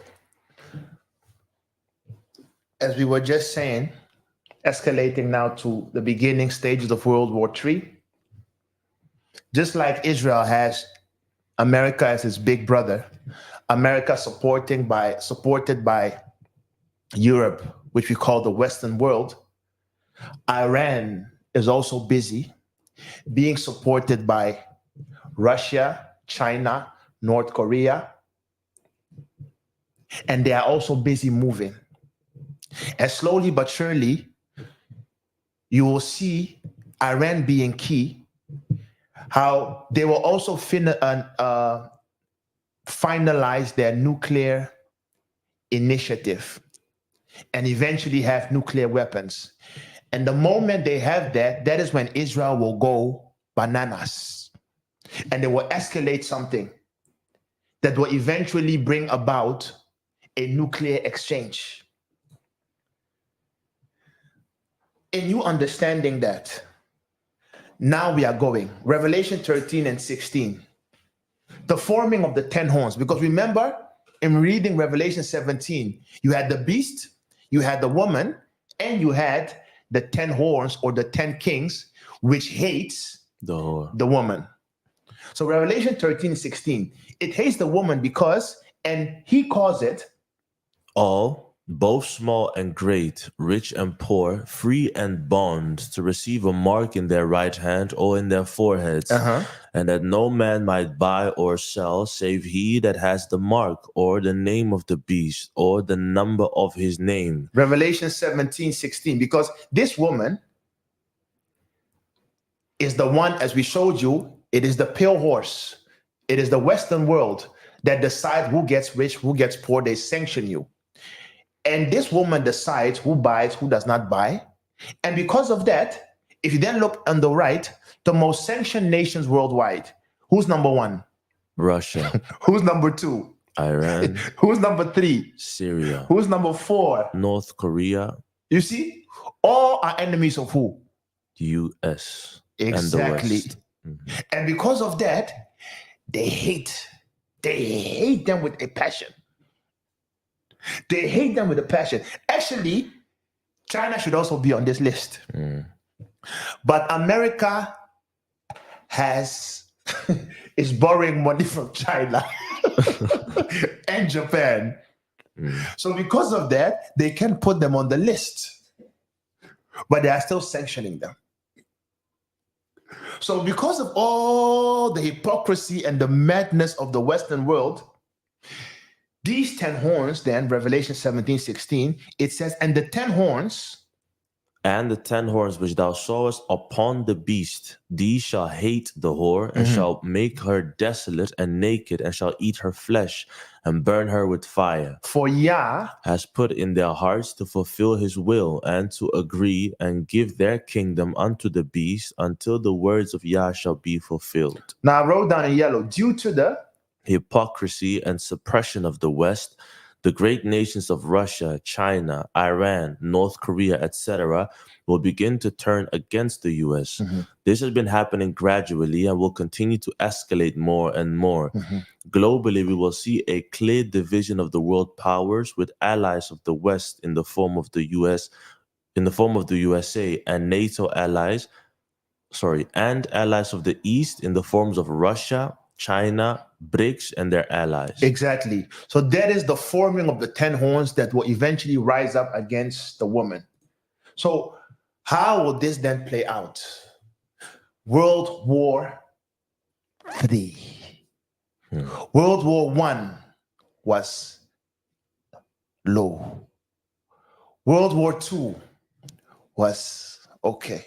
as we were just saying, escalating now to the beginning stages of World War III, just like Israel has America as its big brother, America supported by Europe, which we call the Western world, Iran is also busy being supported by Russia, China, North Korea, and they are also busy moving. And slowly but surely, you will see Iran being key, how they will also finalize their nuclear initiative and eventually have nuclear weapons. And the moment they have that, that is when Israel will go bananas. And they will escalate something that will eventually bring about a nuclear exchange. In you understanding that, now we are going. Revelation 13 and 16. The forming of the 10 horns. Because remember, in reading Revelation 17, you had the beast, you had the woman, and you had the 10 horns or the 10 kings, which hates the woman. So Revelation 13, 16, it hates the woman because, and he calls it, all, both small and great, rich and poor, free and bond, to receive a mark in their right hand or in their foreheads, and that no man might buy or sell save he that has the mark or the name of the beast or the number of his name. Revelation 17, 16, because this woman is the one, as we showed you, it is the pale horse. It is the Western world that decides who gets rich, who gets poor. They sanction you. And this woman decides who buys, who does not buy. And because of that, if you then look on the right, the most sanctioned nations worldwide, who's number one? Russia. Who's number two? Iran. Who's number three? Syria. Who's number four? North Korea. You see, all are enemies of who? US. Exactly. And the West. And because of that, they hate them with a passion. They hate them with a passion. Actually, China should also be on this list. But America is borrowing money from China and Japan. So because of that, they can put them on the list. But they are still sanctioning them. So because of all the hypocrisy and the madness of the Western world, these 10 horns, then, Revelation 17, 16, it says, and the 10 horns. And the 10 horns which thou sawest upon the beast, these shall hate the whore, and shall make her desolate and naked, and shall eat her flesh, and burn her with fire. For Yah has put in their hearts to fulfill his will, and to agree and give their kingdom unto the beast, until the words of Yah shall be fulfilled. Now I wrote down in yellow, due to the hypocrisy and suppression of the West, the great nations of Russia, China, Iran, North Korea, etc., will begin to turn against the US. This has been happening gradually and will continue to escalate more and more. Globally, we will see a clear division of the world powers, with allies of the West in the form of the USA, and NATO allies, and allies of the East in the forms of Russia, China, BRICS, and their allies. Exactly. So that is the forming of the 10 horns that will eventually rise up against the woman. So how will this then play out? World War III. World War I was low. World War II was okay.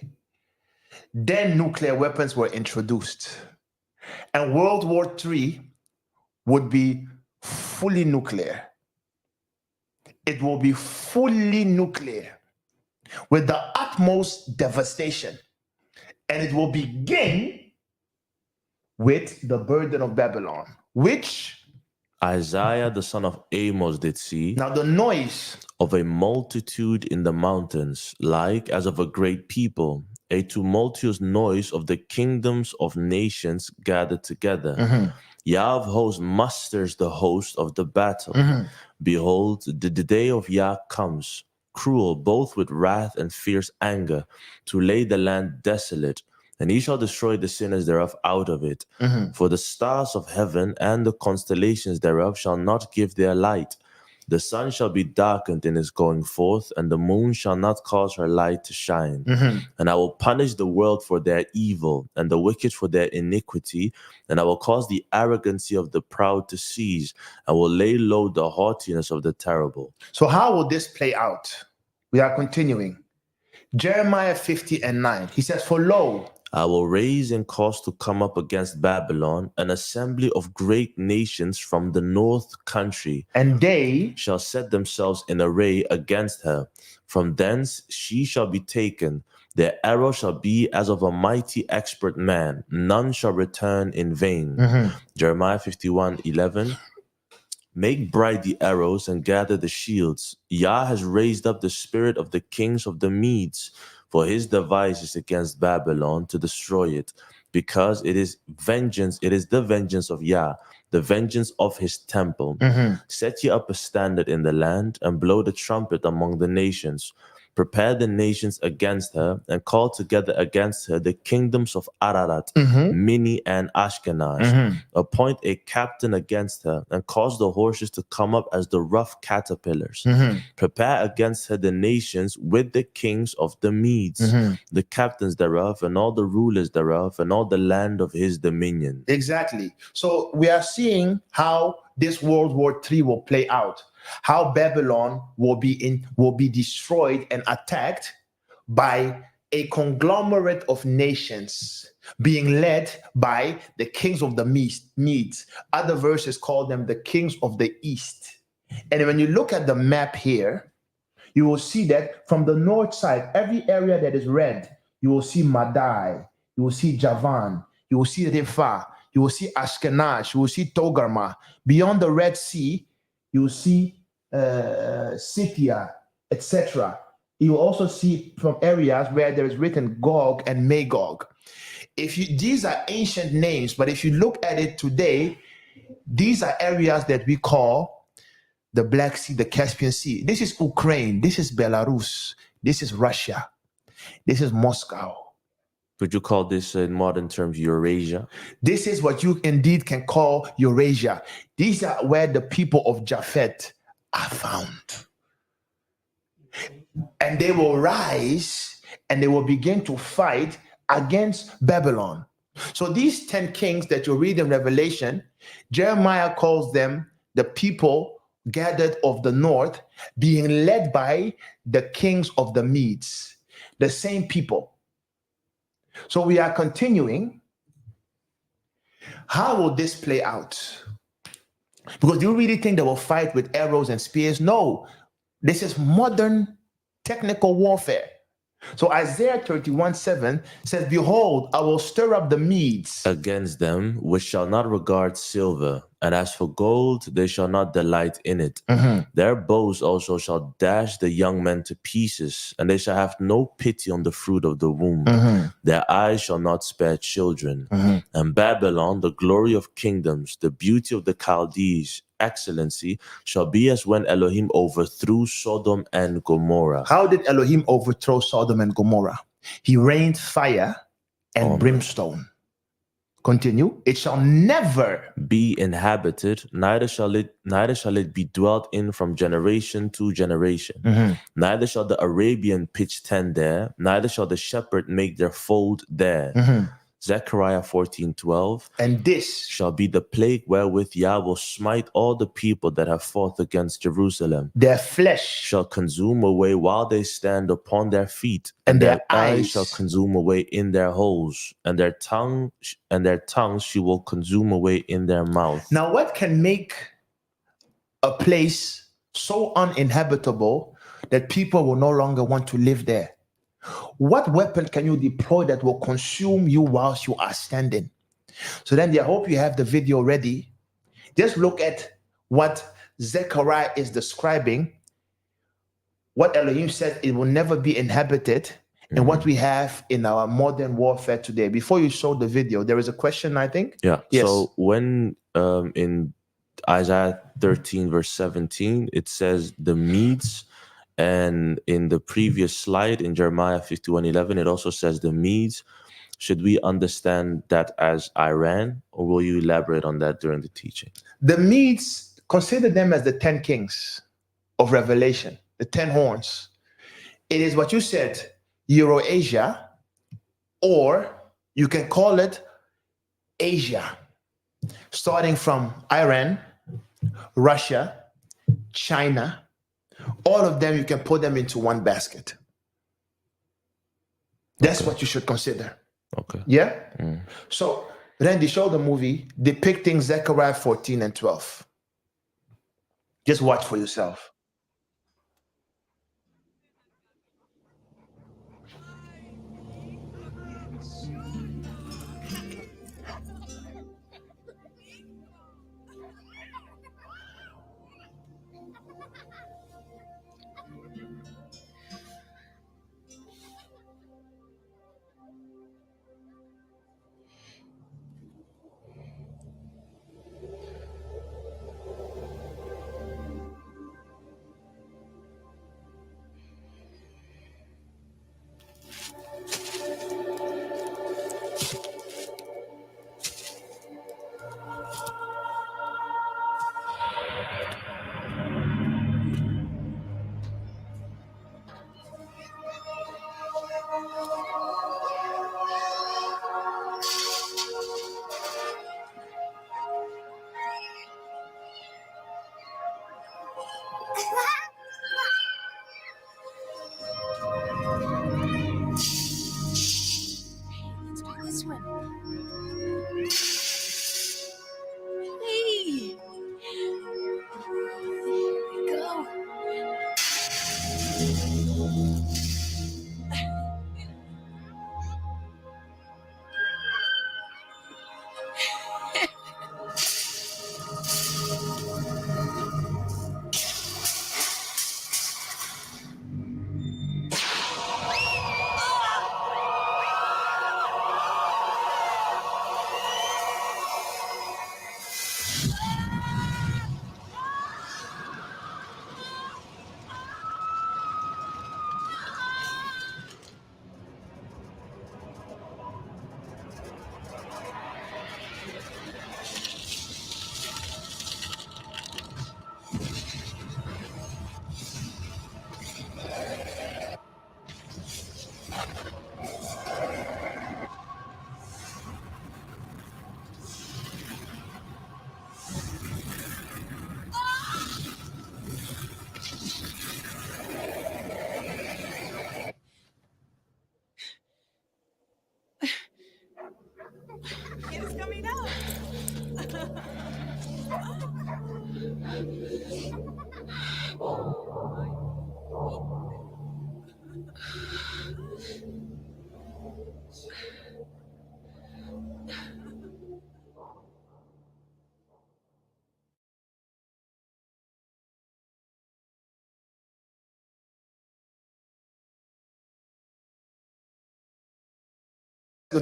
Then nuclear weapons were introduced. And World War III would be fully nuclear. It will be fully nuclear with the utmost devastation. And it will begin with the burden of Babylon, which Isaiah the son of Amos did see. Now the noise of a multitude in the mountains, like as of a great people, a tumultuous noise of the kingdoms of nations gathered together. Yah of hosts musters the host of the battle. Behold, the day of Yah comes, cruel both with wrath and fierce anger, to lay the land desolate, and he shall destroy the sinners thereof out of it. For the stars of heaven and the constellations thereof shall not give their light. The sun shall be darkened in his going forth, and the moon shall not cause her light to shine. And I will punish the world for their evil, and the wicked for their iniquity, and I will cause the arrogancy of the proud to cease, and will lay low the haughtiness of the terrible. So how will this play out? We are continuing. Jeremiah 50:9. He says, for lo, I will raise and cause to come up against Babylon an assembly of great nations from the north country, and they shall set themselves in array against her. From thence she shall be taken. Their arrow shall be as of a mighty expert man. None shall return in vain. Jeremiah 51:11. Make bright the arrows and gather the shields. Yah has raised up the spirit of the kings of the Medes, for his device is against Babylon to destroy it, because it is the vengeance of Yah, the vengeance of his temple. Set ye up a standard in the land, and blow the trumpet among the nations. Prepare the nations against her, and call together against her the kingdoms of Ararat, Mini, and Ashkenaz. Appoint a captain against her, and cause the horses to come up as the rough caterpillars. Prepare against her the nations with the kings of the Medes, the captains thereof, and all the rulers thereof, and all the land of his dominion. Exactly. So we are seeing how this World War III will play out. How Babylon will be destroyed and attacked by a conglomerate of nations being led by the kings of the Medes. Other verses call them the kings of the East. And when you look at the map here, you will see that from the north side, every area that is red, you will see Madai, you will see Javan, you will see Rifah, you will see Ashkenaz, you will see Togarmah. Beyond the Red Sea, you will see Scythia, etc. You will also see from areas where there is written Gog and Magog. These are ancient names, but if you look at it today, these are areas that we call the Black Sea, the Caspian Sea. This is Ukraine, this is Belarus, this is Russia, this is Moscow. Would you call this in modern terms Eurasia? This is what you indeed can call Eurasia. These are where the people of Japhet are found. And they will rise and they will begin to fight against Babylon. So these 10 kings that you read in Revelation, Jeremiah calls them the people gathered of the north, being led by the kings of the Medes, the same people. So we are continuing. How will this play out? Because do you really think they will fight with arrows and spears? No, this is modern technical warfare. So Isaiah 31:7 says, behold, I will stir up the Medes against them, which shall not regard silver, and as for gold, they shall not delight in it. Their bows also shall dash the young men to pieces, and they shall have no pity on the fruit of the womb. Their eyes shall not spare children. And Babylon, the glory of kingdoms, the beauty of the Chaldees, excellency, shall be as when Elohim overthrew Sodom and Gomorrah. How did Elohim overthrow Sodom and Gomorrah? He rained fire and brimstone. Continue. It shall never be inhabited, neither shall it be dwelt in from generation to generation. Neither shall the Arabian pitch tent there, neither shall the shepherd make their fold there. Zechariah 14:12. And this shall be the plague wherewith Yah will smite all the people that have fought against Jerusalem. Their flesh shall consume away while they stand upon their feet, and their eyes shall consume away in their holes, and their tongues she will consume away in their mouth. Now, what can make a place so uninhabitable that people will no longer want to live there? What weapon can you deploy that will consume you whilst you are standing? So then I hope you have the video ready. Just look at what Zechariah is describing. What Elohim said, it will never be inhabited. and what we have in our modern warfare today. Before you show the video, there is a question, I think. Yeah. Yes. So when in Isaiah 13 verse 17, it says the Medes, and in the previous slide in Jeremiah 51:11, it also says the Medes. Should we understand that as Iran, or will you elaborate on that during the teaching? The Medes, consider them as the 10 kings of Revelation, the 10 horns. It is what you said, Eurasia, or you can call it Asia, starting from Iran, Russia, China. All of them, you can put them into one basket. That's what you should consider. Okay. Yeah? So, Randy, show the movie depicting Zechariah 14 and 12. Just watch for yourself.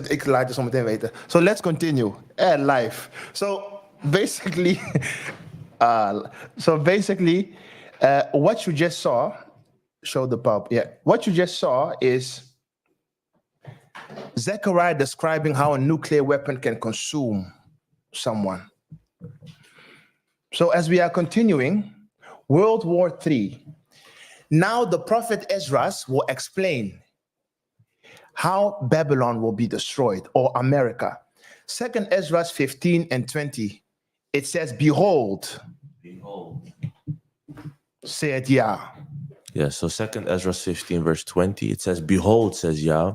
Ik laat je zo meteen weten. So let's continue. Live. So basically, what you just saw, show the pub. Yeah, what you just saw is Zechariah describing how a nuclear weapon can consume someone. So as we are continuing, World War III. Now the prophet Esdras will explain how Babylon will be destroyed, or America. 2nd Esdras 15 and 20, it says, behold, said Yah. Yeah, so 2nd Esdras 15 verse 20, it says, behold, says Yah,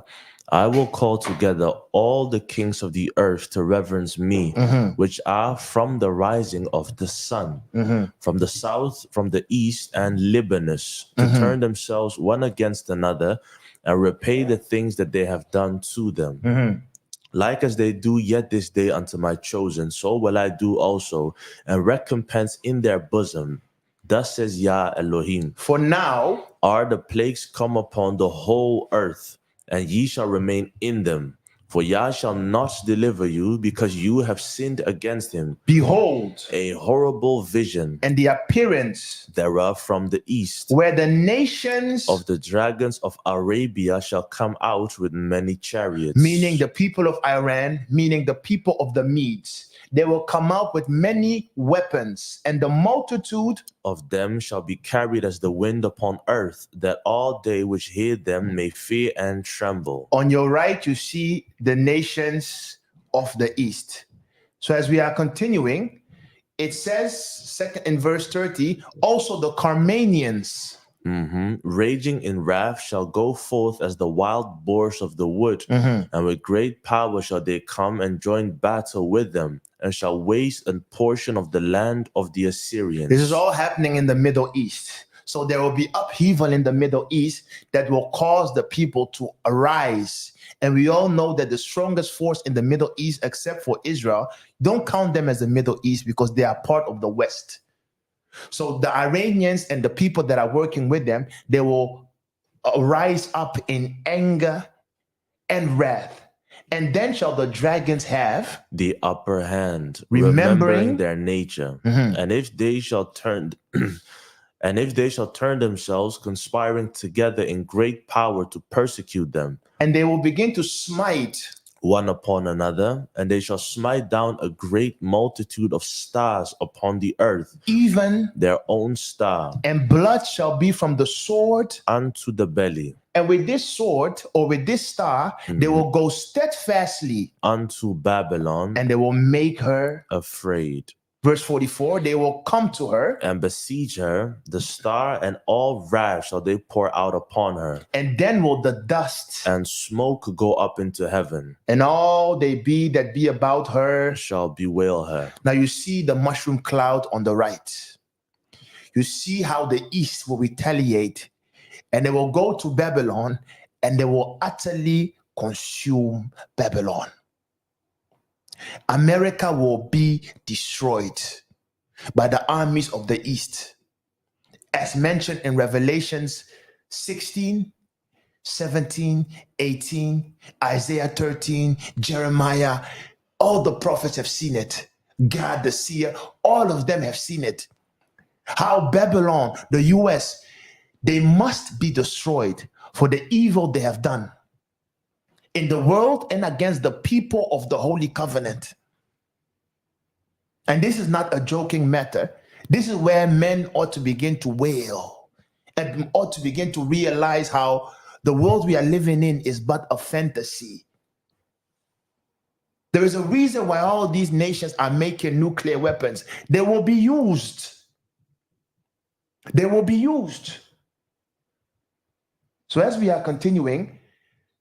I will call together all the kings of the earth to reverence me, which are from the rising of the sun, from the south, from the east, and Libanus, to turn themselves one against another, and repay the things that they have done to them. Like as they do yet this day unto my chosen, so will I do also, and recompense in their bosom. Thus says Yah Elohim. For now are the plagues come upon the whole earth, and ye shall remain in them. For Yah shall not deliver you, because you have sinned against him. Behold, a horrible vision, and the appearance thereof from the east, where the nations of the dragons of Arabia shall come out with many chariots. Meaning the people of Iran, meaning the people of the Medes. They will come out with many weapons, and the multitude of them shall be carried as the wind upon earth, that all they which hear them may fear and tremble. On your right, you see the nations of the east. So as we are continuing, it says in verse 30, also the Carmanians. Raging in wrath shall go forth as the wild boars of the wood, and with great power shall they come and join battle with them, and shall waste a portion of the land of the Assyrians. This is all happening in the Middle East. So there will be upheaval in the Middle East that will cause the people to arise. And we all know that the strongest force in the Middle East, except for Israel, don't count them as the Middle East because they are part of the West. So the Iranians and the people that are working with them, they will rise up in anger and wrath. And then shall the dragons have the upper hand, remembering their nature. And if they shall turn themselves, conspiring together in great power to persecute them, and they will begin to smite one upon another, and they shall smite down a great multitude of stars upon the earth, even their own star. And blood shall be from the sword unto the belly. And with this sword or with this star, they will go steadfastly unto Babylon, and they will make her afraid. Verse 44, they will come to her and besiege her, the star and all wrath shall they pour out upon her. And then will the dust and smoke go up into heaven. And all they be that be about her shall bewail her. Now you see the mushroom cloud on the right. You see how the east will retaliate, and they will go to Babylon and they will utterly consume Babylon. America will be destroyed by the armies of the East, as mentioned in Revelations 16, 17, 18, Isaiah 13, Jeremiah. All the prophets have seen it. God the seer, all of them have seen it. How Babylon, the US, they must be destroyed for the evil they have done in the world and against the people of the Holy Covenant. And this is not a joking matter. This is where men ought to begin to wail and ought to begin to realize how the world we are living in is but a fantasy. There is a reason why all these nations are making nuclear weapons. They will be used. They will be used. So as we are continuing,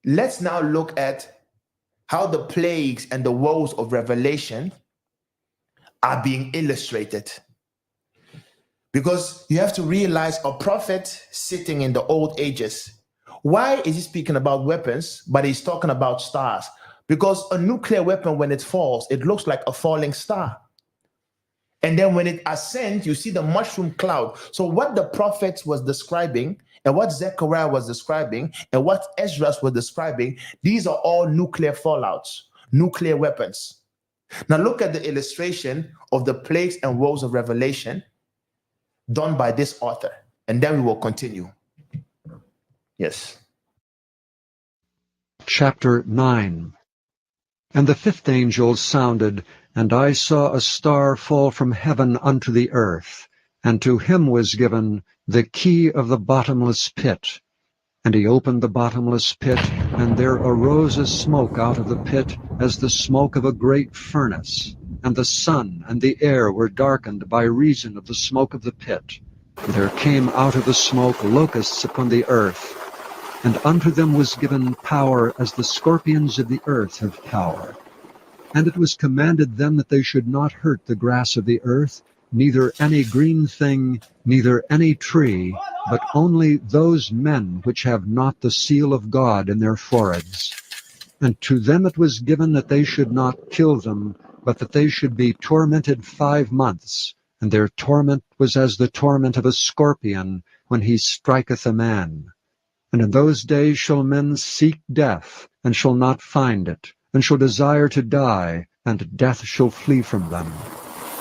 let's now look at how the plagues and the woes of Revelation are being illustrated. Because you have to realize a prophet sitting in the old ages. Why is he speaking about weapons, but he's talking about stars? Because a nuclear weapon, when it falls, it looks like a falling star. And then when it ascends, you see the mushroom cloud. So what the prophets was describing and what Zechariah was describing and what Ezra was describing, these are all nuclear fallouts, nuclear weapons. Now look at the illustration of the plagues and woes of Revelation done by this author, and then we will continue. Yes. Chapter 9. And the fifth angel sounded, and I saw a star fall from heaven unto the earth, and to him was given the key of the bottomless pit. And he opened the bottomless pit, and there arose a smoke out of the pit, as the smoke of a great furnace. And the sun and the air were darkened by reason of the smoke of the pit. And there came out of the smoke locusts upon the earth, and unto them was given power as the scorpions of the earth have power. And it was commanded them that they should not hurt the grass of the earth, neither any green thing, neither any tree, but only those men which have not the seal of God in their foreheads. And to them it was given that they should not kill them, but that they should be tormented 5 months, and their torment was as the torment of a scorpion when he striketh a man. And in those days shall men seek death, and shall not find it, and shall desire to die, and death shall flee from them.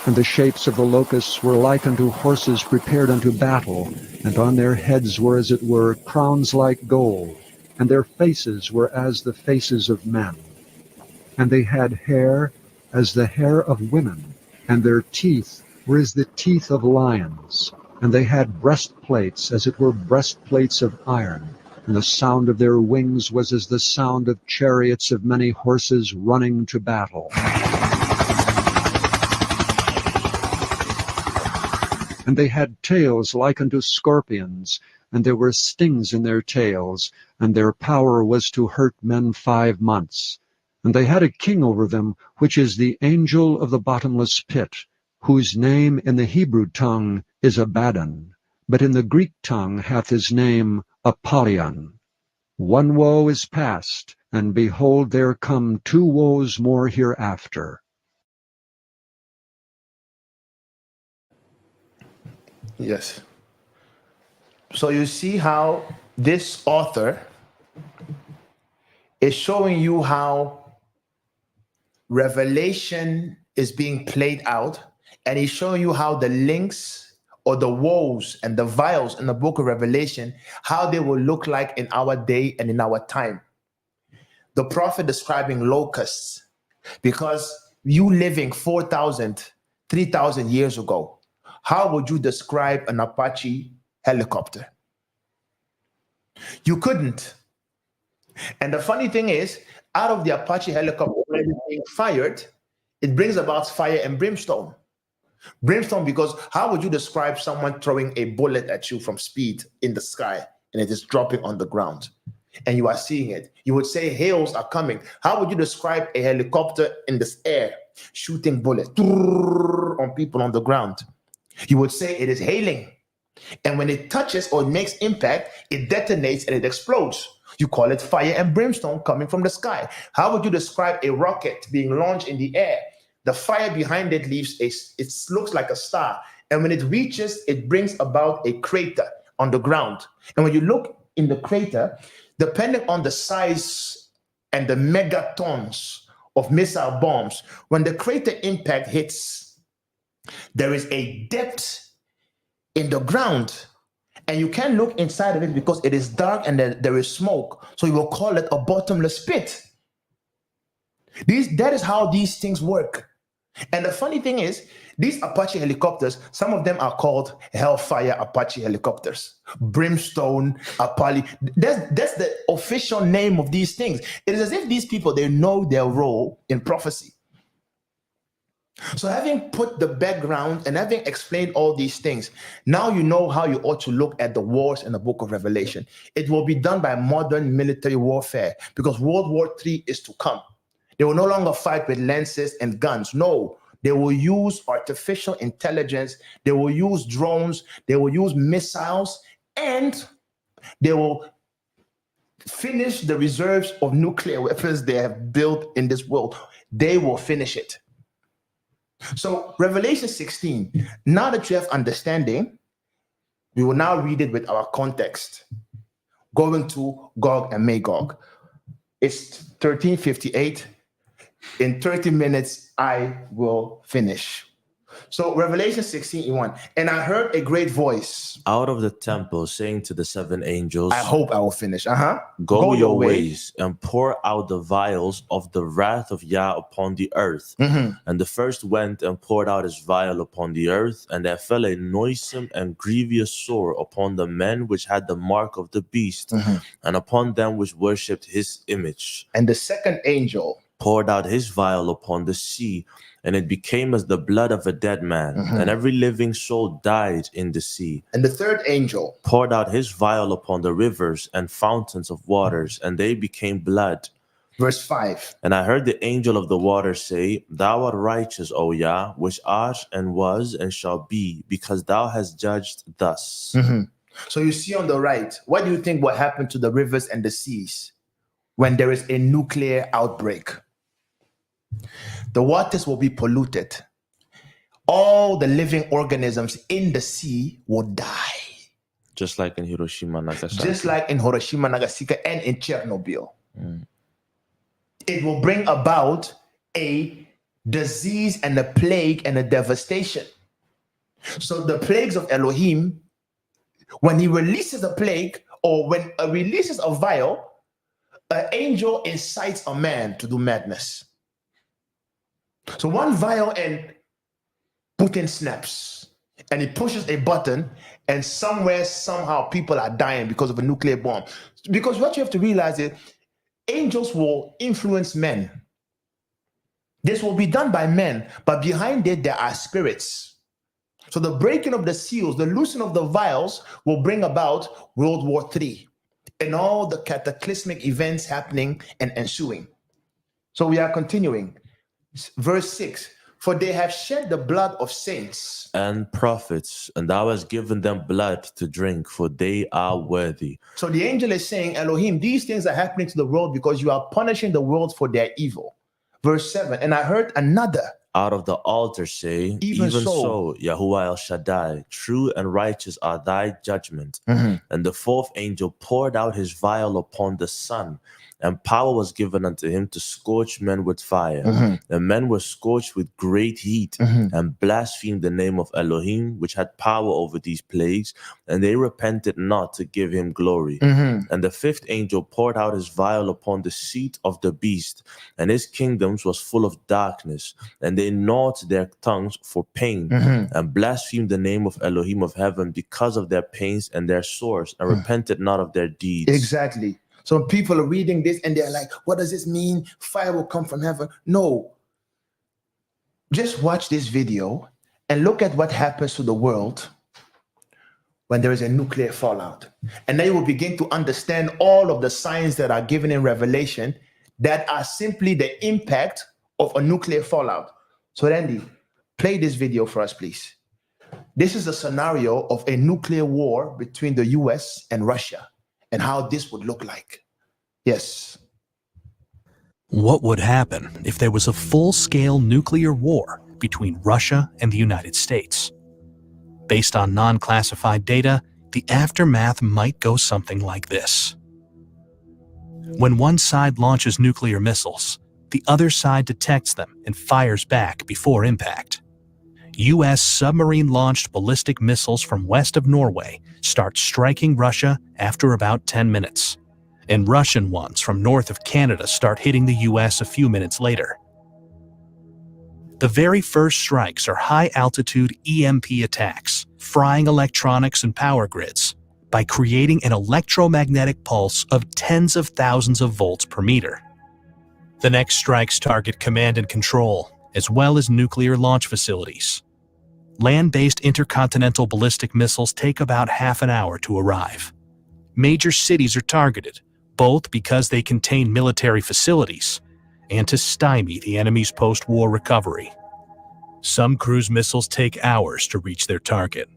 And the shapes of the locusts were like unto horses prepared unto battle, and on their heads were as it were crowns like gold, and their faces were as the faces of men. And they had hair as the hair of women, and their teeth were as the teeth of lions. And they had breastplates as it were breastplates of iron, and the sound of their wings was as the sound of chariots of many horses running to battle. And they had tails like unto scorpions, and there were stings in their tails, and their power was to hurt men 5 months. And they had a king over them, which is the angel of the bottomless pit, whose name in the Hebrew tongue is Abaddon, but in the Greek tongue hath his name Apollyon. One woe is past, and behold, there come 2 woes more hereafter. Yes. So you see how this author is showing you how Revelation is being played out, and he's showing you how the links or the woes and the vials in the book of Revelation, how they will look like in our day and in our time. The prophet describing locusts, because you living 4,000, 3,000 years ago, how would you describe an Apache helicopter? You couldn't. And the funny thing is, out of the Apache helicopter being fired, it brings about fire and brimstone. Brimstone, because how would you describe someone throwing a bullet at you from speed in the sky and it is dropping on the ground and you are seeing it? You would say hails are coming. How would you describe a helicopter in this air shooting bullets on people on the ground? You would say it is hailing. And when it touches or makes impact, it detonates and it explodes. You call it fire and brimstone coming from the sky. How would you describe a rocket being launched in the air? The fire behind it it looks like a star. And when it reaches, it brings about a crater on the ground. And when you look in the crater, depending on the size and the megatons of missile bombs, when the crater impact hits, there is a depth in the ground. And you can't look inside of it because it is dark and there is smoke. So you will call it a bottomless pit. That is how these things work. And the funny thing is, these Apache helicopters, some of them are called Hellfire Apache helicopters, Brimstone Apache. That's the official name of these things. It is as if these people, they know their role in prophecy. So having put the background and having explained all these things, now you know how you ought to look at the wars in the book of Revelation. It will be done by modern military warfare because World War III is to come. They will no longer fight with lances and guns. No, they will use artificial intelligence. They will use drones. They will use missiles, and they will finish the reserves of nuclear weapons they have built in this world. They will finish it. So Revelation 16, now that you have understanding, we will now read it with our context. Going to Gog and Magog. It's 13:58. In 30 minutes, I will finish. So Revelation 16:1. And I heard a great voice out of the temple saying to the 7 angels, I hope I will finish. Go your ways and pour out the vials of the wrath of Yah upon the earth. And the first went and poured out his vial upon the earth, and there fell a noisome and grievous sore upon the men which had the mark of the beast, and upon them which worshipped his image. And the second angel poured out his vial upon the sea, and it became as the blood of a dead man, and every living soul died in the sea. And the third angel poured out his vial upon the rivers and fountains of waters, and they became blood. Verse 5. And I heard the angel of the water say, Thou art righteous, O Yah, which art and was and shall be, because thou hast judged thus. So you see on the right, what do you think will happen to the rivers and the seas when there is a nuclear outbreak? The waters will be polluted. All the living organisms in the sea will die. Just like in Hiroshima, Nagasaki. Just like in Hiroshima, Nagasaki, and in Chernobyl. It will bring about a disease and a plague and a devastation. So the plagues of Elohim, when he releases a plague or when he releases a vial, an angel incites a man to do madness. So one vial and Putin snaps and he pushes a button and somewhere, somehow people are dying because of a nuclear bomb. Because what you have to realize is angels will influence men. This will be done by men, but behind it, there are spirits. So the breaking of the seals, the loosening of the vials will bring about World War III and all the cataclysmic events happening and ensuing. So we are continuing. Verse 6, for they have shed the blood of saints and prophets, and thou hast given them blood to drink, for they are worthy. So the angel is saying, Elohim, these things are happening to the world because you are punishing the world for their evil. Verse 7, and I heard another out of the altar say, even so, Yahuwah El Shaddai, true and righteous are thy judgments. And the fourth angel poured out his vial upon the sun, and power was given unto him to scorch men with fire. And men were scorched with great heat, and blasphemed the name of Elohim, which had power over these plagues, and they repented not to give him glory. And the fifth angel poured out his vial upon the seat of the beast, and his kingdoms was full of darkness, and they gnawed their tongues for pain, and blasphemed the name of Elohim of heaven because of their pains and their sores, and repented not of their deeds. Exactly. So people are reading this and they're like, what does this mean? Fire will come from heaven. No. Just watch this video and look at what happens to the world when there is a nuclear fallout. And then you will begin to understand all of the signs that are given in Revelation that are simply the impact of a nuclear fallout. So Randy, play this video for us, please. This is a scenario of a nuclear war between the US and Russia and how this would look like. Yes. What would happen if there was a full-scale nuclear war between Russia and the United States? Based on non-classified data, the aftermath might go something like this. When one side launches nuclear missiles, the other side detects them and fires back before impact. U.S. submarine-launched ballistic missiles from west of Norway start striking Russia after about 10 minutes, and Russian ones from north of Canada start hitting the U.S. a few minutes later. The very first strikes are high-altitude EMP attacks, frying electronics and power grids by creating an electromagnetic pulse of tens of thousands of volts per meter. The next strikes target command and control, as well as nuclear launch facilities. Land-based intercontinental ballistic missiles take about half an hour to arrive. Major cities are targeted, both because they contain military facilities and to stymie the enemy's post-war recovery. Some cruise missiles take hours to reach their target.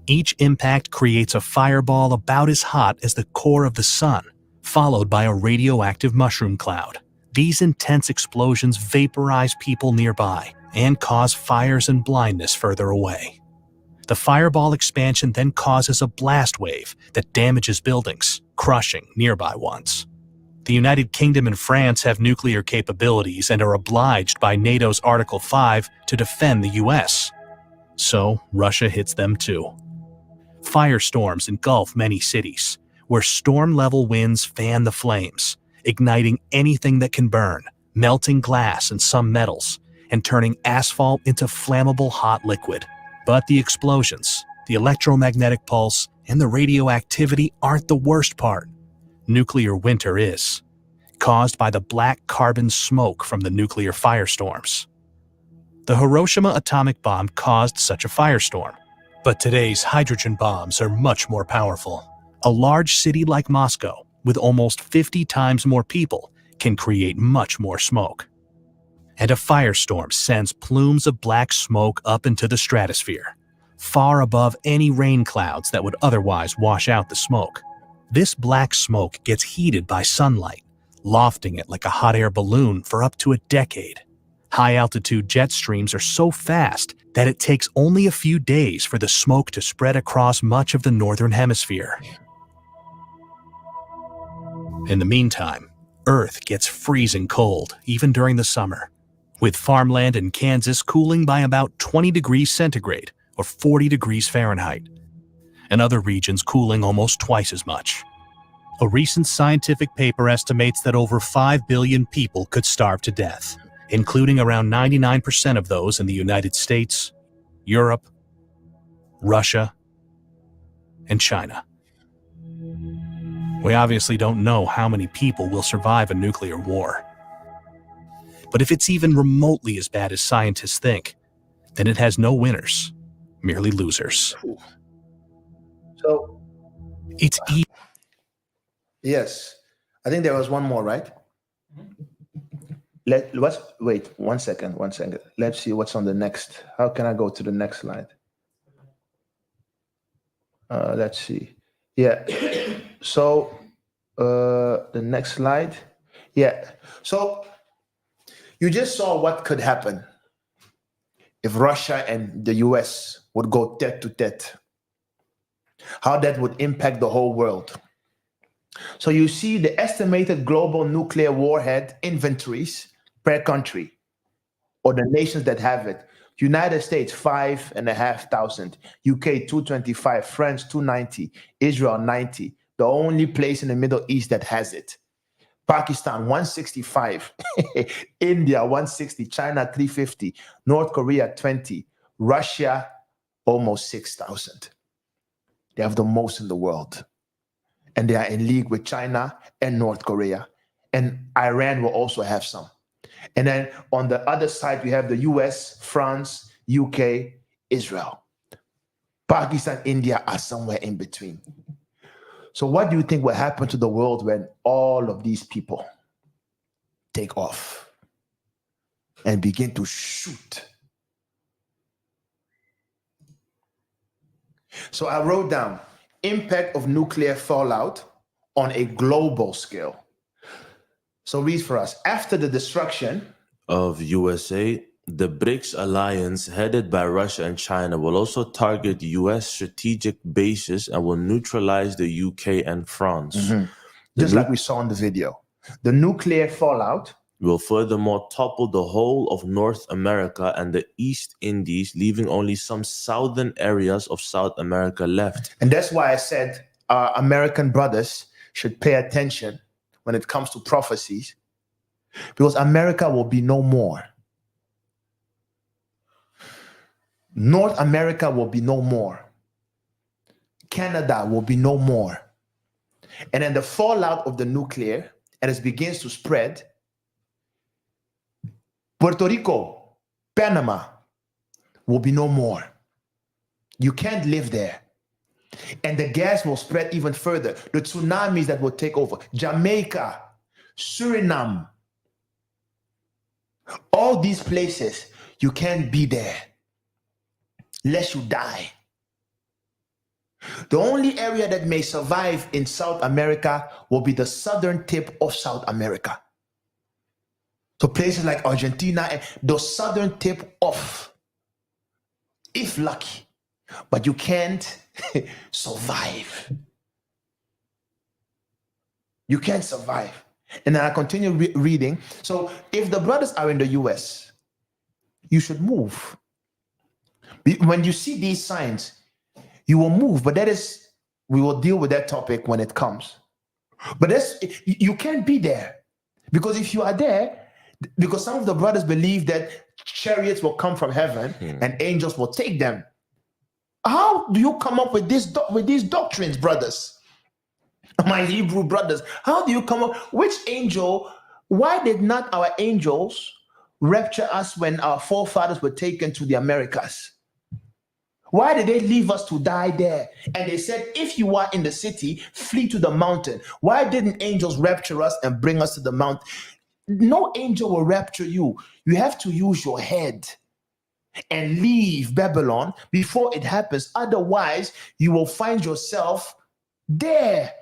Each impact creates a fireball about as hot as the core of the sun, followed by a radioactive mushroom cloud. These intense explosions vaporize people nearby and cause fires and blindness further away. The fireball expansion then causes a blast wave that damages buildings, crushing nearby ones. The United Kingdom and France have nuclear capabilities and are obliged by NATO's Article 5 to defend the US. So Russia hits them too. Firestorms engulf many cities, where storm-level winds fan the flames, igniting anything that can burn, melting glass and some metals, and turning asphalt into flammable hot liquid. But the explosions, the electromagnetic pulse, and the radioactivity aren't the worst part. Nuclear winter is, caused by the black carbon smoke from the nuclear firestorms. The Hiroshima atomic bomb caused such a firestorm, but today's hydrogen bombs are much more powerful. A large city like Moscow, with almost 50 times more people, can create much more smoke. And a firestorm sends plumes of black smoke up into the stratosphere, far above any rain clouds that would otherwise wash out the smoke. This black smoke gets heated by sunlight, lofting it like a hot air balloon for up to a decade. High-altitude jet streams are so fast that it takes only a few days for the smoke to spread across much of the northern hemisphere. In the meantime, Earth gets freezing cold, even during the summer, with farmland in Kansas cooling by about 20 degrees centigrade or 40 degrees Fahrenheit, and other regions cooling almost twice as much. A recent scientific paper estimates that over 5 billion people could starve to death, including around 99% of those in the United States, Europe, Russia, and China. We obviously don't know how many people will survive a nuclear war. But if it's even remotely as bad as scientists think, then it has no winners, merely losers. So, it's yes, I think there was one more, right? Let's wait 1 second. Let's see what's on the next. How can I go to the next slide? Let's see. Yeah. So the next slide. Yeah. So you just saw what could happen if Russia and the US would go tete to tete. How that would impact the whole world. So you see the estimated global nuclear warhead inventories per country, or the nations that have it. United States, 5,500. UK, 225. France, 290. Israel, 90. The only place in the Middle East that has it. Pakistan, 165. India, 160. China, 350. North Korea, 20. Russia, almost 6,000. They have the most in the world. And they are in league with China and North Korea. And Iran will also have some. And then on the other side, we have the US, France, UK, Israel. Pakistan, India are somewhere in between. So what do you think will happen to the world when all of these people take off and begin to shoot? So I wrote down impact of nuclear fallout on a global scale. So read for us. After the destruction of USA, the BRICS alliance headed by Russia and China will also target US strategic bases and will neutralize the UK and France. Just like we saw in the video. The nuclear fallout will furthermore topple the whole of North America and the East Indies, leaving only some southern areas of South America left. And that's why I said our American brothers should pay attention when it comes to prophecies, because America will be no more. North America will be no more. Canada will be no more. And then the fallout of the nuclear, and it begins to spread, Puerto Rico, Panama will be no more. You can't live there. And the gas will spread even further. The tsunamis that will take over. Jamaica, Suriname, all these places, you can't be there lest you die. The only area that may survive in South America will be the southern tip of South America. So places like Argentina, the southern tip off, if lucky, but you can't survive. You can't survive. And then I continue reading. So if the brothers are in the US, you should move. When you see these signs, you will move. But we will deal with that topic when it comes. But you can't be there. Because if you are there, because some of the brothers believe that chariots will come from heaven and angels will take them. How do you come up with these doctrines, brothers? My Hebrew brothers, how do you come up? Which angel? Why did not our angels rapture us when our forefathers were taken to the Americas? Why did they leave us to die there? And they said, if you are in the city, flee to the mountain. Why didn't angels rapture us and bring us to the mountain? No angel will rapture you. You have to use your head and leave Babylon before it happens. Otherwise, you will find yourself there.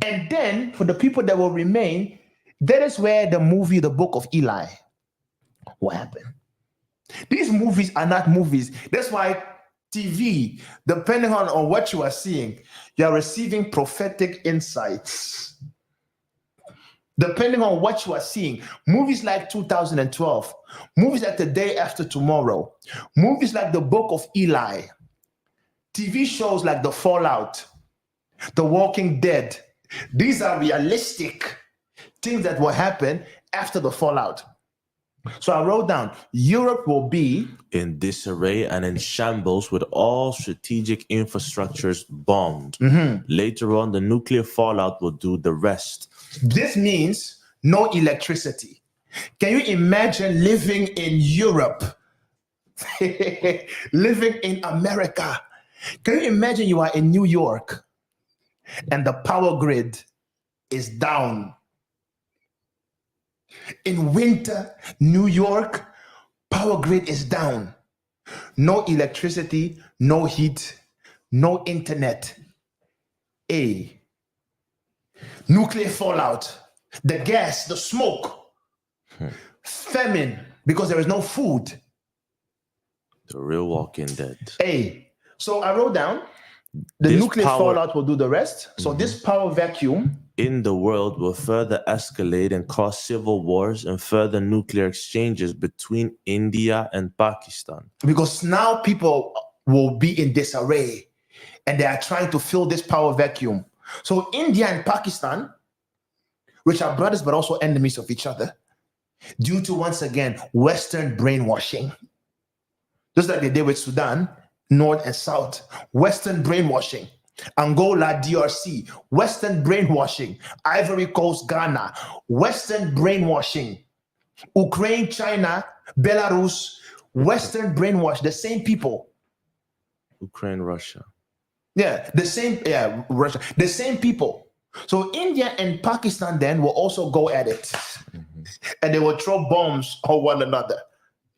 And then for the people that will remain, that is where the movie, The Book of Eli, will happen. These movies are not movies. That's why TV, depending on what you are seeing, you are receiving prophetic insights. Depending on what you are seeing, movies like 2012, movies like The Day After Tomorrow, movies like The Book of Eli, TV shows like The Fallout, The Walking Dead, these are realistic things that will happen after the fallout. So I wrote down, Europe will be in disarray and in shambles with all strategic infrastructures bombed. Later on, the nuclear fallout will do the rest. This means no electricity. Can you imagine living in Europe? Living in America? Can you imagine you are in New York and the power grid is down? In winter, New York, power grid is down. No electricity, no heat, no internet. Nuclear fallout, the gas, the smoke, famine, because there is no food. The real Walking Dead. So I wrote down, the nuclear fallout will do the rest. So this power vacuum in the world will further escalate and cause civil wars and further nuclear exchanges between India and Pakistan. Because now people will be in disarray and they are trying to fill this power vacuum. So India and Pakistan, which are brothers but also enemies of each other, due to, once again, Western brainwashing, just like they did with Sudan, North and South, Western brainwashing. Angola, DRC, Western brainwashing. Ivory Coast, Ghana, Western brainwashing. Ukraine, China, Belarus, Western brainwash, the same people. Ukraine, Russia. Yeah, Russia, the same people. So India and Pakistan then will also go at it. And they will throw bombs on one another.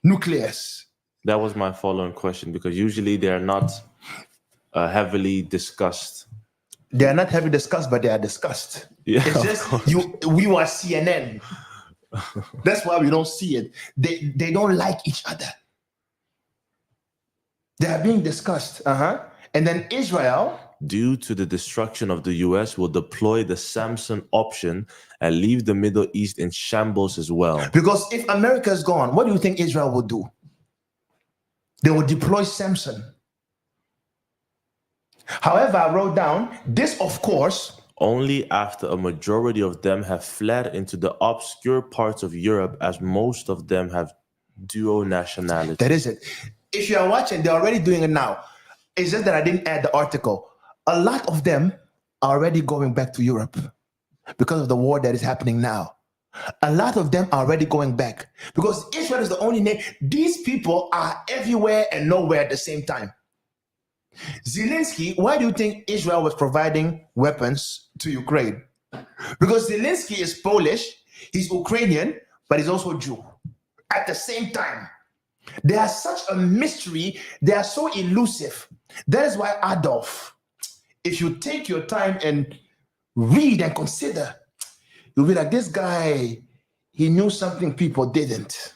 Nucleus. That was my following question, because usually they are not heavily discussed. They are not heavily discussed, but they are discussed. Yeah, it's just we are CNN. That's why we don't see it. They don't like each other. They are being discussed. And then Israel, due to the destruction of the US, will deploy the Samson option and leave the Middle East in shambles as well. Because if America is gone, what do you think Israel will do? They will deploy Samson. However, I wrote down this, of course, only after a majority of them have fled into the obscure parts of Europe, as most of them have dual nationality. That is it. If you are watching, they're already doing it now. It's just that I didn't add the article. A lot of them are already going back to Europe because of the war that is happening now. A lot of them are already going back because Israel is the only nation. These people are everywhere and nowhere at the same time. Zelensky, why do you think Israel was providing weapons to Ukraine? Because Zelensky is Polish, he's Ukrainian, but he's also Jew at the same time. They are such a mystery. They are so elusive. That is why Adolf, if you take your time and read and consider, you'll be like, this guy, he knew something people didn't.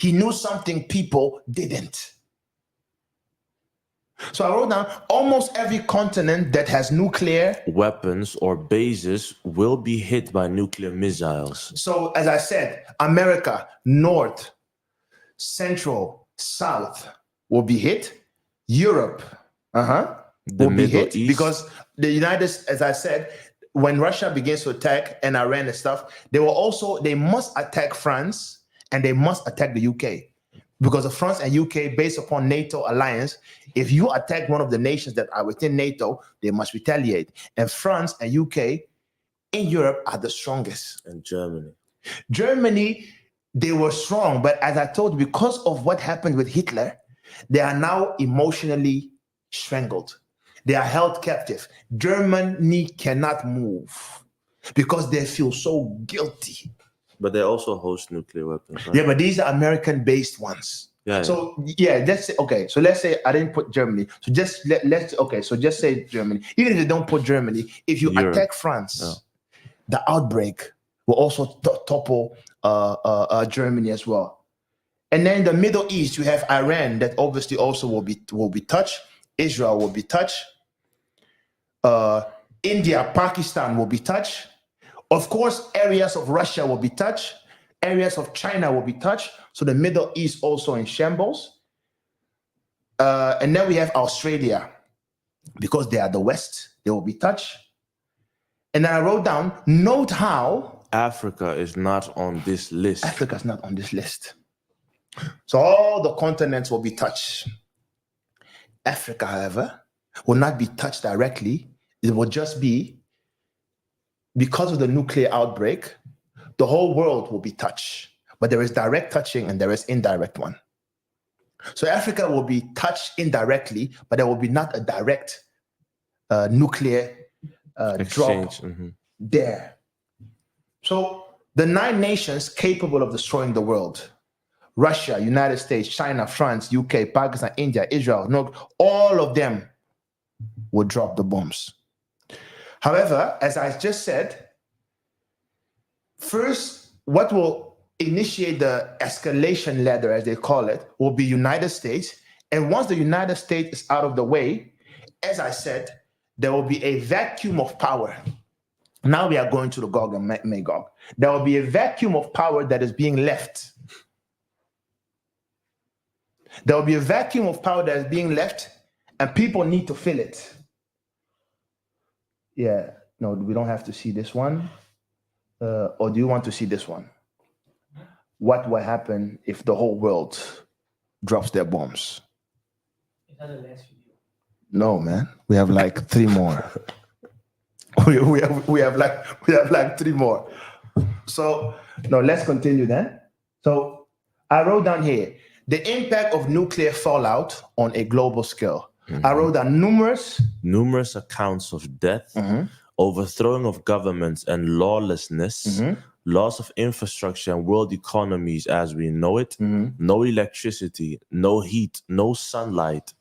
He knew something people didn't. So I wrote down almost every continent that has nuclear weapons or bases will be hit by nuclear missiles. So as I said, America, North, Central, South will be hit. Europe, will be hit because the United States, as I said, when Russia begins to attack and Iran and stuff, they must attack France and they must attack the UK. Because of France and UK, based upon NATO alliance, if you attack one of the nations that are within NATO, they must retaliate. And France and UK in Europe are the strongest. And Germany. Germany, they were strong, but as I told you, because of what happened with Hitler, they are now emotionally strangled. They are held captive. Germany cannot move because they feel so guilty. But they also host nuclear weapons, right? Yeah, but these are American-based ones. Yeah. So let's say, okay. So let's say I didn't put Germany. So just say Germany. Even if you don't put Germany, if you attack France, the outbreak will also topple Germany as well. And then in the Middle East, you have Iran that obviously also will be touched. Israel will be touched. India, Pakistan will be touched. Of course, areas of Russia will be touched. Areas of China will be touched. So the Middle East also in shambles. And then we have Australia, because they are the West, they will be touched. And then I wrote down, note how Africa is not on this list. Africa is not on this list. So all the continents will be touched. Africa, however, will not be touched directly. It will just be, because of the nuclear outbreak, the whole world will be touched. But there is direct touching and there is indirect one. So Africa will be touched indirectly, but there will be not a direct nuclear drop there. So the 9 nations capable of destroying the world, Russia, United States, China, France, UK, Pakistan, India, Israel, all of them will drop the bombs. However, as I just said, first, what will initiate the escalation ladder, as they call it, will be United States. And once the United States is out of the way, as I said, there will be a vacuum of power. Now we are going to the Gog and Magog. There will be a vacuum of power that is being left. There will be a vacuum of power that is being left, and people need to fill it. Yeah, no, we don't have to see this one. Or do you want to see this one? What will happen if the whole world drops their bombs? No, man. We have like 3 more. we have like 3 more. So no, let's continue then. So I wrote down here the impact of nuclear fallout on a global scale. I wrote down numerous accounts of death, overthrowing of governments and lawlessness, loss of infrastructure and world economies as we know it, no electricity, no heat, no sunlight,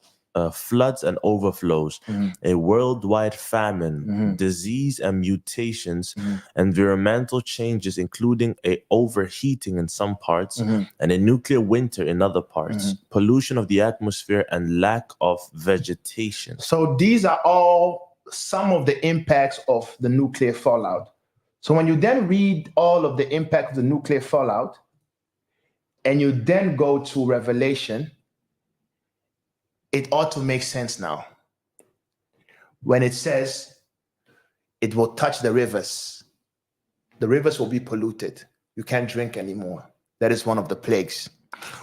floods and overflows, a worldwide famine, disease and mutations, environmental changes, including a overheating in some parts and a nuclear winter in other parts, pollution of the atmosphere and lack of vegetation. So these are all some of the impacts of the nuclear fallout. So when you then read all of the impact of the nuclear fallout, and you then go to Revelation, it ought to make sense now. When it says it will touch the rivers will be polluted. You can't drink anymore. That is one of the plagues.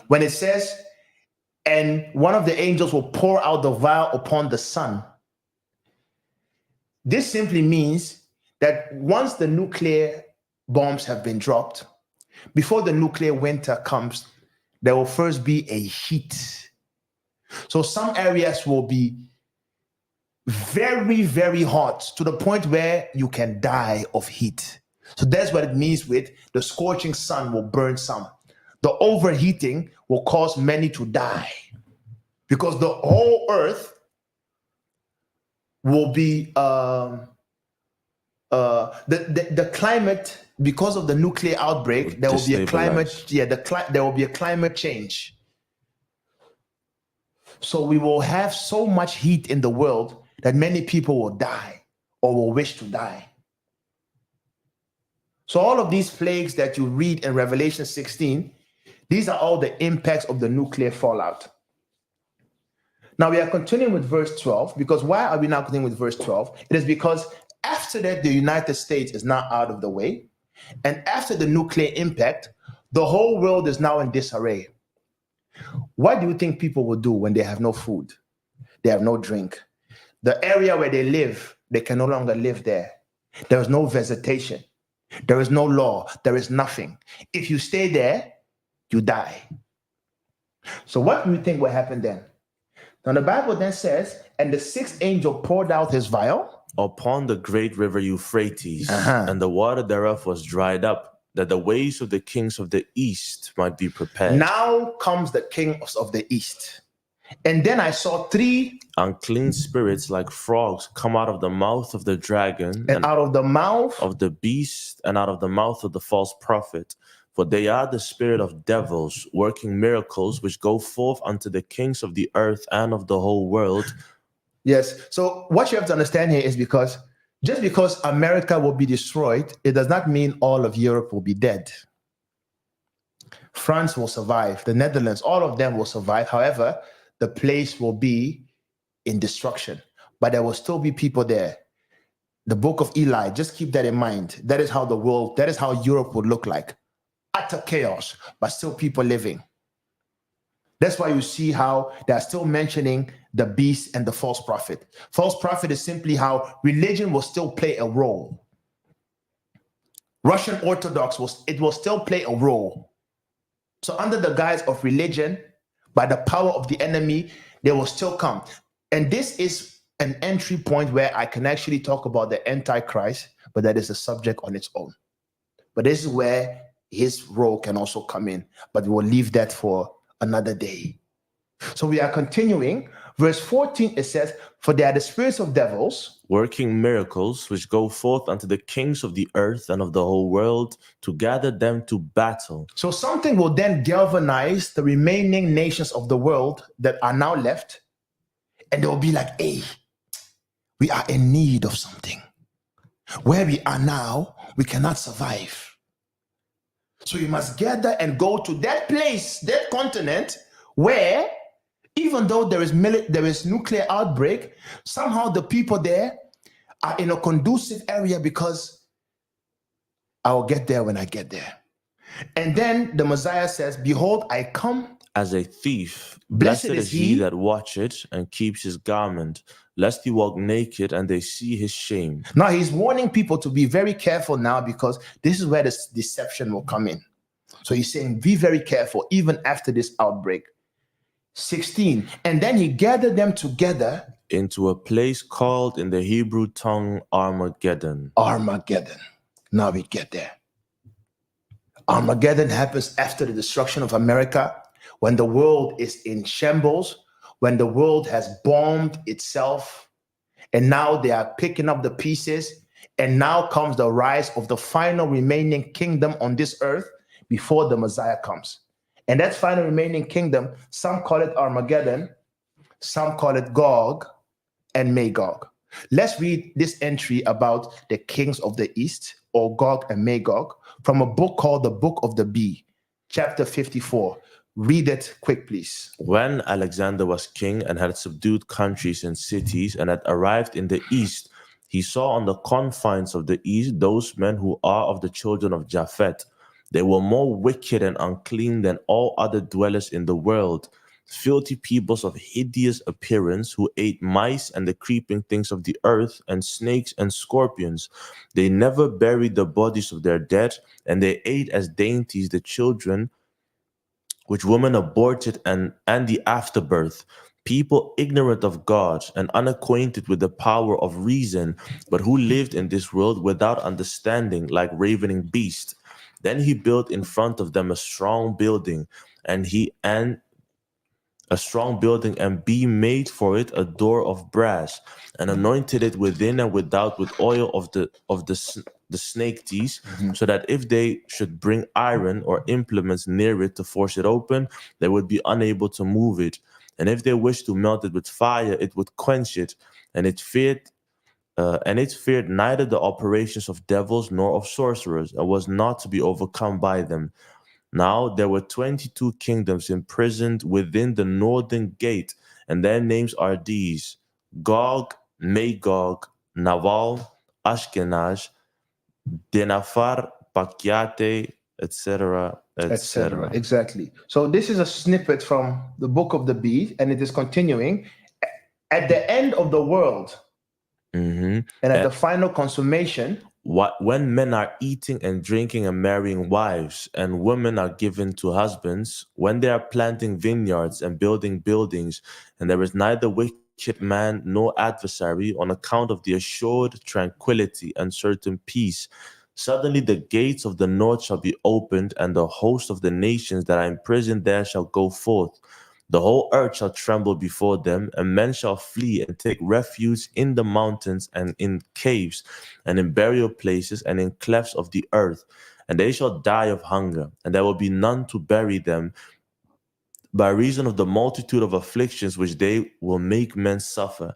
When it says, and one of the angels will pour out the vial upon the sun, this simply means that once the nuclear bombs have been dropped, before the nuclear winter comes, there will first be a heat. So some areas will be very, very hot to the point where you can die of heat. So that's what it means with the scorching sun will burn some. The overheating will cause many to die because the whole earth will be the climate, because of the nuclear outbreak, there will be a climate, there will be a climate change. So we will have so much heat in the world that many people will die or will wish to die. So all of these plagues that you read in Revelation 16, these are all the impacts of the nuclear fallout. Now we are continuing with verse 12, because why are we now continuing with verse 12? It is because after that, the United States is now out of the way. And after the nuclear impact, the whole world is now in disarray. What do you think people will do when they have no food? They have no drink. The area where they live, they can no longer live there. There is no vegetation. There is no law. There is nothing. If you stay there, you die. So what do you think will happen then? Now the Bible then says, and the 6th angel poured out his vial upon the great river Euphrates, and the water thereof was dried up, that the ways of the kings of the east might be prepared. Now comes the kings of the east. And then I saw 3 unclean spirits like frogs come out of the mouth of the dragon, and out of the mouth of the beast, and out of the mouth of the false prophet. For they are the spirit of devils, working miracles, which go forth unto the kings of the earth and of the whole world. Yes. So what you have to understand here is just because America will be destroyed, it does not mean all of Europe will be dead. France will survive. The Netherlands, all of them will survive. However, the place will be in destruction, but there will still be people there. The book of Eli, just keep that in mind. That is how that is how Europe would look like. Utter chaos, but still people living. That's why you see how they're still mentioning the beast and the false prophet. False prophet is simply how religion will still play a role. Russian Orthodox will still play a role. So under the guise of religion, by the power of the enemy, they will still come. And this is an entry point where I can actually talk about the Antichrist, but that is a subject on its own. But this is where his role can also come in, but we'll leave that for another day. So we are continuing. Verse 14, it says, for they are the spirits of devils, working miracles, which go forth unto the kings of the earth and of the whole world, to gather them to battle. So something will then galvanize the remaining nations of the world that are now left, and they will be like, hey, we are in need of something. Where we are now, we cannot survive. So you must gather and go to that place, that continent, where even though there is nuclear outbreak, somehow the people there are in a conducive area because I will get there when I get there. And then the Messiah says, behold, I come as a thief. Blessed is he that watcheth and keeps his garment, lest he walk naked and they see his shame. Now he's warning people to be very careful now, because this is where this deception will come in. So he's saying, be very careful, even after this outbreak. 16, and then he gathered them together into a place called in the Hebrew tongue Armageddon. Armageddon. Now we get there. Armageddon happens after the destruction of America, when the world is in shambles, when the world has bombed itself, and now they are picking up the pieces, and now comes the rise of the final remaining kingdom on this earth before the Messiah comes. And that final remaining kingdom, some call it Armageddon, some call it Gog and Magog. Let's read this entry about the kings of the East, or Gog and Magog, from a book called the Book of the Bee, chapter 54. Read it quick, please. When Alexander was king and had subdued countries and cities and had arrived in the East, he saw on the confines of the East those men who are of the children of Japhet. They were more wicked and unclean than all other dwellers in the world, filthy peoples of hideous appearance, who ate mice and the creeping things of the earth, and snakes and scorpions. They never buried the bodies of their dead, and they ate as dainties the children which women aborted and the afterbirth. People ignorant of God and unacquainted with the power of reason, but who lived in this world without understanding, like ravening beasts. Then he built in front of them a strong building, and be made for it a door of brass, and anointed it within and without with oil of the snake teeth, so that if they should bring iron or implements near it to force it open, they would be unable to move it. And if they wished to melt it with fire, it would quench it, and it feared neither the operations of devils nor of sorcerers, and was not to be overcome by them. Now there were 22 kingdoms imprisoned within the northern gate, and their names are these: Gog, Magog, Naval, Ashkenaz, Denafar, Pakiate, etc., etc. Exactly. So this is a snippet from the Book of the Bee, and it is continuing. At the end of the world, and at the final consummation, when men are eating and drinking and marrying wives, and women are given to husbands, when they are planting vineyards and building buildings, and there is neither wicked man nor adversary, on account of the assured tranquility and certain peace, suddenly the gates of the north shall be opened, and the host of the nations that are imprisoned there shall go forth. The whole earth shall tremble before them, and men shall flee and take refuge in the mountains and in caves and in burial places and in clefts of the earth. and they shall die of hunger, and there will be none to bury them, by reason of the multitude of afflictions which they will make men suffer.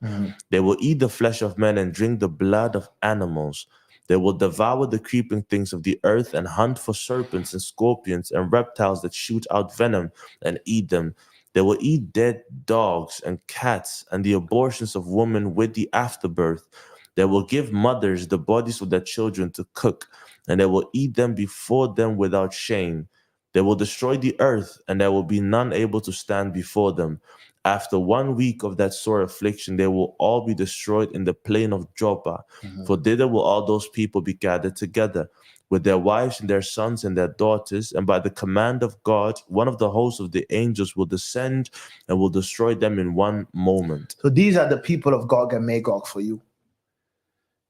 They will eat the flesh of men and drink the blood of animals. They will devour the creeping things of the earth and hunt for serpents and scorpions and reptiles that shoot out venom and eat them. They will eat dead dogs and cats and the abortions of women with the afterbirth. They will give mothers the bodies of their children to cook, and they will eat them before them without shame. They will destroy the earth, and there will be none able to stand before them. After 1 week of that sore affliction, they will all be destroyed in the plain of Joppa. For thither will all those people be gathered together, with their wives and their sons and their daughters, and by the command of God, one of the hosts of the angels will descend and will destroy them in one moment. So these are the people of Gog and Magog for you.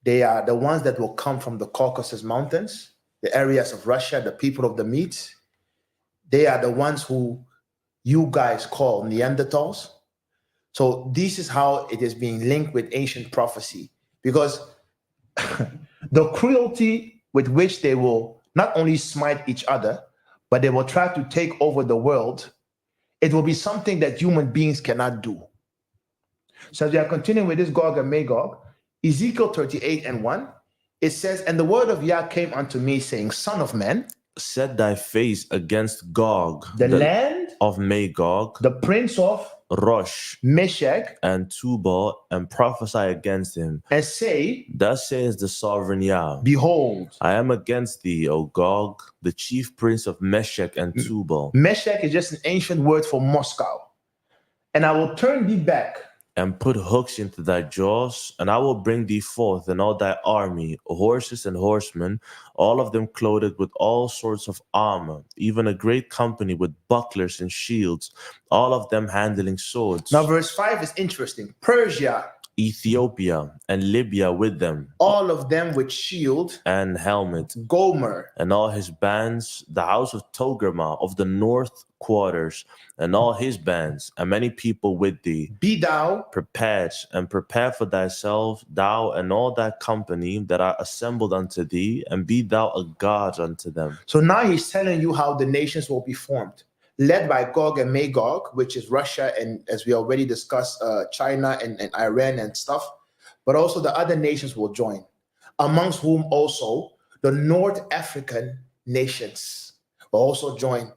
They are the ones that will come from the Caucasus Mountains, the areas of Russia, the people of the Medes. They are the ones who you guys call Neanderthals. So this is how it is being linked with ancient prophecy, because the cruelty with which they will not only smite each other, but they will try to take over the world, it will be something that human beings cannot do. So as we are continuing with this Gog and Magog, Ezekiel 38:1, it says, and the word of Yah came unto me, saying, Son of man, set thy face against Gog, the land of Magog, the prince of Rosh, Meshech, and Tubal, and prophesy against him, and say, thus says the sovereign Yah, behold, I am against thee, O Gog, the chief prince of Meshech and Tubal. Meshech is just an ancient word for Moscow. And I will turn thee back, and put hooks into thy jaws, and I will bring thee forth and all thy army, horses and horsemen, all of them clothed with all sorts of armor, even a great company with bucklers and shields, all of them handling swords. Now verse 5 is interesting. Persia, Ethiopia, and Libya with them, all of them with shield and helmet, Gomer, and all his bands, the house of Togarmah of the north quarters, and all his bands, and many people with thee. Be thou prepared, and prepare for thyself, thou and all thy company that are assembled unto thee, and be thou a god unto them. So now he's telling you how the nations will be formed, led by Gog and Magog, which is Russia, and as we already discussed, China and Iran and stuff, but also the other nations will join, amongst whom also the North African nations will also join.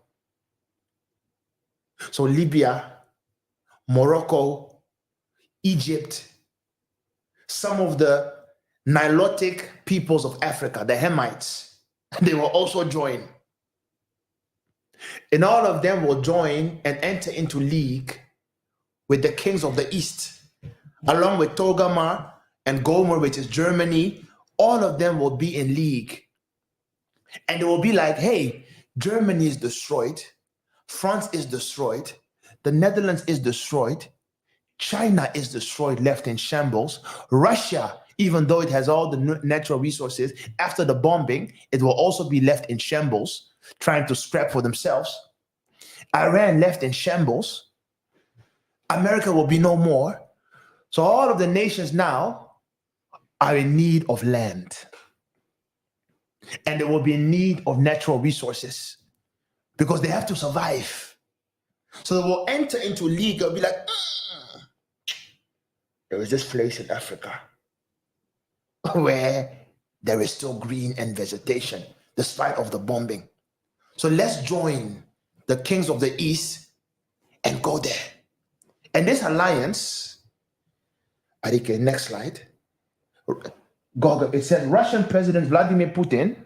So Libya, Morocco, Egypt, some of the Nilotic peoples of Africa, the Hamites, they will also join. And all of them will join and enter into league with the kings of the East, along with Togarmah and Gomer, which is Germany. All of them will be in league. And they will be like, hey, Germany is destroyed. France is destroyed. The Netherlands is destroyed. China is destroyed, left in shambles. Russia, even though it has all the natural resources, after the bombing, it will also be left in shambles, trying to scrap for themselves. Iran left in shambles. America will be no more. So all of the nations now are in need of land. And they will be in need of natural resources because they have to survive. So they will enter into league and be like, there is this place in Africa where there is still green and vegetation despite of the bombing. So let's join the kings of the East and go there. And this alliance, Arike, next slide. It says Russian President Vladimir Putin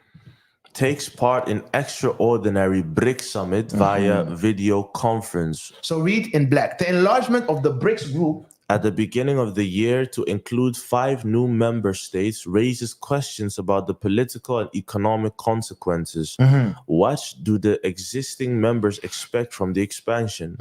takes part in extraordinary BRICS summit via video conference. So read in black. The enlargement of the BRICS group at the beginning of the year to include 5 new member states raises questions about the political and economic consequences. What do the existing members expect from the expansion?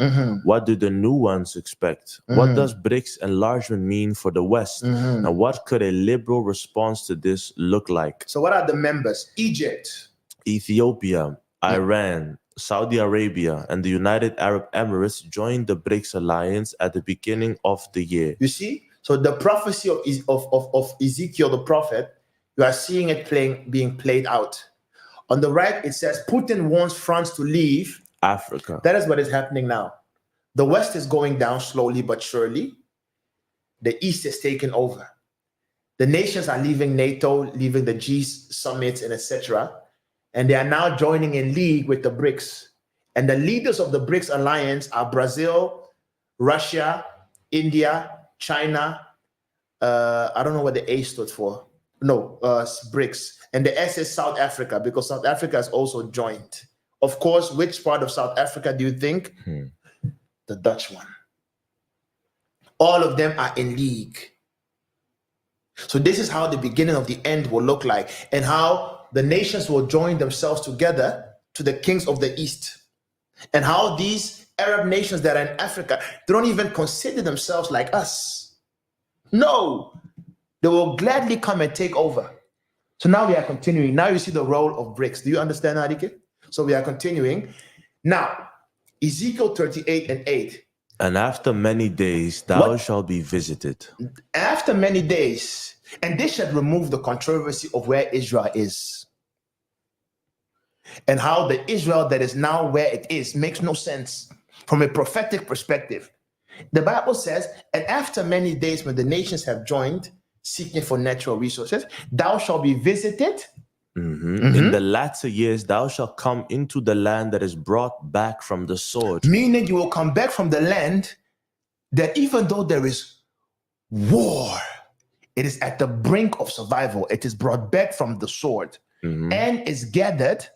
What do the new ones expect? What does BRICS enlargement mean for the West? And what could a liberal response to this look like? So what are the members? Egypt, Ethiopia, Iran, Saudi Arabia, and the United Arab Emirates joined the BRICS alliance at the beginning of the year. You see? So the prophecy of Ezekiel the prophet, you are seeing it being played out. On the right, it says Putin wants France to leave Africa. That is what is happening now. The West is going down slowly but surely. The East is taking over. The nations are leaving NATO, leaving the G summits, and etc. And they are now joining in league with the BRICS. And the leaders of the BRICS alliance are Brazil, Russia, India, China. I don't know what the A stood for. No, BRICS. And the S is South Africa, because South Africa has also joined. Of course, which part of South Africa do you think? The Dutch one. All of them are in league. So this is how the beginning of the end will look like, and how the nations will join themselves together to the kings of the East. And how these Arab nations that are in Africa, they don't even consider themselves like us. No, they will gladly come and take over. So now we are continuing. Now you see the role of BRICS. Do you understand, Adike? So we are continuing. Now, Ezekiel 38 and 8. And after many days, thou shalt be visited. After many days, and this shall remove the controversy of where Israel is. And how the Israel that is now where it is makes no sense from a prophetic perspective. The Bible says, and after many days when the nations have joined, seeking for natural resources, thou shalt be visited. In the latter years, thou shalt come into the land that is brought back from the sword. Meaning you will come back from the land that even though there is war, it is at the brink of survival. It is brought back from the sword and is gathered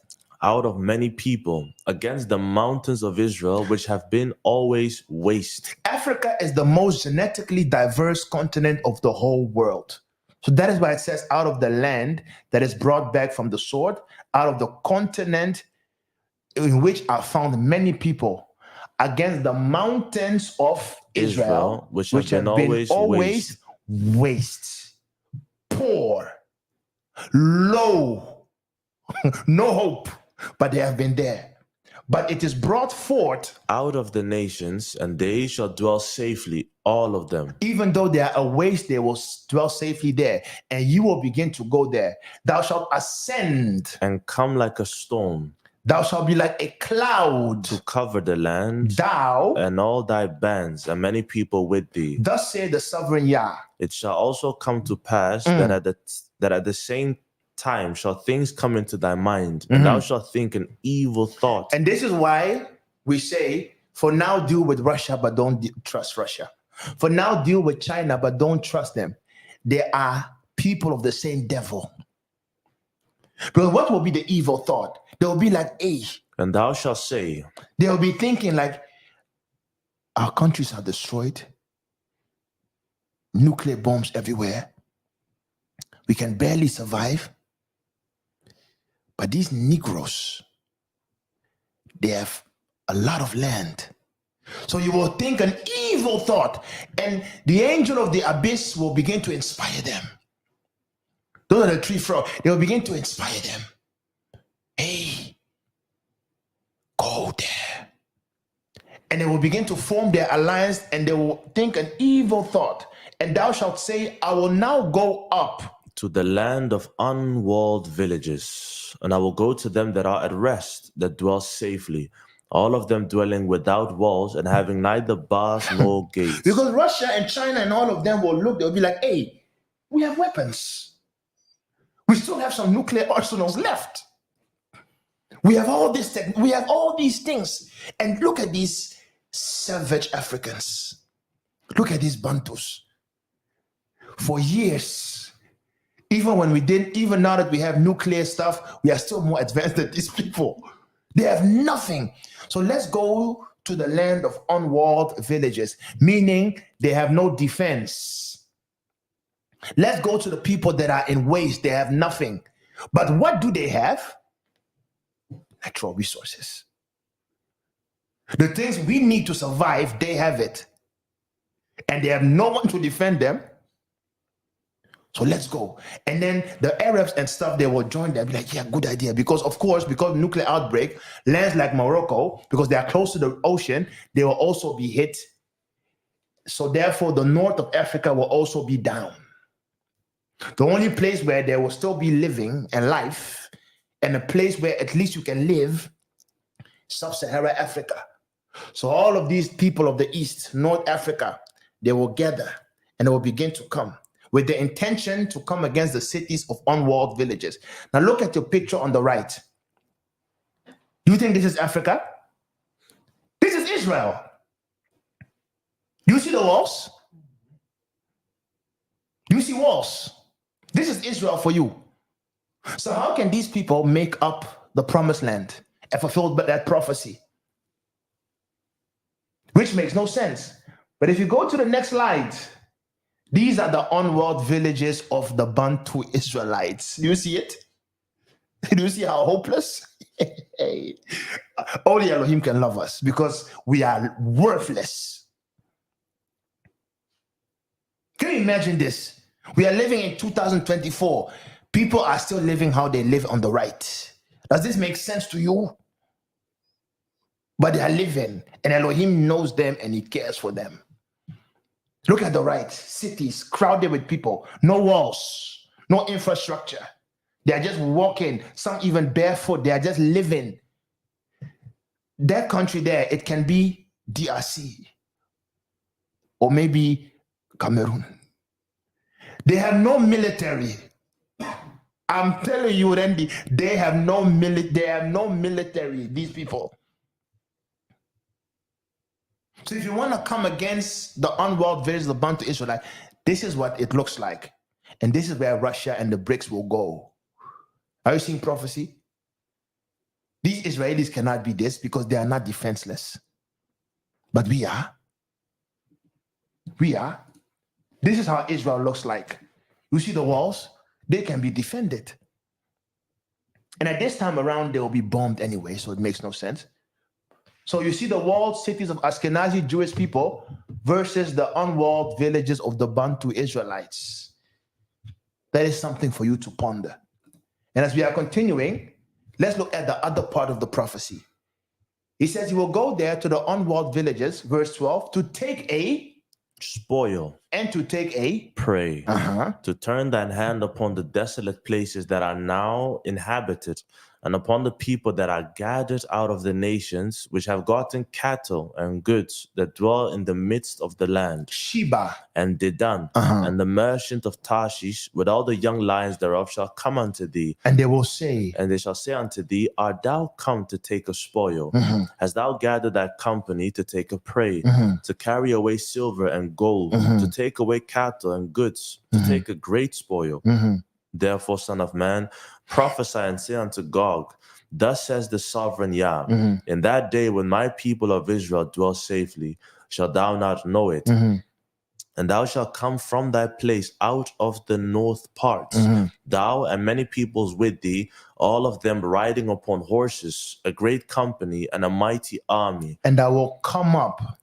out of many people against the mountains of Israel, which have been always waste. Africa is the most genetically diverse continent of the whole world. So that is why it says out of the land that is brought back from the sword, out of the continent in which are found many people, against the mountains of Israel, which have been always waste, poor, low, no hope, but they have been there. But it is brought forth out of the nations, and they shall dwell safely, all of them. Even though they are a waste, they will dwell safely there, and you will begin to go there. Thou shalt ascend and come like a storm. Thou shalt be like a cloud to cover the land, thou and all thy bands, and many people with thee. Thus saith the sovereign Yah. It shall also come to pass that at the same time shall things come into thy mind, and thou shalt think an evil thought. And this is why we say, for now deal with Russia, but don't trust Russia. For now deal with China, but don't trust them. They are people of the same devil. Because what will be the evil thought? They will be like, hey. And thou shalt say. They will be thinking like, our countries are destroyed. Nuclear bombs everywhere. We can barely survive. But these Negroes, they have a lot of land. So you will think an evil thought, and the angel of the abyss will begin to inspire them. Those are the three frogs. They will begin to inspire them. Hey, go there. And they will begin to form their alliance, and they will think an evil thought. And thou shalt say, I will now go up to the land of unwalled villages, and I will go to them that are at rest, that dwell safely, all of them dwelling without walls and having neither bars nor gates. Because Russia and China and all of them will look, they'll be like, hey, we have weapons. We still have some nuclear arsenals left. We have all this we have all these things. And look at these savage Africans. Look at these Bantus. For years, even now that we have nuclear stuff, we are still more advanced than these people. They have nothing. So let's go to the land of unwalled villages, meaning they have no defense. Let's go to the people that are in waste. They have nothing. But what do they have? Natural resources. The things we need to survive, they have it. And they have no one to defend them. So let's go. And then the Arabs and stuff, they will join them. Be like, yeah, good idea. Because of course, because nuclear outbreak, lands like Morocco, because they are close to the ocean, they will also be hit. So therefore, the north of Africa will also be down. The only place where they will still be living and life and a place where at least you can live, sub-Saharan Africa. So all of these people of the East, North Africa, they will gather and they will begin to come with the intention to come against the cities of unwalled villages. Now look at your picture on the right. Do you think this is Africa? This is Israel. You see the walls? You see walls? This is Israel for you. So how can these people make up the promised land and fulfill that prophecy? Which makes no sense. But if you go to the next slide, these are the unwalled villages of the Bantu Israelites. Do you see it? Do you see how hopeless? Only Elohim can love us because we are worthless. Can you imagine this? We are living in 2024. People are still living how they live on the right. Does this make sense to you? But they are living, and Elohim knows them and he cares for them. Look at the right. Cities crowded with people. No walls, no infrastructure. They are just walking, some even barefoot. They are just living. That country there, it can be DRC or maybe Cameroon. They have no military. I'm telling you, Randy, they have no military, these people. So if you want to come against the unwalled villages of the Bantu Israelite, this is what it looks like. And this is where Russia and the BRICS will go. Are you seeing prophecy? These Israelis cannot be this because they are not defenseless. But we are. We are. This is how Israel looks like. You see the walls? They can be defended. And at this time around, they will be bombed anyway, so it makes no sense. So you see the walled cities of Ashkenazi Jewish people versus the unwalled villages of the Bantu Israelites. That is something for you to ponder. And as we are continuing, let's look at the other part of the prophecy. He says he will go there to the unwalled villages, verse 12, to take a spoil and to take a prey, to turn thine hand upon the desolate places that are now inhabited, and upon the people that are gathered out of the nations, which have gotten cattle and goods that dwell in the midst of the land. Sheba and Dedan, and the merchant of Tarshish, with all the young lions thereof, shall come unto thee. And they will say, and they shall say unto thee, art thou come to take a spoil? Hast thou gathered thy company to take a prey, to carry away silver and gold, to take away cattle and goods, to take a great spoil? Therefore, son of man, prophesy and say unto Gog, thus says the sovereign Yah, in that day when my people of Israel dwell safely, shalt thou not know it. And thou shalt come from thy place out of the north parts, thou and many peoples with thee, all of them riding upon horses, a great company and a mighty army. And I will come up.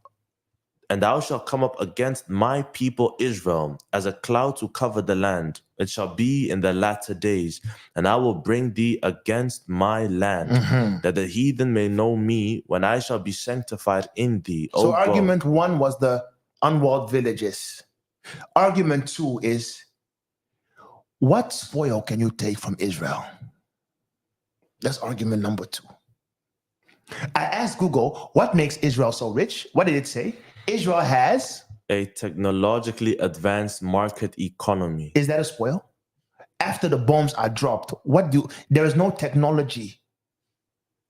And thou shalt come up against my people Israel as a cloud to cover the land. It shall be in the latter days, and I will bring thee against my land, that the heathen may know me when I shall be sanctified in thee. So argument 1 was the unwalled villages. Argument 2 is, what spoil can you take from Israel? That's argument number 2. I asked Google, what makes Israel so rich? What did it say? Israel has a technologically advanced market economy. Is that a spoil? After the bombs are dropped, there is no technology.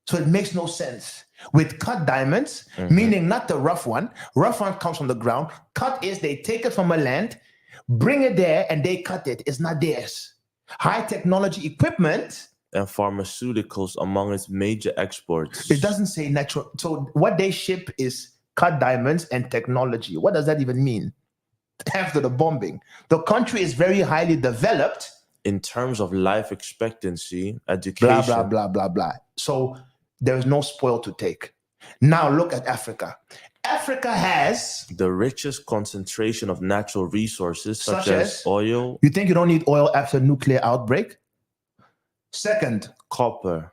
So it makes no sense. With cut diamonds, meaning not the rough one. Rough one comes from the ground. Cut is they take it from a land, bring it there, and they cut it. It's not theirs. High technology equipment and pharmaceuticals among its major exports. It doesn't say natural. So what they ship is cut diamonds and technology. What does that even mean? After the bombing, the country is very highly developed in terms of life expectancy, education, blah, blah, blah, blah, blah. So there is no spoil to take. Now look at Africa. Africa has the richest concentration of natural resources, such as oil. You think you don't need oil after nuclear outbreak? Second, copper.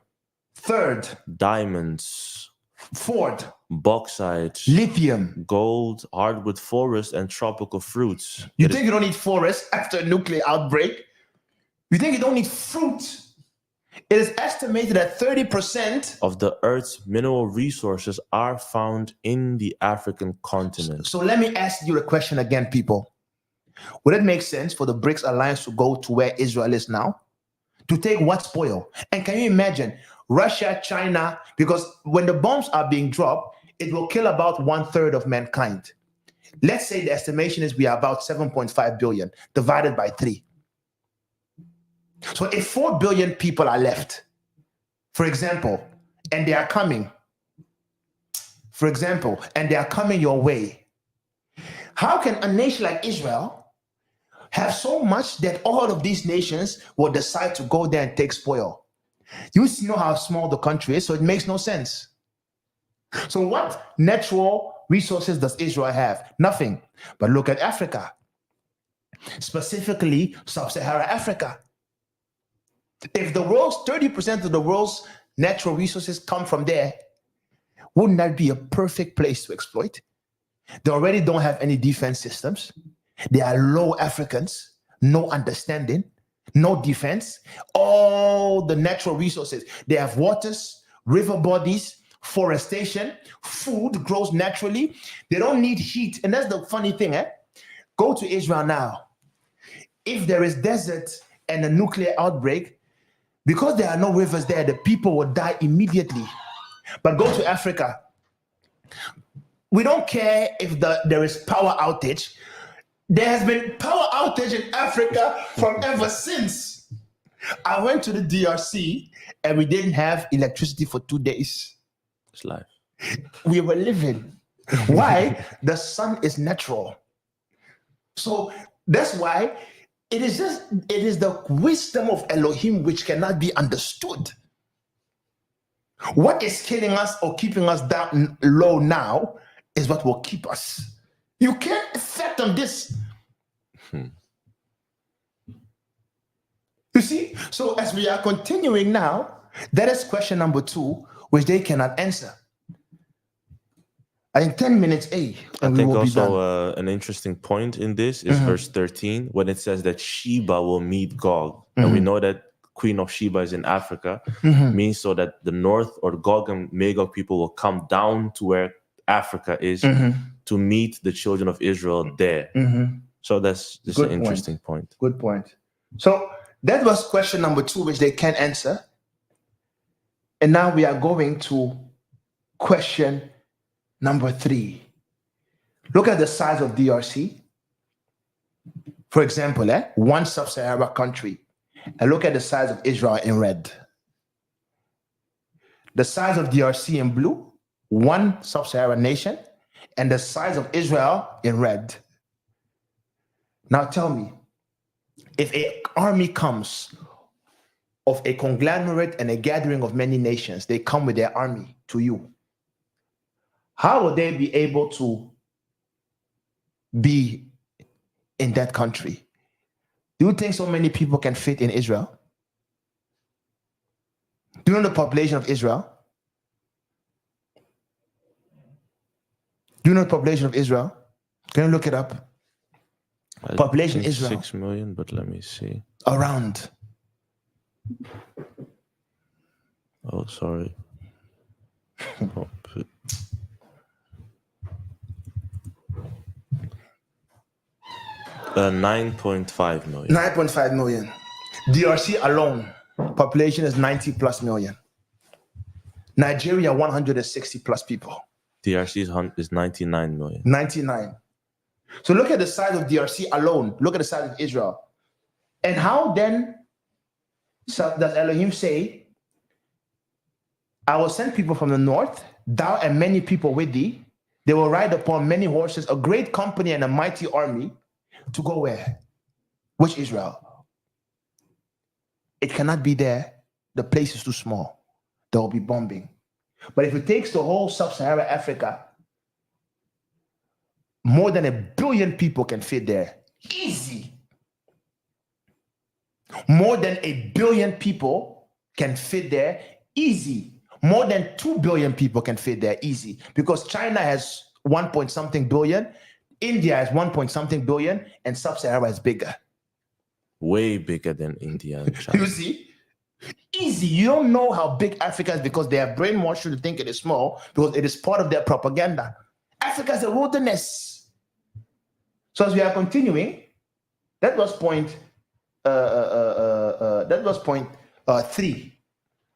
Third, diamonds. Fourth, bauxite, lithium, gold, hardwood forest, and tropical fruits. You think you don't need forests after a nuclear outbreak? You think you don't need fruit? It is estimated that 30% of the Earth's mineral resources are found in the African continent. So let me ask you the question again, people. Would it make sense for the BRICS alliance to go to where Israel is now? To take what spoil? And can you imagine Russia, China, because when the bombs are being dropped, it will kill about 1/3 of mankind. Let's say the estimation is we are about 7.5 billion divided by 3. So if 4 billion people are left, for example, and they are coming, your way, how can a nation like Israel have so much that all of these nations will decide to go there and take spoil? You know how small the country is, so it makes no sense. So what natural resources does Israel have? Nothing. But look at Africa, specifically sub-Saharan Africa. If the world's 30% of the world's natural resources come from there, wouldn't that be a perfect place to exploit? They already don't have any defense systems. They are low Africans, no understanding, no defense. All the natural resources. They have waters, river bodies, forestation, food grows naturally. They don't need heat. And that's the funny thing, Go to Israel now. If there is desert and a nuclear outbreak, because there are no rivers there, the people will die immediately. But go to Africa. We don't care if there is power outage. There has been power outage in Africa from ever since. I went to the DRC and we didn't have electricity for 2 days. It's life. We were living. Why? The sun is natural. So that's why it is the wisdom of Elohim which cannot be understood. What is killing us or keeping us down low now is what will keep us. You can't effect on this. You see? So as we are continuing now, that is question number 2, which they cannot answer. I think 10 minutes, and I we think will be done. also an interesting point in this is verse 13, when it says that Sheba will meet Gog. And we know that Queen of Sheba is in Africa, means so that the north or Gog and Magog people will come down to where Africa is to meet the children of Israel there. So that's just an interesting point. Good point. So that was question number 2, which they can't answer. And now we are going to question number 3. Look at the size of DRC. For example, one sub-Saharan country. And look at the size of Israel in red. The size of DRC in blue, one sub-Saharan nation, and the size of Israel in red. Now tell me, if an army comes of a conglomerate and a gathering of many nations, they come with their army to you, how will they be able to be in that country? Do you think so many people can fit in Israel? Do you know the population of Israel? Do you know the population of Israel? Can you look it up? Population Israel. 6 million, but let me see. Around. Oh, sorry. 9.5 million. 9.5 million. DRC alone, population is 90 plus million. Nigeria, 160 plus people. DRC is 99 million. 99. So look at the size of DRC alone. Look at the size of Israel. And how then does Elohim say, I will send people from the north, thou and many people with thee. They will ride upon many horses, a great company and a mighty army, to go where? Which Israel? It cannot be there. The place is too small. There will be bombing. But if it takes the whole sub-Saharan Africa, more than 1 billion people can fit there. Easy. More than 1 billion people can fit there. Easy. More than 2 billion people can fit there. Easy. Because China has 1 point something billion. India has 1 point something billion. And sub-Sahara is bigger. Way bigger than India and China. You see? Easy. You don't know how big Africa is because they have brainwashed you to think it is small because it is part of their propaganda. Africa is a wilderness. So as we are continuing, that was point 3.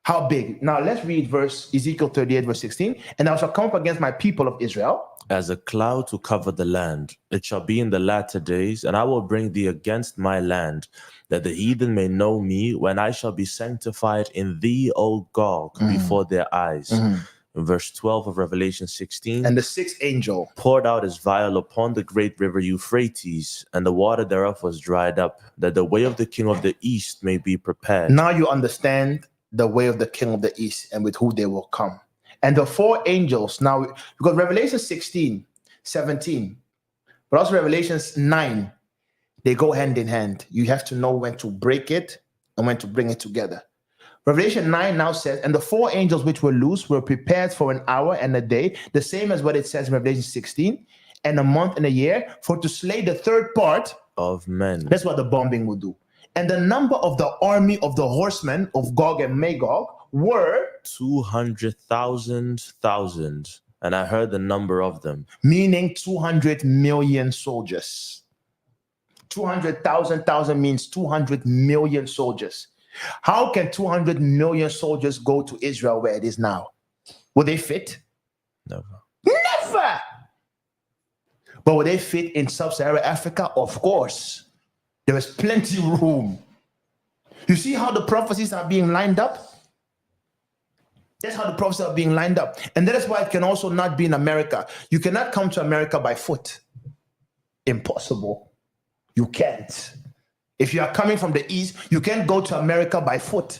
How big? Now let's read Ezekiel 38, verse 16. And I shall come up against my people of Israel. As a cloud to cover the land, it shall be in the latter days, and I will bring thee against my land, that the heathen may know me, when I shall be sanctified in thee, O Gog, before their eyes. In verse 12 of Revelation 16. And the 6th angel poured out his vial upon the great river Euphrates, and the water thereof was dried up, that the way of the king of the east may be prepared. Now you understand the way of the king of the east and with who they will come. And the 4 angels, now, because Revelation 16, 17, but also Revelation 9, they go hand in hand. You have to know when to break it and when to bring it together. Revelation 9 now says, and the 4 angels which were loose were prepared for an hour and a day, the same as what it says in Revelation 16, and a month and a year, for to slay the third part of men. That's what the bombing would do. And the number of the army of the horsemen of Gog and Magog were 200,000, and I heard the number of them. Meaning 200 million soldiers. 200,000 means 200 million soldiers. How can 200 million soldiers go to Israel where it is now? Will they fit? Never. Never! But will they fit in sub-Saharan Africa? Of course. There is plenty of room. You see how the prophecies are being lined up? That's how the prophecies are being lined up. And that is why it can also not be in America. You cannot come to America by foot. Impossible. You can't. If you are coming from the east, you can't go to America by foot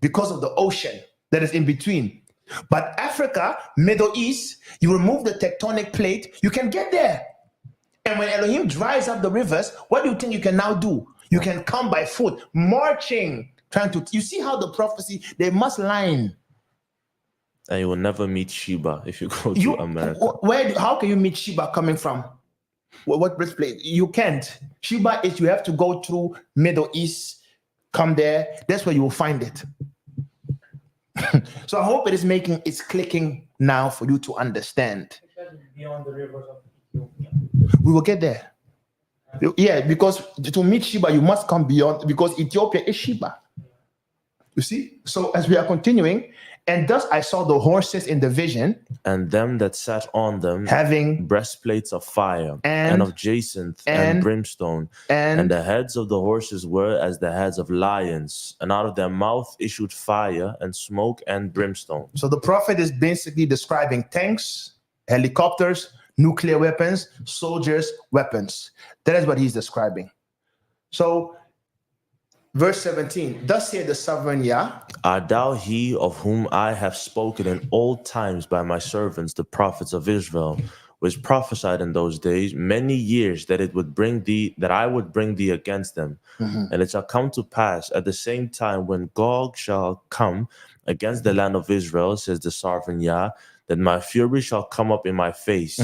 because of the ocean that is in between. But Africa, Middle East, you remove the tectonic plate, you can get there. And when Elohim dries up the rivers, what do you think you can now do? You can come by foot, marching, trying to... You see how the prophecy, they must line. And you will never meet Sheba if you go to America. How can you meet Sheba coming from? What place? You can't. Sheba is, you have to go through Middle East, come there. That's where you will find it. So I hope it's clicking now for you to understand. Beyond the rivers of Ethiopia. We will get there. Yeah, because to meet Sheba, you must come beyond, because Ethiopia is Sheba. You see? So as we are continuing, and thus I saw the horses in the vision, and them that sat on them having breastplates of fire and of jacinth and brimstone, and the heads of the horses were as the heads of lions, and out of their mouth issued fire and smoke and brimstone. So the prophet is basically describing tanks, helicopters, nuclear weapons, soldiers, weapons. That is what he's describing. So verse 17, thus saith the sovereign Yah, art thou he of whom I have spoken in old times by my servants, the prophets of Israel, which prophesied in those days many years that I would bring thee against them. And it shall come to pass at the same time when Gog shall come against the land of Israel, says the sovereign Yah, that my fury shall come up in my face.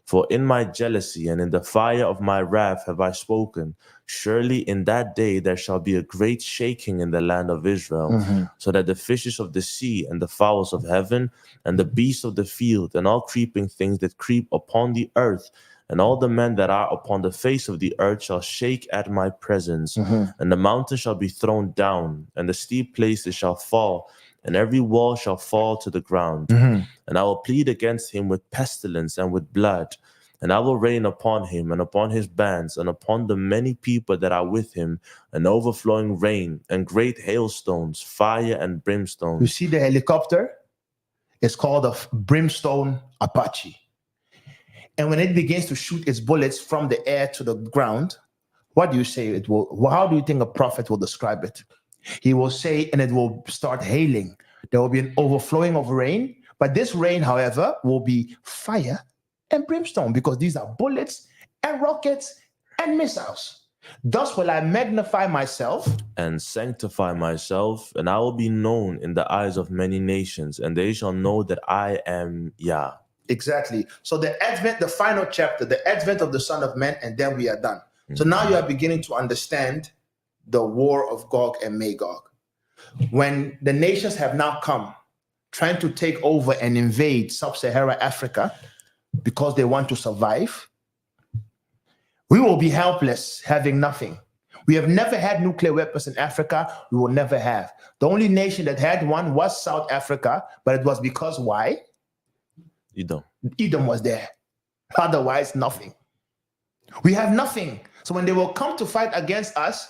For in my jealousy and in the fire of my wrath have I spoken. Surely in that day there shall be a great shaking in the land of Israel, so that the fishes of the sea and the fowls of heaven and the beasts of the field and all creeping things that creep upon the earth and all the men that are upon the face of the earth shall shake at my presence. And the mountain shall be thrown down, and the steep places shall fall, and every wall shall fall to the ground. And I will plead against him with pestilence and with blood. And I will rain upon him and upon his bands and upon the many people that are with him an overflowing rain and great hailstones, fire and brimstone. You see the helicopter? It's called a brimstone Apache. And when it begins to shoot its bullets from the air to the ground, what do you say it will? How do you think a prophet will describe it? He will say, and it will start hailing. There will be an overflowing of rain. But this rain, however, will be fire and brimstone, because these are bullets and rockets and missiles. Thus will I magnify myself and sanctify myself, and I will be known in the eyes of many nations, and they shall know that I am Yah. Exactly. So the advent, the final chapter, the advent of the Son of Man, and then we are done. So now you are beginning to understand the war of Gog and Magog. when the nations have now come, trying to take over and invade sub-Saharan Africa because they want to survive, we will be helpless, having nothing. We have never had nuclear weapons in Africa. We will never have. The only nation that had one was South Africa, but it was because why? Edom was there. Otherwise, nothing. We have nothing. So when they will come to fight against us,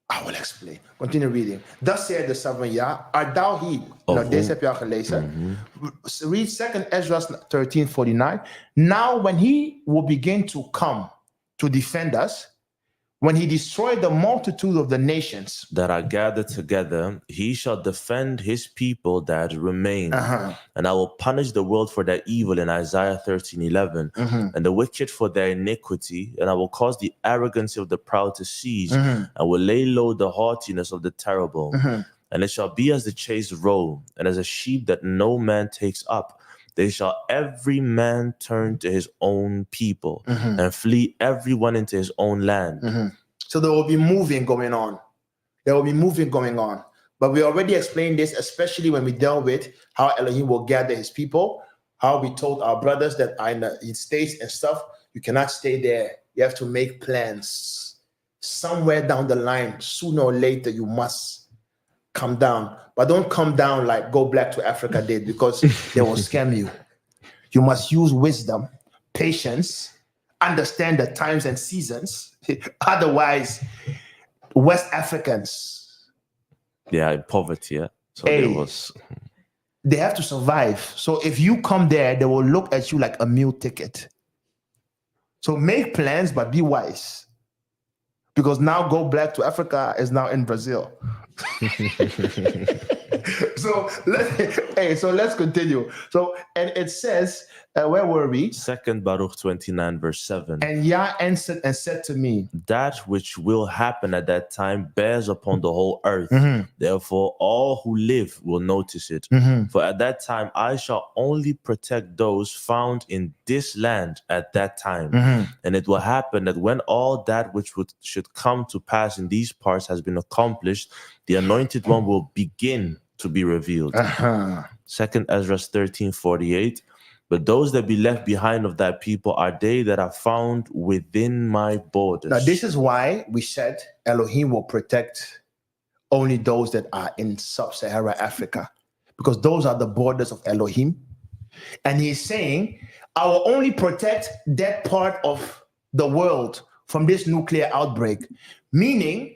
I will explain. Continue reading. Thus said the sovereign Yah, art thou he? Read 2 Ezra 13:49. Now when he will begin to come to defend us, when he destroyed the multitude of the nations that are gathered together, he shall defend his people that remain. And I will punish the world for their evil in Isaiah 13:11, and the wicked for their iniquity, and I will cause the arrogancy of the proud to cease, and will lay low the haughtiness of the terrible. And it shall be as the chased roe, and as a sheep that no man takes up. They shall every man turn to his own people, and flee everyone into his own land. So there will be moving going on. There will be moving going on. But we already explained this, especially when we dealt with how Elohim will gather his people, how we told our brothers that are in the States and stuff, you cannot stay there. You have to make plans. Somewhere down the line, sooner or later, you must come down. But don't come down like Go Black to Africa did, because they will scam you. You must use wisdom, patience, understand the times and seasons. Otherwise, West Africans, in poverty, So they have to survive. So if you come there, they will look at you like a meal ticket. So make plans, but be wise. Because now Go Black to Africa is now in Brazil. So let's continue. So, and it says, where were we? 2 Baruch 29 verse 7. And Yah answered and said to me, that which will happen at that time bears upon the whole earth. Therefore, all who live will notice it. For at that time, I shall only protect those found in this land at that time. And it will happen that when all that which should come to pass in these parts has been accomplished, the anointed one will begin to be revealed. 2 Ezra 13:48. But those that be left behind of that people are they that are found within my borders. Now, this is why we said Elohim will protect only those that are in sub-Saharan Africa, because those are the borders of Elohim. And he's saying, I will only protect that part of the world from this nuclear outbreak. Meaning,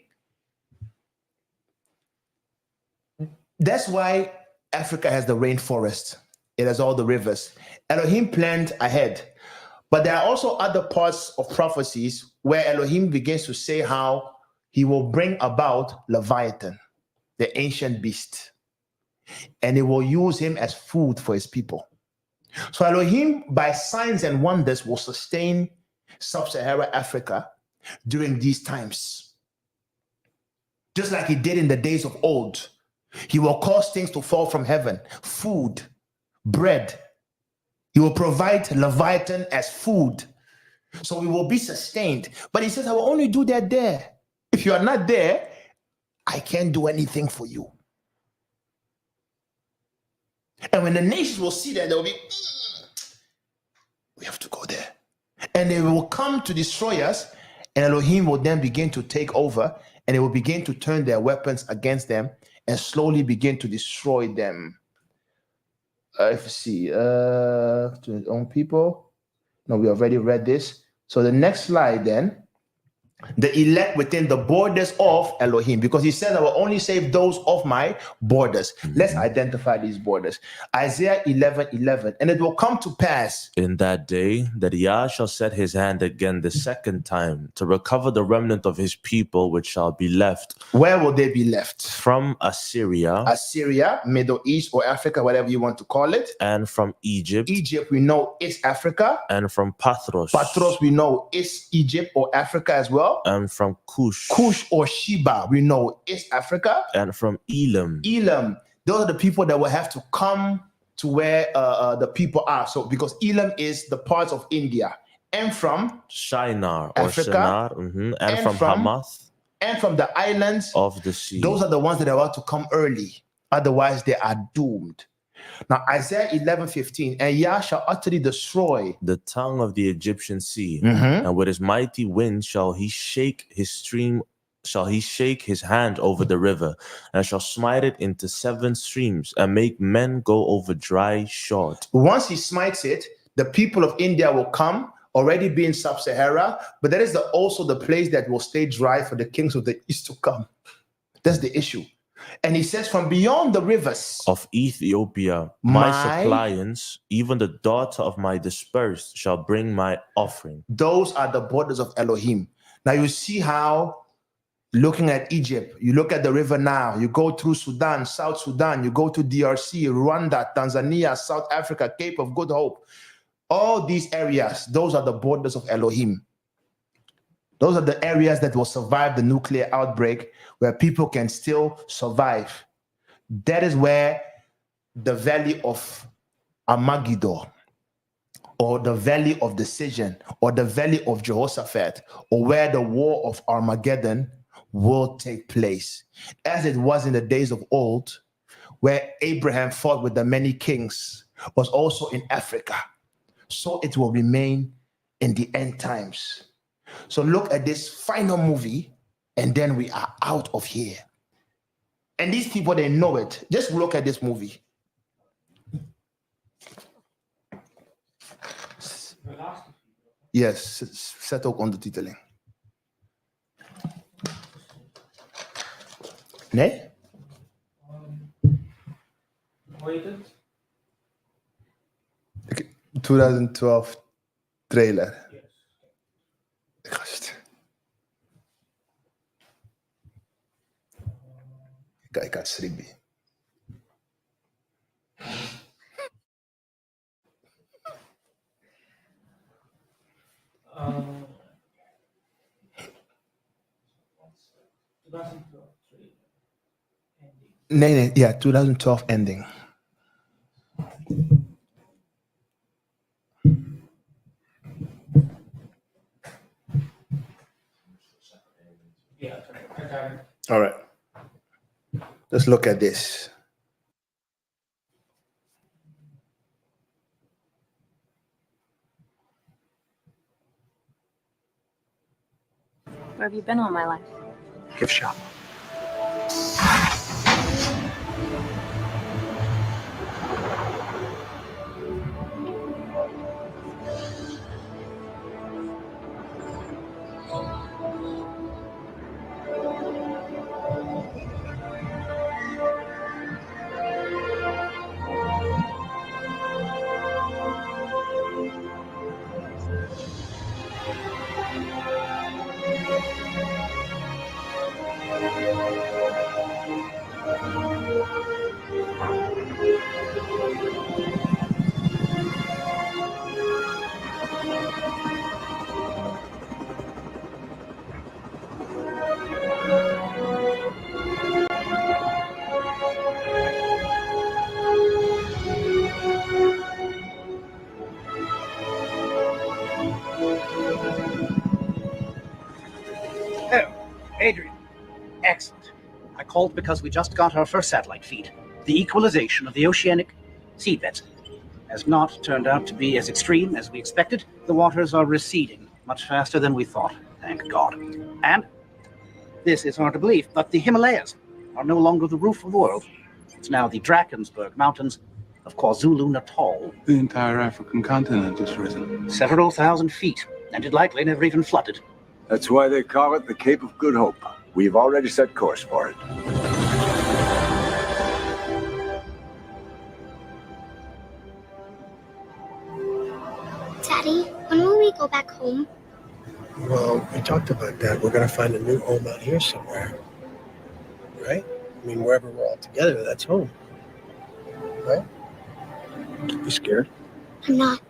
that's why Africa has the rainforest. It has all the rivers. Elohim planned ahead. But there are also other parts of prophecies where Elohim begins to say how he will bring about Leviathan, the ancient beast. And he will use him as food for his people. So Elohim, by signs and wonders, will sustain sub-Saharan Africa during these times. Just like he did in the days of old. He will cause things to fall from heaven, food, bread. He will provide Leviathan as food. So we will be sustained. But he says, I will only do that there. If you are not there, I can't do anything for you. And when the nations will see that, they'll be, we have to go there. And they will come to destroy us. And Elohim will then begin to take over. And they will begin to turn their weapons against them and slowly begin to destroy them. If you see, to his own people. No, we already read this. So the next slide then, the elect within the borders of Elohim, because he said, I will only save those of my borders. Let's identify these borders. Isaiah 11:11, and it will come to pass in that day that Yah shall set his hand again the second time to recover the remnant of his people which shall be left. Where will they be left? From Assyria. Assyria, Middle East or Africa, whatever you want to call it. And from Egypt. Egypt, we know, is Africa. And from Pathros. Pathros, we know, is Egypt or Africa as well. And from Cush. Cush or Sheba, we know, is Africa. And from Elam. Elam, those are the people that will have to come to where the people are. So because Elam is the parts of India. And from Shinar Africa, or Shinar, and from Hamath. and from the islands of the sea. Those are the ones that are about to come early. Otherwise, they are doomed. Now, Isaiah 11:15, and Yah shall utterly destroy the tongue of the Egyptian sea, and with his mighty wind shall he shake his stream, shall he shake his hand over the river, and shall smite it into 7 streams, and make men go over dry shod. Once he smites it, the people of India will come, already be in sub-Sahara, but that is also the place that will stay dry for the kings of the east to come. That's the issue. And he says, from beyond the rivers of Ethiopia, my suppliants, even the daughter of my dispersed, shall bring my offering. Those are the borders of Elohim. Now you see how, looking at Egypt, you look at the river Nile, you go through Sudan, South Sudan, you go to DRC, Rwanda, Tanzania, South Africa, Cape of Good Hope. All these areas, those are the borders of Elohim. Those are the areas that will survive the nuclear outbreak, where people can still survive. That is where the valley of Armageddon, or the valley of decision, or the valley of Jehoshaphat, or where the war of Armageddon will take place. As it was in the days of old, where Abraham fought with the many kings, was also in Africa. So it will remain in the end times. So look at this final movie, and then we are out of here. And these people, they know it. Just look at this movie. Yes, zet ook ondertiteling. Nee? Hoe heet het? 2012 trailer. Gast. Ik had Sribi. Nee, ja, 2012 ending. All right. Let's look at this. Where have you been all my life? Gift shop. Adrian, excellent. I called because we just got our first satellite feed. The equalization of the oceanic seabeds has not turned out to be as extreme as we expected. The waters are receding much faster than we thought, thank God. And this is hard to believe, but the Himalayas are no longer the roof of the world. It's now the Drakensberg Mountains of KwaZulu-Natal. The entire African continent has risen. Several thousand feet, and it likely never even flooded. That's why they call it the Cape of Good Hope. We've already set course for it. Daddy, when will we go back home? Well, we talked about that. We're going to find a new home out here somewhere. Right? I mean, wherever we're all together, that's home. Right? Don't be scared. I'm not.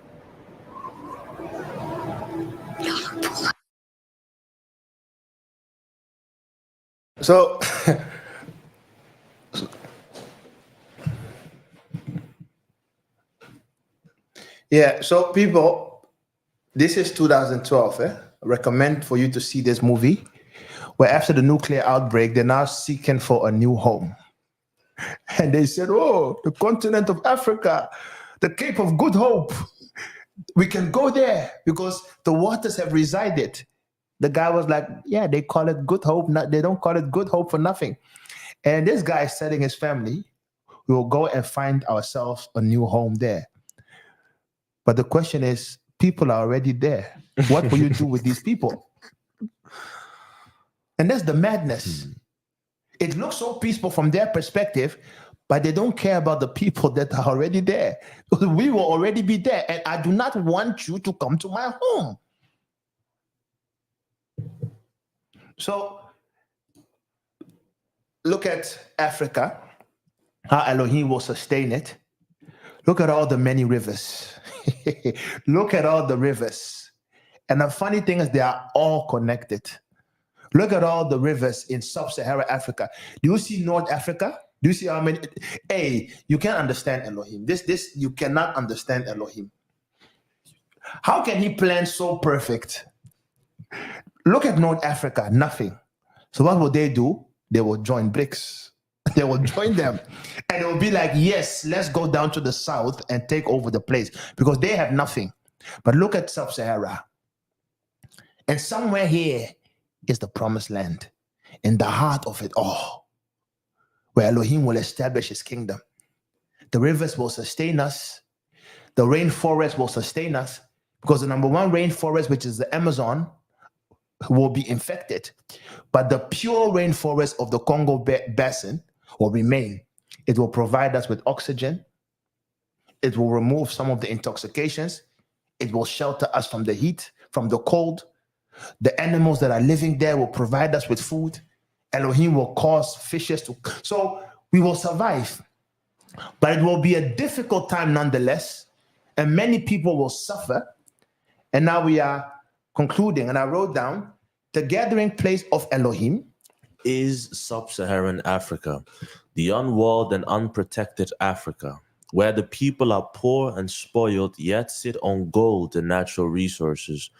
So, yeah, so people, this is 2012. I recommend for you to see this movie. where after the nuclear outbreak, they're now seeking for a new home. And they said, oh, the continent of Africa, the Cape of Good Hope, we can go there because the waters have resided. The guy was like, yeah, they call it Good Hope. They don't call it Good Hope for nothing. And this guy is telling his family, we will go and find ourselves a new home there. But the question is, people are already there. What will you do with these people? And that's the madness. It looks so peaceful from their perspective, but they don't care about the people that are already there. We will already be there, and I do not want you to come to my home. So look at Africa, how Elohim will sustain it. Look at all the many rivers. Look at all the rivers. And the funny thing is they are all connected. Look at all the rivers in sub-Saharan Africa. Do you see North Africa? Do you see how many? Hey, you can't understand Elohim. This you cannot understand Elohim. How can he plan so perfect? Look at North Africa, nothing. So what will they do? They will join BRICS. They will join them. And it will be like, yes, let's go down to the south and take over the place because they have nothing. But look at sub-Sahara. And somewhere here is the promised land, in the heart of it all, where Elohim will establish his kingdom. The rivers will sustain us. The rainforest will sustain us because the number one rainforest, which is the Amazon, will be infected. But the pure rainforest of the Congo Basin will remain. It will provide us with oxygen. It will remove some of the intoxications. It will shelter us from the heat, from the cold. The animals that are living there will provide us with food. Elohim will cause fishes to... So we will survive. But it will be a difficult time nonetheless. And many people will suffer. And now we are concluding. And I wrote down, the gathering place of Elohim is sub-Saharan Africa, the unwalled and unprotected Africa, where the people are poor and spoiled, yet sit on gold and natural resources,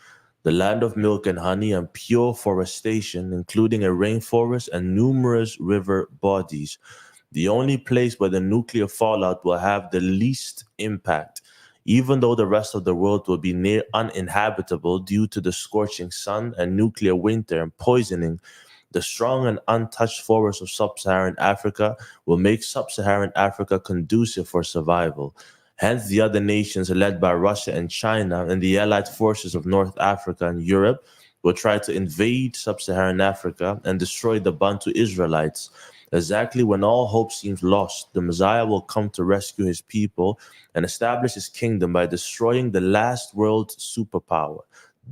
the land of milk and honey and pure forestation, including a rainforest and numerous river bodies, the only place where the nuclear fallout will have the least impact, even though the rest of the world will be near uninhabitable due to the scorching sun and nuclear winter and poisoning. The strong and untouched forests of sub-Saharan Africa will make sub-Saharan Africa conducive for survival. Hence, the other nations led by Russia and China and the allied forces of North Africa and Europe will try to invade sub-Saharan Africa and destroy the Bantu Israelites. Exactly when all hope seems lost, the Messiah will come to rescue his people and establish his kingdom by destroying the last world superpower.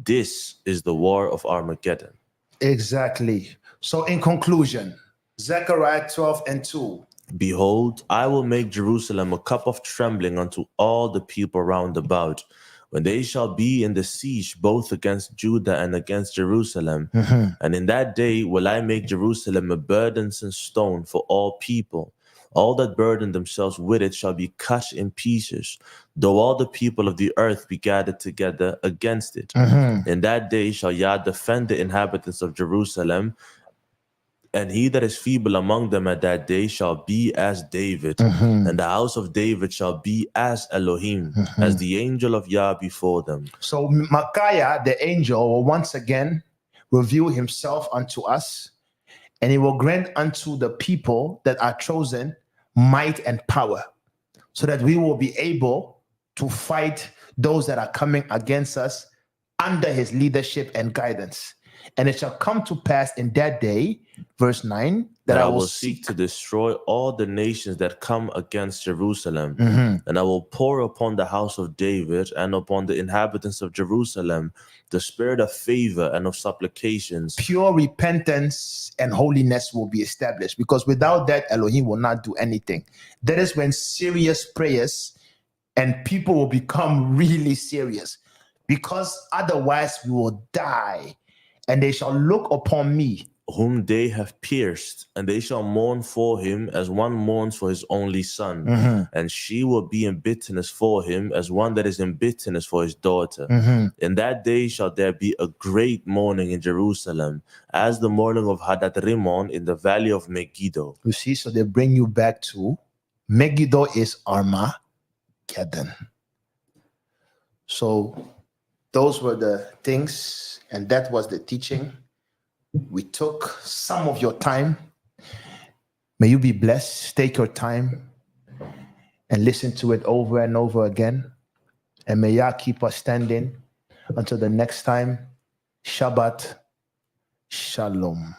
This is the war of Armageddon. Exactly. So in conclusion, Zechariah 12:2. Behold, I will make Jerusalem a cup of trembling unto all the people round about, when they shall be in the siege both against Judah and against Jerusalem. And in that day will I make Jerusalem a burdensome stone for all people. All that burden themselves with it shall be cut in pieces, though all the people of the earth be gathered together against it. In that day shall Yah defend the inhabitants of Jerusalem, and he that is feeble among them at that day shall be as David, and the house of David shall be as Elohim, as the angel of Yah before them. So Micaiah, the angel, will once again reveal himself unto us, and he will grant unto the people that are chosen might and power, so that we will be able to fight those that are coming against us under his leadership and guidance. And it shall come to pass in that day, verse 9, that I will seek to destroy all the nations that come against Jerusalem. And I will pour upon the house of David and upon the inhabitants of Jerusalem the spirit of favor and of supplications. Pure repentance and holiness will be established, because without that, Elohim will not do anything. That is when serious prayers and people will become really serious, because otherwise we will die. And they shall look upon me whom they have pierced, and they shall mourn for him as one mourns for his only son. And she will be in bitterness for him as one that is in bitterness for his daughter. In that day shall there be a great mourning in Jerusalem, as the mourning of Hadad Rimmon in the valley of Megiddo. You see, so they bring you back to Megiddo is Armageddon. So those were the things, and that was the teaching. We took some of your time. May you be blessed. Take your time and listen to it over and over again. And may Yah keep us standing until the next time. Shabbat Shalom.